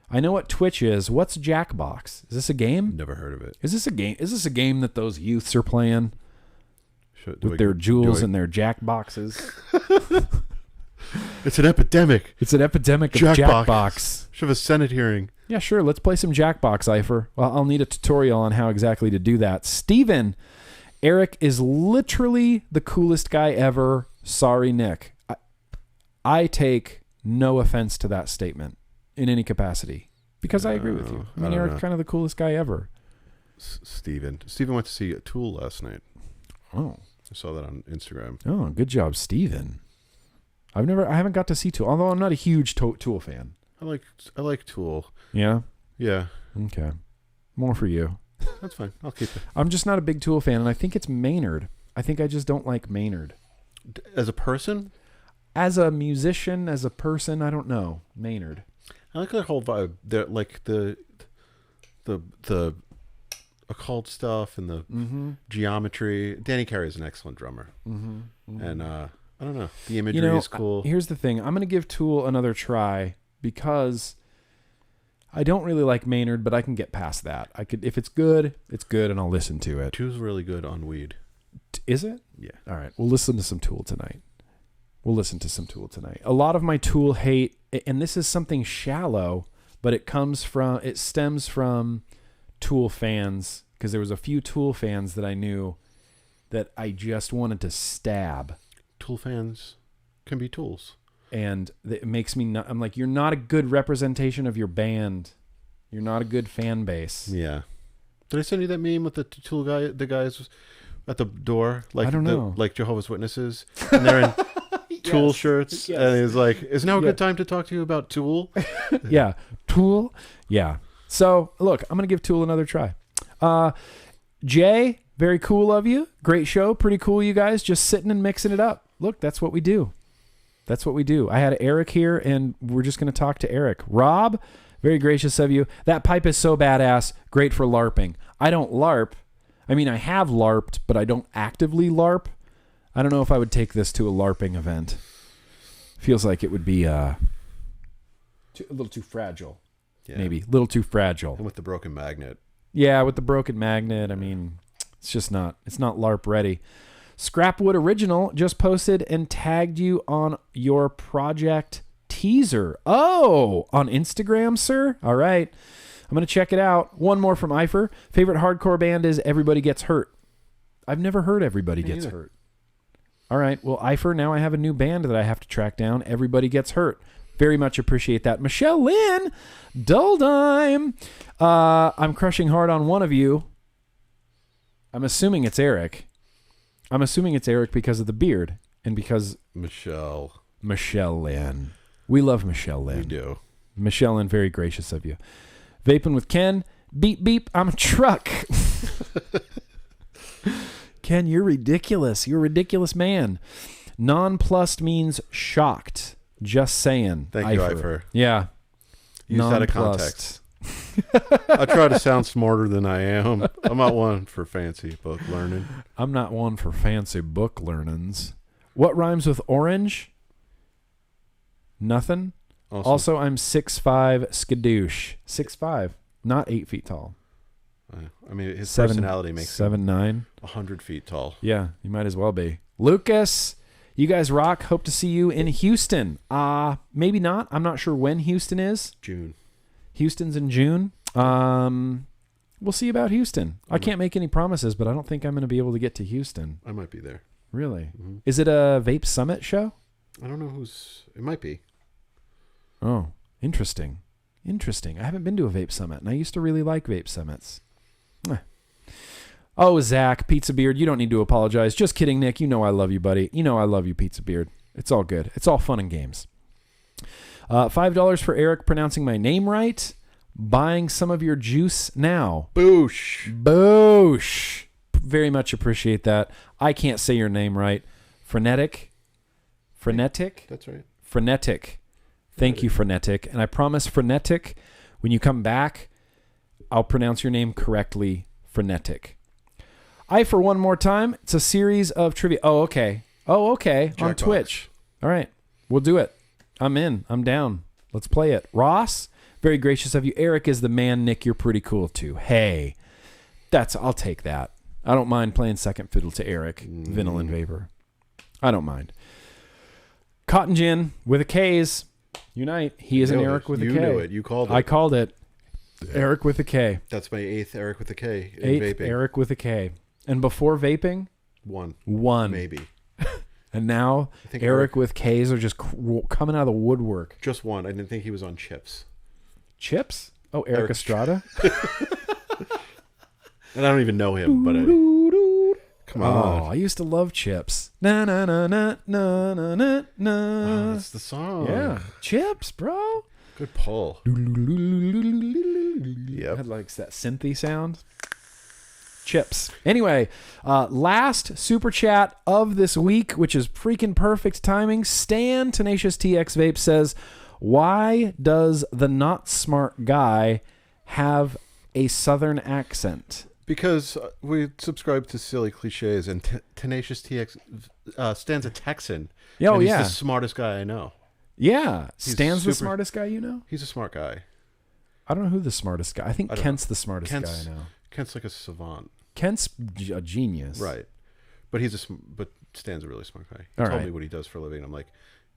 I know what Twitch is. What's Jackbox? Is this a game? Never heard of it. Is this a game? Is this a game that those youths are playing? With their jewels and their jack boxes. It's an epidemic. It's an epidemic of Jackbox. Should have a Senate hearing. Yeah, sure. Let's play some Jackbox, Eifer. Well, I'll need a tutorial on how exactly to do that. Steven, Erik is literally the coolest guy ever. Sorry, Nick. I take no offense to that statement in any capacity because I agree with you. I mean, Erik's kind of the coolest guy ever. Steven went to see Tool last night. Oh. I saw that on Instagram. Oh, good job, Steven. I haven't got to see Tool, although I'm not a huge Tool fan. I like Tool. Yeah? Yeah. Okay. More for you. That's fine. I'll keep it. I'm just not a big Tool fan, and I think it's Maynard. I think I just don't like Maynard. As a person? As a musician, as a person, I don't know. Maynard. I like that whole vibe. They're like the occult stuff and the geometry. Danny Carey is an excellent drummer. And I don't know. The imagery is cool. Here's the thing. I'm going to give Tool another try because I don't really like Maynard, but I can get past that. If it's good, and I'll listen to it. Tool's really good on weed. Is it? Yeah. All right. We'll listen to some Tool tonight. A lot of my Tool hate, and this is something shallow, but it stems from Tool fans, because there was a few Tool fans that I knew that I just wanted to stab. Tool fans can be tools. And it makes me I'm like, you're not a good representation of your band. You're not a good fan base. Yeah. Did I send you that meme with the tool guy? The guys at the door, like I don't know, like Jehovah's Witnesses, and they're in Tool shirts, and he's like, "Is now a good time to talk to you about Tool?" Yeah, Tool. Yeah. So look, I'm gonna give Tool another try. Jay, very cool of you. Great show, pretty cool, you guys. Just sitting and mixing it up. Look, that's what we do. That's what we do. I had Erik here, and we're just gonna talk to Erik. Rob, very gracious of you. That pipe is so badass. Great for LARPing. I don't LARP. I mean, I have LARPed, but I don't actively LARP. I don't know if I would take this to a LARPing event. Feels like it would be a little too fragile. Yeah. Maybe a little too fragile. And with the broken magnet. Yeah, with the broken magnet. I mean, it's not LARP ready. Scrapwood Original just posted and tagged you on your project teaser. Oh, on Instagram, sir? All right. I'm going to check it out. One more from Eifer. Favorite hardcore band is Everybody Gets Hurt. I've never heard Everybody Gets Hurt. All right. Well, Eifer, now I have a new band that I have to track down. Everybody Gets Hurt. Very much appreciate that. Michelle Lynn, Dull Dime. I'm crushing hard on one of you. I'm assuming it's Erik. I'm assuming it's Erik because of the beard and because... Michelle Lynn. We love Michelle Lynn. We do. Michelle Lynn, very gracious of you. Vaping with Ken. Beep, beep. I'm a truck. Ken, you're ridiculous. You're a ridiculous man. Nonplussed means shocked. Just saying. Thank you, Eifer. Yeah. Use that of context. I try to sound smarter than I am. I'm not one for fancy book learning. I'm not one for fancy book learnings. What rhymes with orange? Nothing. Awesome. Also, I'm 6'5", skadoosh. 6'5", not 8 feet tall. I mean, his personality makes 7'9", 100 feet tall. Yeah, you might as well be. Lucas, you guys rock. Hope to see you in Houston. Maybe not. I'm not sure when Houston is. June. Houston's in June. We'll see about Houston. I can't make any promises, but I don't think I'm going to be able to get to Houston. I might be there. Really? Mm-hmm. Is it a Vape Summit show? I don't know it might be. Oh, interesting. I haven't been to a Vape Summit, and I used to really like Vape Summits. Oh, Zach, Pizza Beard, you don't need to apologize. Just kidding, Nick. You know I love you, buddy. You know I love you, Pizza Beard. It's all good. It's all fun and games. $5 for Erik pronouncing my name right. Buying some of your juice now. Boosh. Very much appreciate that. I can't say your name right. Frenetic. That's right. Frenetic. Thank you, Frenetic. And I promise, Frenetic, when you come back, I'll pronounce your name correctly. Frenetic. For one more time, it's a series of trivia. Oh, okay. Jackbox. On Twitch. All right. We'll do it. I'm in. I'm down. Let's play it. Ross, very gracious of you. Erik is the man. Nick, you're pretty cool too. Hey, I'll take that. I don't mind playing second fiddle to Erik, Vinyl and Vapor. I don't mind. Cotton Gin with a K's. Unite. He is an Erik with a K. You knew it. You called it. I called it. Erik with a K. That's my 8th Erik with a K in Eighth vaping. Erik with a K. And before vaping? One. Maybe. And now Erik with K's are just coming out of the woodwork. Just one. I didn't think he was on Chips. Chips? Oh, Erik Estrada? And I don't even know him, but come on. Oh, I used to love Chips. Na na na na na na na na. Wow, that's the song. Yeah. Chips, bro. Good pull. Yep. Had like that synthy sound. Chips. Anyway, last super chat of this week, which is freaking perfect timing. Stan Tenacious TX Vape says, "Why does the not smart guy have a southern accent?" Because we subscribe to silly cliches, and Tenacious TX Stan's a Texan. Oh, and he's the smartest guy I know. Yeah. Stan's the smartest guy you know? He's a smart guy. I don't know who the smartest guy. I think Kent's the smartest guy I know. Kent's like a savant. Kent's a genius. Right. But but Stan's a really smart guy. He told me what he does for a living. I'm like,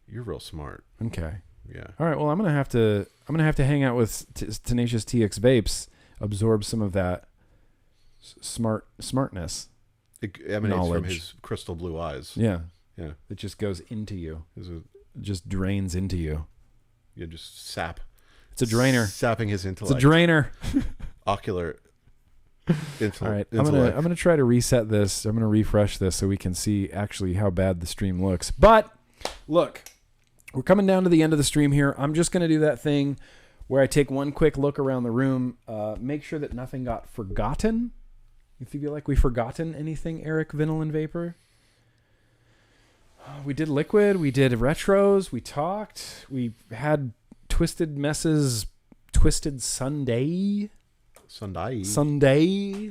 you're real smart. Okay. Yeah. All right. Well, I'm gonna have to hang out with Tenacious TX Vapes, absorb some of that smartness. It emanates from his crystal blue eyes. Yeah. Yeah. It just goes into you. It just drains into you. You just sap. It's a drainer. Sapping his intellect. It's a drainer. Ocular All right, I'm gonna try to reset this. I'm gonna refresh this so we can see actually how bad the stream looks. But look, we're coming down to the end of the stream here. I'm just gonna do that thing where I take one quick look around the room, make sure that nothing got forgotten. If you feel like we've forgotten anything, Erik, Vinyl, and Vapor. We did liquid, we did retros, we talked, we had Twisted Messes, Twisted Sunday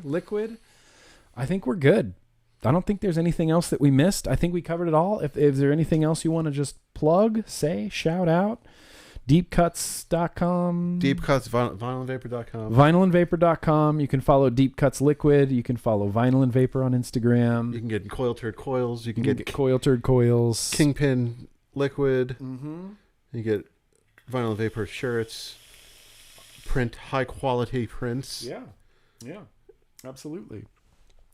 liquid. I think we're good. I don't think there's anything else that we missed. I think we covered it all. If there anything else you want to just plug, say, shout out, deepcuts.com. Deepcuts, vinylandvapor.com. Vinylandvapor.com. You can follow Deep Cuts Liquid. You can follow Vinyl and Vapor on Instagram. You can get Coil Turd Coils. You can get Coil Turd Coils. Kingpin Liquid. Mm-hmm. You get Vinyl and Vapor shirts. Print, high quality prints. Yeah. Absolutely.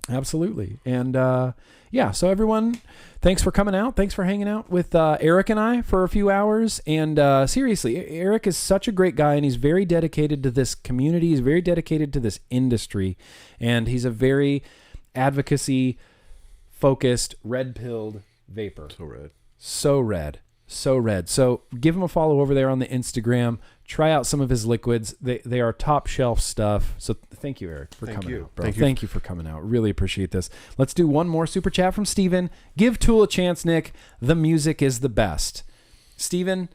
And so everyone, thanks for coming out. Thanks for hanging out with Erik and I for a few hours. And seriously, Erik is such a great guy, and he's very dedicated to this community. He's very dedicated to this industry, and he's a very advocacy focused, red-pilled vapor. So red. So give him a follow over there on the Instagram. Try out some of his liquids. They are top shelf stuff. So thank you, Erik, for coming out, bro. Thank you for coming out. Really appreciate this. Let's do one more super chat from Steven. Give Tool a chance, Nick. The music is the best. Steven,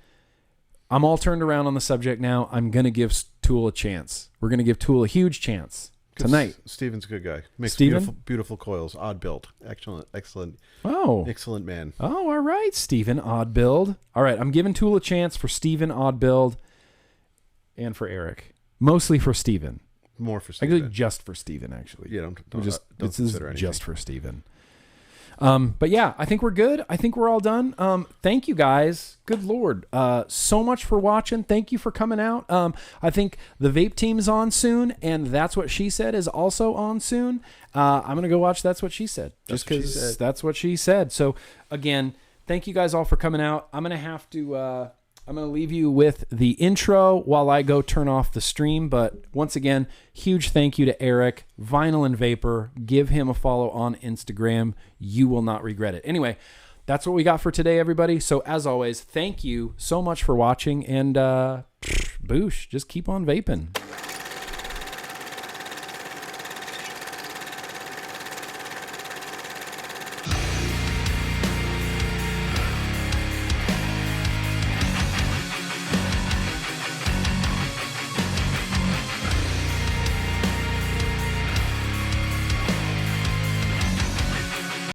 I'm all turned around on the subject now. I'm going to give Tool a chance. We're going to give Tool a huge chance tonight. Steven's a good guy. Makes beautiful coils. Odd build. Excellent. Oh. Excellent man. Oh, all right, Steven. Odd build. All right, I'm giving Tool a chance for Steven, odd build, and for Erik. Mostly for Steven. More for Steven. Actually, just for Steven, actually. Yeah, don't this consider is anything. just for Steven. But yeah, I think we're good. I think we're all done. Thank you guys. Good Lord. So much for watching. Thank you for coming out. I think the vape team's on soon, and That's What She Said is also on soon. I'm going to go watch That's What She Said. Just because that's what she said. So again, thank you guys all for coming out. I'm going to leave you with the intro while I go turn off the stream. But once again, huge thank you to Erik, Vinyl and Vapor. Give him a follow on Instagram. You will not regret it. Anyway, that's what we got for today, everybody. So as always, thank you so much for watching. And boosh, just keep on vaping.